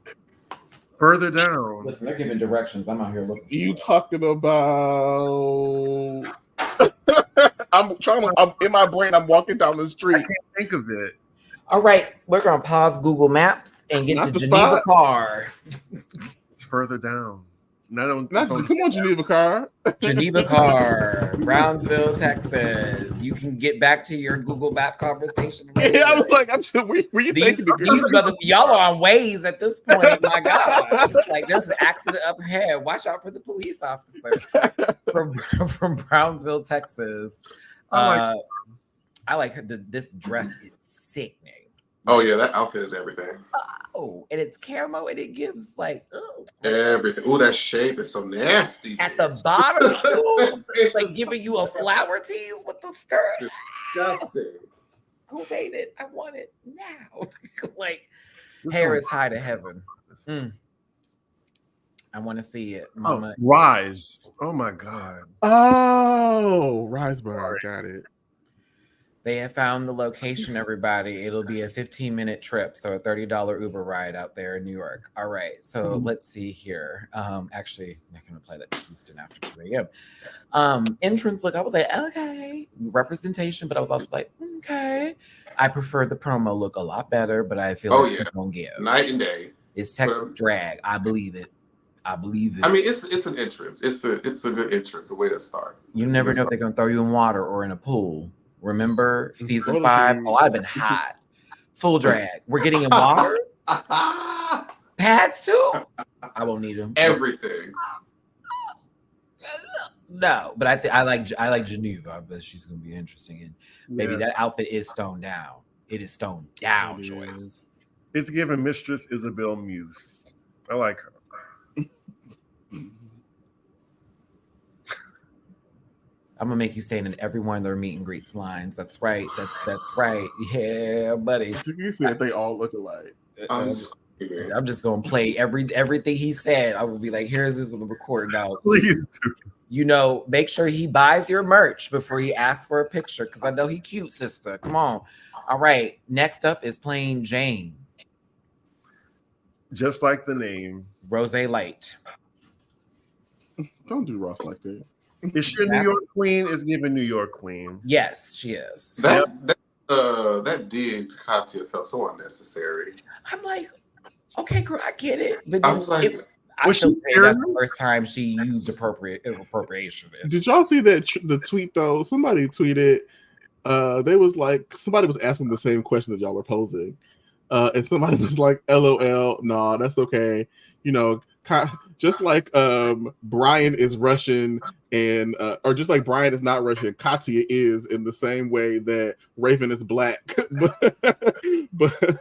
Further down. Listen, they're giving directions. I'm out here looking. You talking about? I'm in my brain. I'm walking down the street. I can't think of it. All right, we're gonna pause Google Maps and get to Geneva Car. It's further down. Come on, Geneva Car. Geneva Car, Brownsville, Texas. You can get back to your Google Map conversation. Yeah, I was like, were you taking y'all are on Waze at this point. My God, like there's an accident up ahead. Watch out for the police officer from Brownsville, Texas. I like her. This dress is sickening. Oh yeah, that outfit is everything. Oh, and it's camo, and it gives like everything. Oh, that shape is so nasty. At the bottom, too, like giving you a flower tease with the skirt. Disgusting. Who made it? I want it now. Like hair is high to heaven. I want to see it, Mama. Rise. Oh my God. Oh, Riseburg. Got it. They have found the location, everybody. It'll be a 15-minute trip, so a $30 Uber ride out there in New York. All right, so let's see here. Actually, I can apply that to Houston after 2 a.m. Entrance look, I was like, okay. Representation, but I was also like, okay. I prefer the promo look a lot better, but I feel like it's gonna give. Night and day. It's Texas drag. I believe it. I mean, it's an entrance. It's a good entrance, a way to start. You never know if they're gonna throw you in water or in a pool. Remember season 5? Oh, I've been hot. Full drag. We're getting in water. Pads too. I won't need them. Everything. No, but I like Geneva. I bet she's gonna be interesting. And baby, that Yes. outfit is stoned down. It is stoned down, It Joyce. is. It's given Mistress Isabel Muse. I like her. I'm gonna make you stand in every one of their meet and greets lines. That's right. That's right. Yeah, buddy. You said they all look alike. I'm screaming. I'm just gonna play everything he said. I will be like, here's his recorded out. Please do. You know, make sure he buys your merch before he asks for a picture, because I know he cute, sister. Come on. All right. Next up is Plain Jane. Just like the name. Rose Light. Don't do Ross like that. Is she a New York queen? Is given New York queen. Yes, she is. That dig to Katya felt so unnecessary. I'm like, okay, girl, I get it. But I was like, I Was still she say that's the serious? first time she used appropriation. Did y'all see the tweet though? Somebody tweeted. They was like somebody was asking the same question that y'all are posing, and somebody was like, "LOL, nah, that's okay." You know, just like Brian is Russian, and or just like Brian is not Russian, Katya is in the same way that Raven is black, but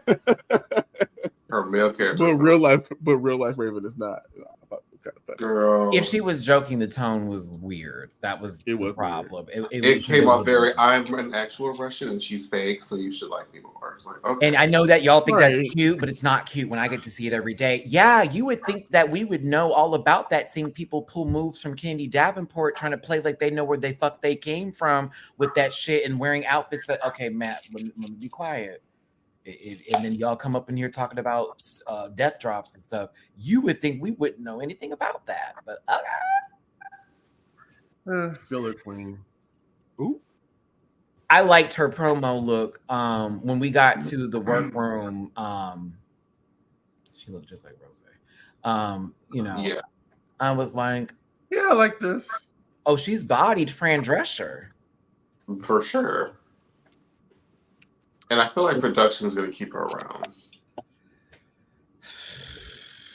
her male character. but real life Raven is not. I thought it was kind of funny. Girl. If she was joking, the tone was weird. That was It the was problem. It came off very, I'm an actual Russian and she's fake, so you should like me more. It's like, okay. And I know that y'all think Right. that's cute, but it's not cute when I get to see it every day. Yeah, you would think that we would know all about that, seeing people pull moves from Candy Davenport trying to play like they know where they came from with that shit and wearing outfits that, okay, Matt, let me be quiet. And then y'all come up in here talking about death drops and stuff. You would think we wouldn't know anything about that, but Filler queen. Ooh. I liked her promo look. When we got to the workroom, she looked just like Rose. You know, Yeah. I was like, Yeah, I like this. oh, she's bodied Fran Drescher. For sure. And I feel like production is going to keep her around.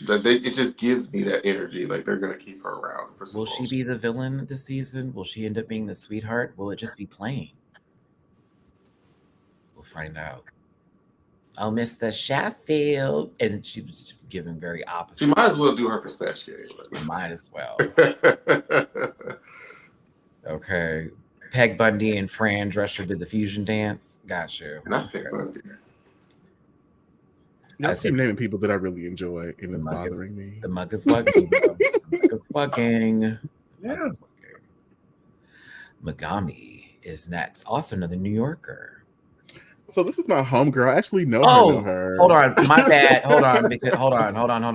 It just gives me that energy. Like they're going to keep her around for some Will she be the villain this season? Will she end up being the sweetheart? Will it just be plain? We'll find out. I'll miss the Sheffield. And she was given very opposite. She might as well do her pistachio. Might as well. Okay. Peg Bundy and Fran Drescher did the fusion dance. Got you. Not Peg Bundy. I keep naming people that I really enjoy, and it's mug is- bothering me. The mug is wugging. The mug is wugging. Yeah. Megami is next. Also another New Yorker. So this is my homegirl. I actually know her. Hold on. My bad. Hold on.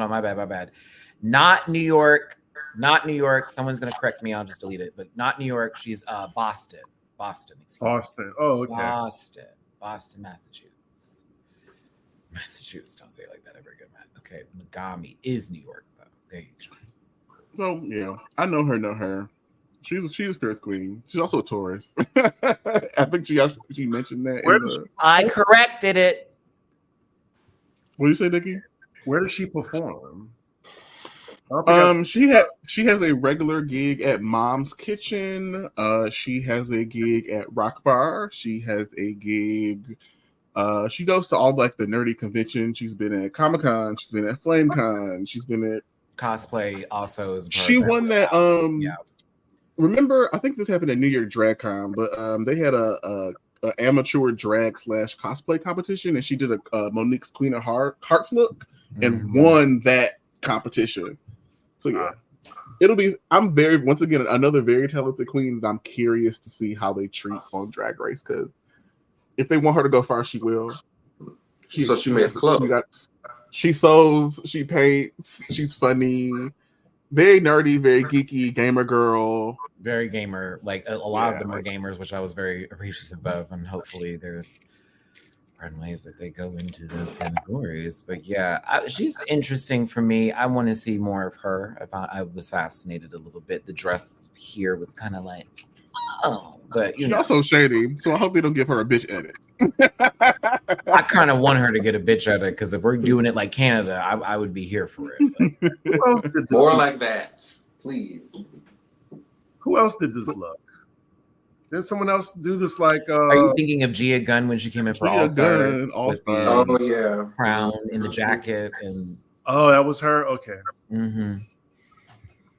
My bad. Not New York. Someone's gonna correct me. I'll just delete it. But not New York. She's Boston. Excuse me. Boston. Oh, okay. Boston, Massachusetts. Massachusetts. Don't say it like that ever again, Matt. Okay. Megami is New York though. There you go. So yeah, I know her. She's a fierce queen. She's also a Taurus. I think she mentioned that. Where In does the, I corrected it. what do you say, Dickie? Where does she perform? I don't think She has a regular gig at Mom's Kitchen. She has a gig at Rock Bar. She has a gig. She goes to all like the nerdy conventions. She's been at Comic-Con. She's been at FlameCon. She's been at Cosplay also is. She won that. Yeah. Remember, I think this happened at New York Drag Con, but they had a amateur drag / cosplay competition, and she did a Monique's Queen of Hearts look and won that competition. So yeah, it'll be. I'm once again another very talented queen that I'm curious to see how they treat on Drag Race, because if they want her to go far, she will. So she makes clothes. She sews. She paints. She's funny. Very nerdy, very geeky, gamer girl. Very gamer. Like a lot of them are gamers, which I was very appreciative of, and hopefully there's ways that they go into those categories. But yeah, she's interesting for me. I want to see more of her. I was fascinated a little bit. The dress here was kind of like, oh, but She's also shady, so I hope they don't give her a bitch edit. I kind of want her to get a bitch edit, because if we're doing it like Canada, I would be here for it. More like that, please. Who else did this look? Did someone else do this? Like, Are you thinking of Gia Gunn when she came in for Gia All Stars Gunn, All with Stars. the Oh yeah, crown and the jacket and? Oh, that was her. Okay.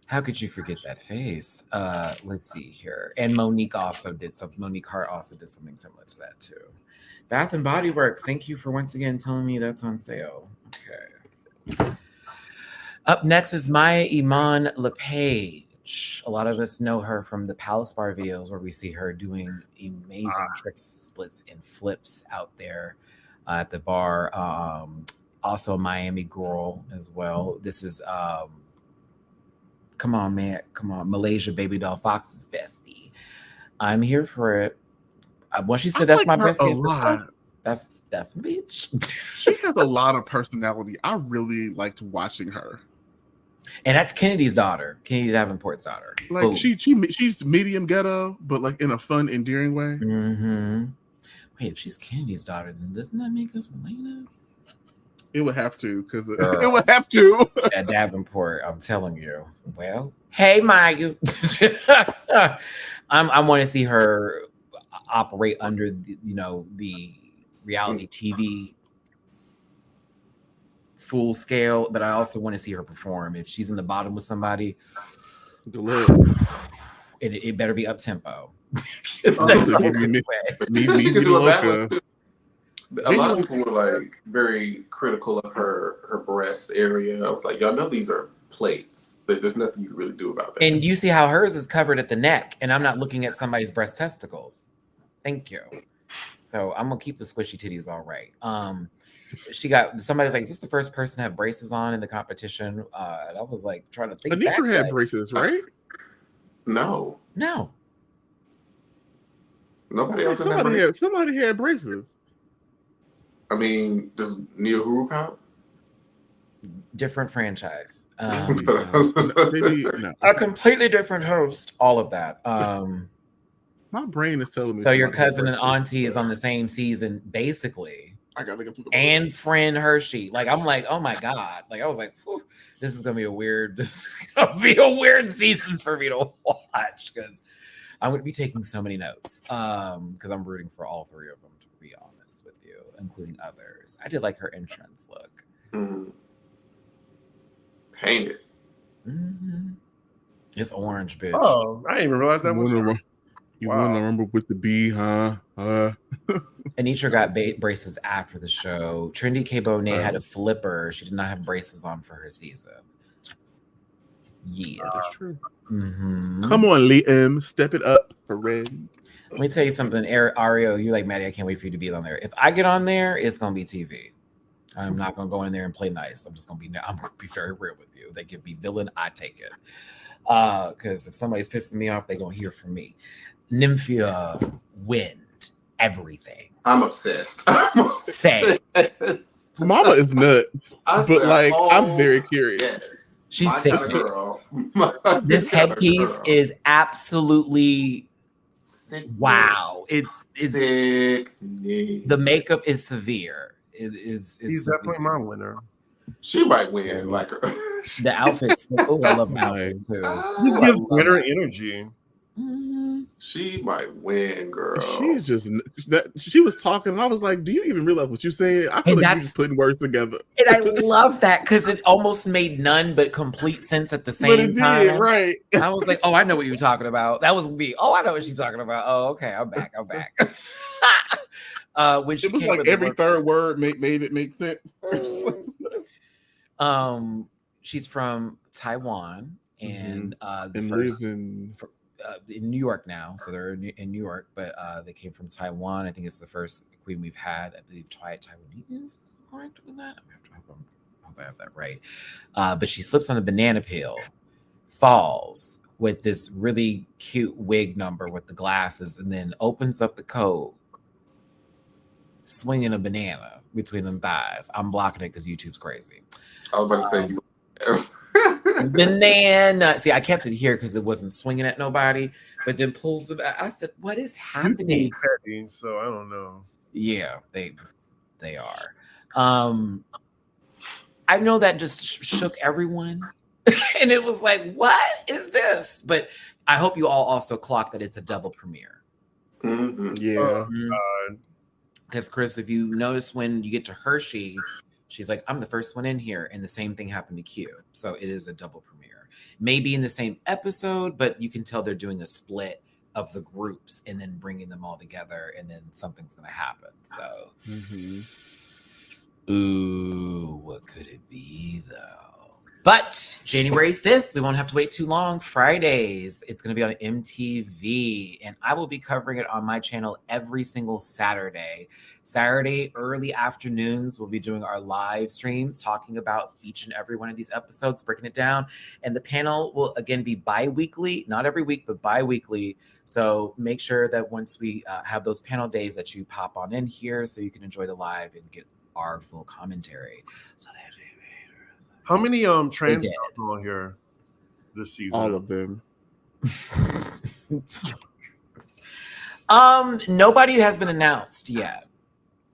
How could you forget that face? Let's see here. And Monique also did something. Monique Hart also did something similar to that too. Bath and Body Works. Thank you for once again telling me that's on sale. Okay. Up next is Maya Iman LePage. A lot of us know her from the Palace Bar videos where we see her doing amazing tricks, splits, and flips out there at the bar. Also a Miami girl as well. This is come on, man. Come on. Malaysia Baby Doll Fox's bestie. I'm here for it. When she said that's my her bestie, a lot. That's a bitch. She has a lot of personality. I really liked watching her. And that's Kennedy's daughter, Kennedy Davenport's daughter. Like Boom. she's medium ghetto, but like in a fun, endearing way. Wait, if she's Kennedy's daughter, then doesn't that make us Elena? It would have to, because it would have to. At Davenport, I'm telling you. Well, hey, Maya. I want to see her operate under the reality TV full scale, but I also want to see her perform. If she's in the bottom with somebody, it better be up tempo. A lot of people were like very critical of her breast area. I was like, y'all know these are plates. There's nothing you can really do about that. And you see how hers is covered at the neck, and I'm not looking at somebody's breast testicles. Thank you. So I'm gonna keep the squishy titties all right. Somebody's like, is this the first person to have braces on in the competition? And I was like trying to think. Anisha had braces, right? No. Nobody else somebody had braces. I mean, does Nia Huru count? Different franchise. Maybe, no. A completely different host. All of that. My brain is telling me. So your cousin and auntie is on the same season, basically. I gotta look through and friend Hershey. Like I'm like, oh my God. Like I was like, this is gonna be a weird season for me to watch because I'm gonna be taking so many notes. Because I'm rooting for all three of them, to be honest with you, including others. I did like her entrance look. Painted. It's orange, bitch. Oh, I didn't even realize that was her. You want to remember with the B, huh? Anitra got braces after the show. Trendy K. Bonet had a flipper. She did not have braces on for her season. Yeah, that's true. Come on, Liam, step it up for Red. Let me tell you something, Ario. You like Maddie? I can't wait for you to be on there. If I get on there, it's gonna be TV. I'm not gonna go in there and play nice. I'm gonna be very real with you. They give me villain, I take it. Because if somebody's pissing me off, they're gonna hear from me. Nymphia Wind, everything. I'm obsessed. Mama is nuts, but like I'm very curious. Yes. She's sick. Girl. This headpiece is absolutely sick. Wow. It's sick. The makeup is severe. He's definitely my winner. She might win. Like her. The outfits. Oh, I love the outfit too. This gives winner energy. She might win, girl. She's just that. She was talking, and I was like, "Do you even realize what you said?" I feel like you're just putting words together. And I love that because it almost made none but complete sense at the same time. Did, right? I was like, "Oh, I know what you're talking about." That was me. Oh, I know what she's talking about. Oh, okay, I'm back. When she it was like every third word made it make sense. She's from Taiwan and lives in New York now, so they're in New York, but they came from Taiwan. I think it's the first queen we've had. I believe Taiwanese is correct with that. I hope I have that right. But she slips on a banana peel, falls with this really cute wig number with the glasses, and then opens up the coat, swinging a banana between them thighs. I'm blocking it because YouTube's crazy. I was about to say banana. See, I kept it here because it wasn't swinging at nobody, but then pulls the back. I said, "What is happening?" So I don't know. Yeah, they are. I know that just shook everyone, and it was like, "What is this?" But I hope you all also clock that it's a double premiere. Mm-hmm. Yeah. Because Chris, if you notice when you get to Hershey, she's like, I'm the first one in here. And the same thing happened to Q. So it is a double premiere. Maybe in the same episode, but you can tell they're doing a split of the groups and then bringing them all together, and then something's going to happen. So, ooh, what could it be though? But January 5th, we won't have to wait too long. Fridays, it's going to be on MTV, and I will be covering it on my channel every single Saturday. Saturday, early afternoons, we'll be doing our live streams, talking about each and every one of these episodes, breaking it down. And the panel will, again, be bi-weekly, not every week, but bi-weekly. So make sure that once we have those panel days that you pop on in here so you can enjoy the live and get our full commentary. So how many trans girls are on here this season? All of them. Nobody has been announced yet.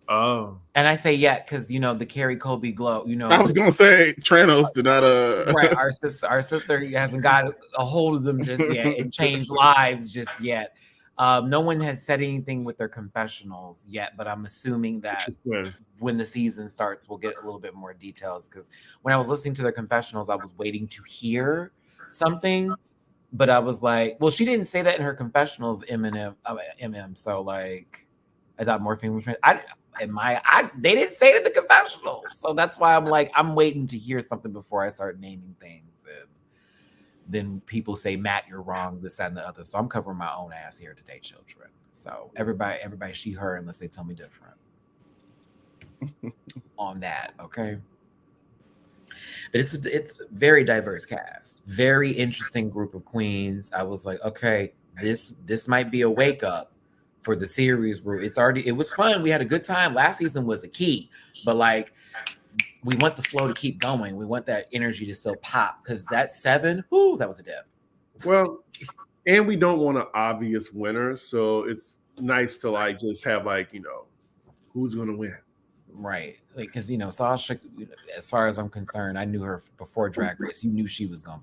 Oh. And I say yet because the Carrie Colby glow, I was gonna say Tranos did not right. Our sister hasn't got a hold of them just yet and changed lives just yet. No one has said anything with their confessionals yet, but I'm assuming that when the season starts, we'll get a little bit more details. Because when I was listening to their confessionals, I was waiting to hear something, but I was like, well, she didn't say that in her confessionals, MM. So like, I thought Morphine was. They didn't say it in the confessionals, so that's why I'm like, I'm waiting to hear something before I start naming things. And then people say, Matt, you're wrong, this, that, and the other. So I'm covering my own ass here today, children. So everybody, she, her, unless they tell me different on that, okay? But it's very diverse cast, very interesting group of queens. I was like, okay, this might be a wake up for the series where it was fun. We had a good time. Last season was a key, but like, we want the flow to keep going. We want that energy to still pop because that 7, that was a dip. Well, and we don't want an obvious winner, so it's nice to like just have like who's gonna win, right? Like because Sasha, as far as I'm concerned, I knew her before Drag Race. You knew she was gonna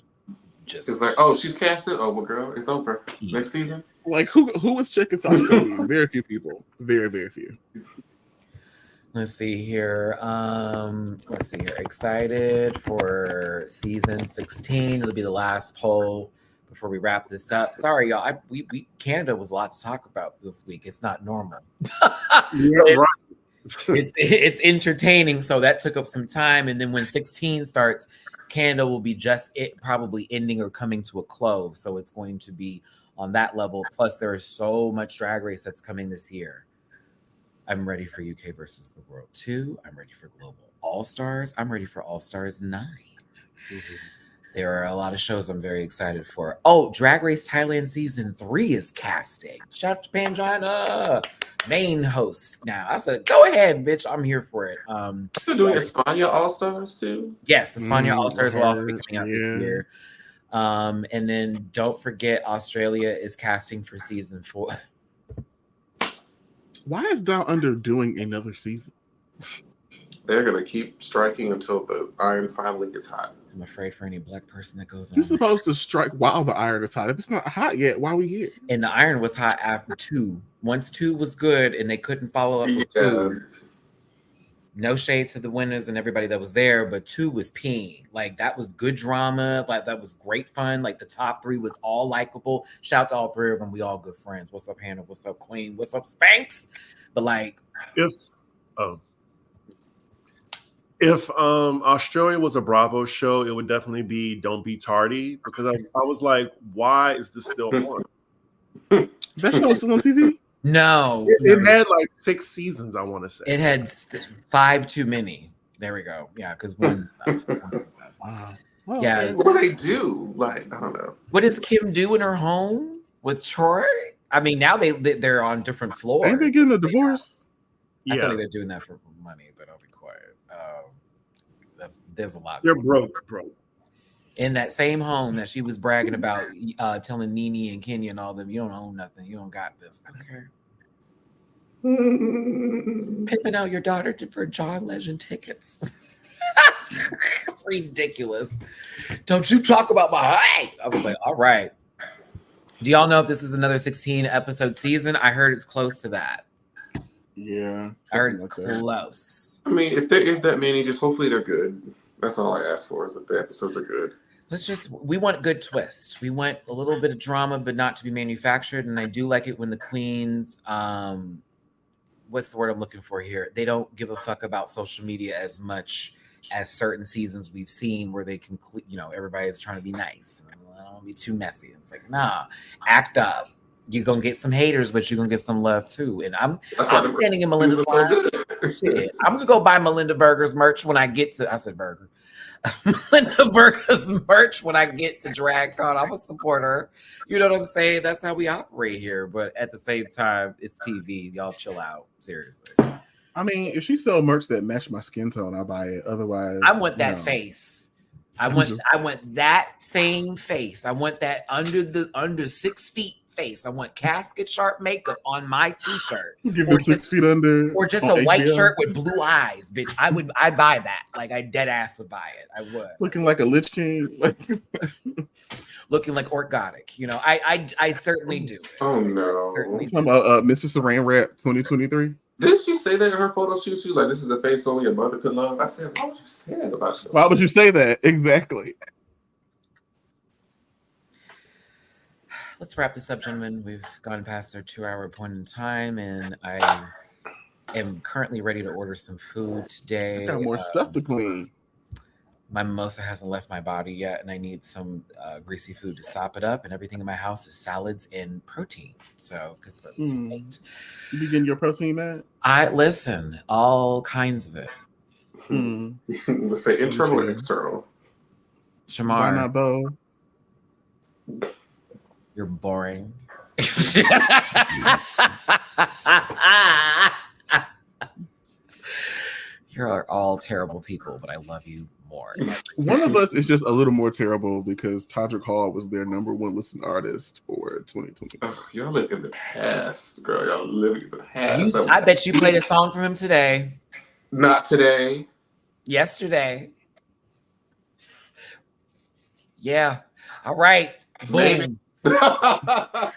just. It's like, oh, she's casted. Oh, well, girl, it's over. Next season. Like who was checking Sasha? Very few people. Very, very few. Let's see here. Excited for season 16. It'll be the last poll before we wrap this up. Sorry, y'all. Canada was a lot to talk about this week. It's not normal. It's entertaining. So that took up some time. And then when 16 starts, Canada will be probably ending or coming to a close. So it's going to be on that level. Plus, there is so much Drag Race that's coming this year. I'm ready for UK versus the World 2. I'm ready for Global All-Stars. I'm ready for All-Stars 9. Mm-hmm. There are a lot of shows I'm very excited for. Oh, Drag Race Thailand Season 3 is casting. Shout out to Pangina, main host now. I said, go ahead, bitch. I'm here for it. You're doing España All-Stars too? Yes, España All-Stars will also be coming out this year. And then don't forget, Australia is casting for Season 4. Why is Down Under doing another season? They're going to keep striking until the iron finally gets hot. I'm afraid for any black person that goes on. You're supposed to strike while the iron is hot. If it's not hot yet, why are we here? And the iron was hot after 2. Once 2 was good and they couldn't follow up with 2. No shade to the winners and everybody that was there, but 2 was peeing. Like, that was good drama. Like, that was great fun. Like, the top 3 was all likable. Shout out to all 3 of them. We all good friends. What's up, Hannah? What's up, Queen? What's up, Spanx? But like, if Australia was a Bravo show, it would definitely be Don't Be Tardy, because I was like, why is this still on? That show was still on TV? No. It had like 6 seasons, I want to say. It had 5 too many. There we go. Yeah, because one. Wow. Yeah. What do they do? Like, I don't know. What does Kim do in her home with Troy? I mean, now they're on different floors. Ain't they getting a divorce? I feel like they're doing that for money, but I'll be quiet. There's a lot. You're broke. In that same home that she was bragging about, telling Nene and Kenya and all them, you don't own nothing. You don't got this. Okay. Pimping out your daughter for John Legend tickets. Ridiculous. Don't you talk about my. Hey! I was like, all right. Do y'all know if this is another 16 episode season? I heard it's close to that. Yeah, I heard it's like that. close. I mean, if there is that many, just hopefully they're good. That's all I ask for, is that the episodes are good. We want good twists. We want a little bit of drama, but not to be manufactured. And I do like it when the queens, what's the word I'm looking for here? They don't give a fuck about social media as much as certain seasons we've seen where they can, everybody's trying to be nice. I don't want to be too messy. It's like, nah, act up. You're going to get some haters, but you're going to get some love too. And I'm standing in Melinda's line. Shit, I'm going to go buy Melinda Burger's merch when I get to, I said burger. Melinda Burger's merch when I get to DragCon. I'm a supporter. You know what I'm saying? That's how we operate here. But at the same time, it's TV. Y'all chill out. Seriously. I mean, if she sell merch that match my skin tone, I'll buy it. Otherwise, I want that face. I want that same face. I want that under 6 feet face. I want casket sharp makeup on my t-shirt. Give it 6 feet under, or just a white shirt with blue eyes, bitch. I'd buy that. Like I dead ass would buy it. I would. Looking like a Lich King, looking like orthotic. I certainly do. Oh no! Talking about Mr. Saran Wrap 2023. Didn't she say that in her photo shoot? She was like, "This is a face only a mother could love." I said, "Why would you say that about yourself?" Why would you say that? Exactly. Let's wrap this up, gentlemen. We've gone past our 2-hour point in time, and I am currently ready to order some food today. I got more stuff to clean. My mimosa hasn't left my body yet, and I need some greasy food to sop it up. And everything in my house is salads and protein. So, because that's great. You be getting your protein, Matt? I listen, all kinds of it. Let's say internal or external. Shamar, why not both? You're boring. You're all terrible people, but I love you more. One of us is just a little more terrible because Todrick Hall was their #1 listened artist for 2020. Oh, y'all live in the past, girl. Y'all living in the past. I bet you played a song from him today. Not today. Yesterday. Yeah. All right. Boom. Maybe.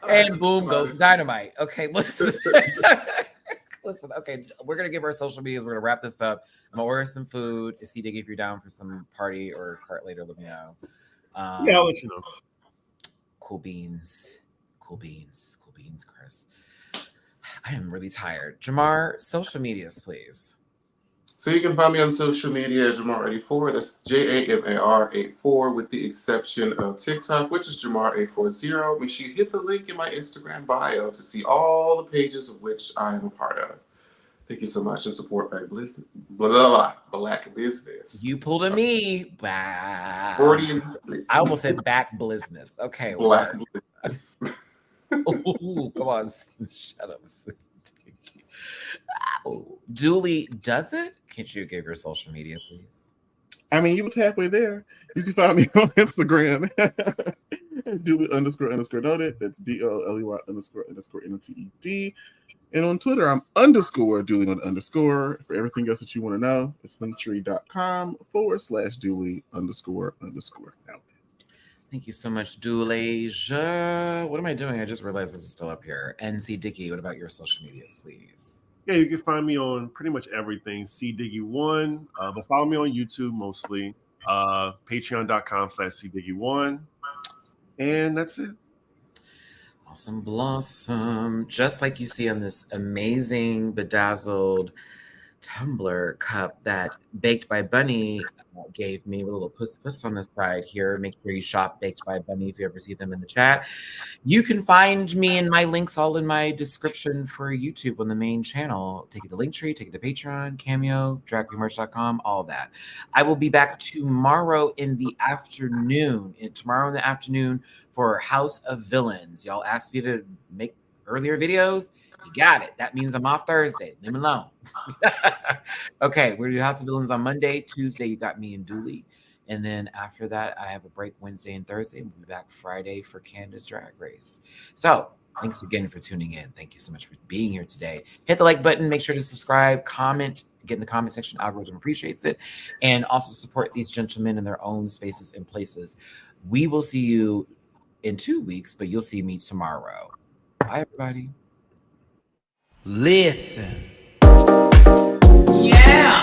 And boom goes dynamite. Okay, listen. Listen, okay, we're gonna give our social medias. We're gonna wrap this up. I'm gonna order some food. If C-Dig, if you're down for some party or cart later, let me know. Yeah, I'll let you know. Cool beans, Chris. I am really tired. Jamar, social medias, please. So you can find me on social media at Jamar84. That's JAMAR84 with the exception of TikTok, which is Jamar840. Make sure you hit the link in my Instagram bio to see all the pages of which I am a part of. Thank you so much and support Black Business. Black Business. You pulled a me. Wow. I almost said back business. Okay. Black Business. Ooh, come on. Shut up. Dooley does it? Can't you give your social media, please? I mean, you was halfway there. You can find me on Instagram Dooley__noted. That's DOLEY__NOTED. And on Twitter, I'm _Dooley_. For everything else that you want to know, it's linktree.com/Dooley__. Thank you so much, Dooley. What am I doing? I just realized this is still up here. NC Dicky, what about your social medias, please? Yeah, you can find me on pretty much everything. CDiggy1, but follow me on YouTube mostly. Patreon.com/CDiggy1. And that's it. Awesome blossom. Just like you see on this amazing bedazzled tumbler cup that Baked by Bunny gave me with a little puss on the side here. Make sure you shop Baked by Bunny if you ever see them in the chat. You can find me and my links all in my description for YouTube on the main channel. Take it to Linktree, take it to Patreon, Cameo, dragqueenmerch.com, all that. I will be back tomorrow in the afternoon. For House of Villains. Y'all asked me to make earlier videos. You got it. That means I'm off Thursday. Leave me alone. Okay, we're gonna do House of Villains on Monday. Tuesday, you got me and Dooley. And then after that, I have a break Wednesday and Thursday. We'll be back Friday for Candace Drag Race. So thanks again for tuning in. Thank you so much for being here today. Hit the like button. Make sure to subscribe, comment, get in the comment section. Algorithm appreciates it. And also support these gentlemen in their own spaces and places. We will see you in 2 weeks, but you'll see me tomorrow. Bye, everybody. Listen. Yeah.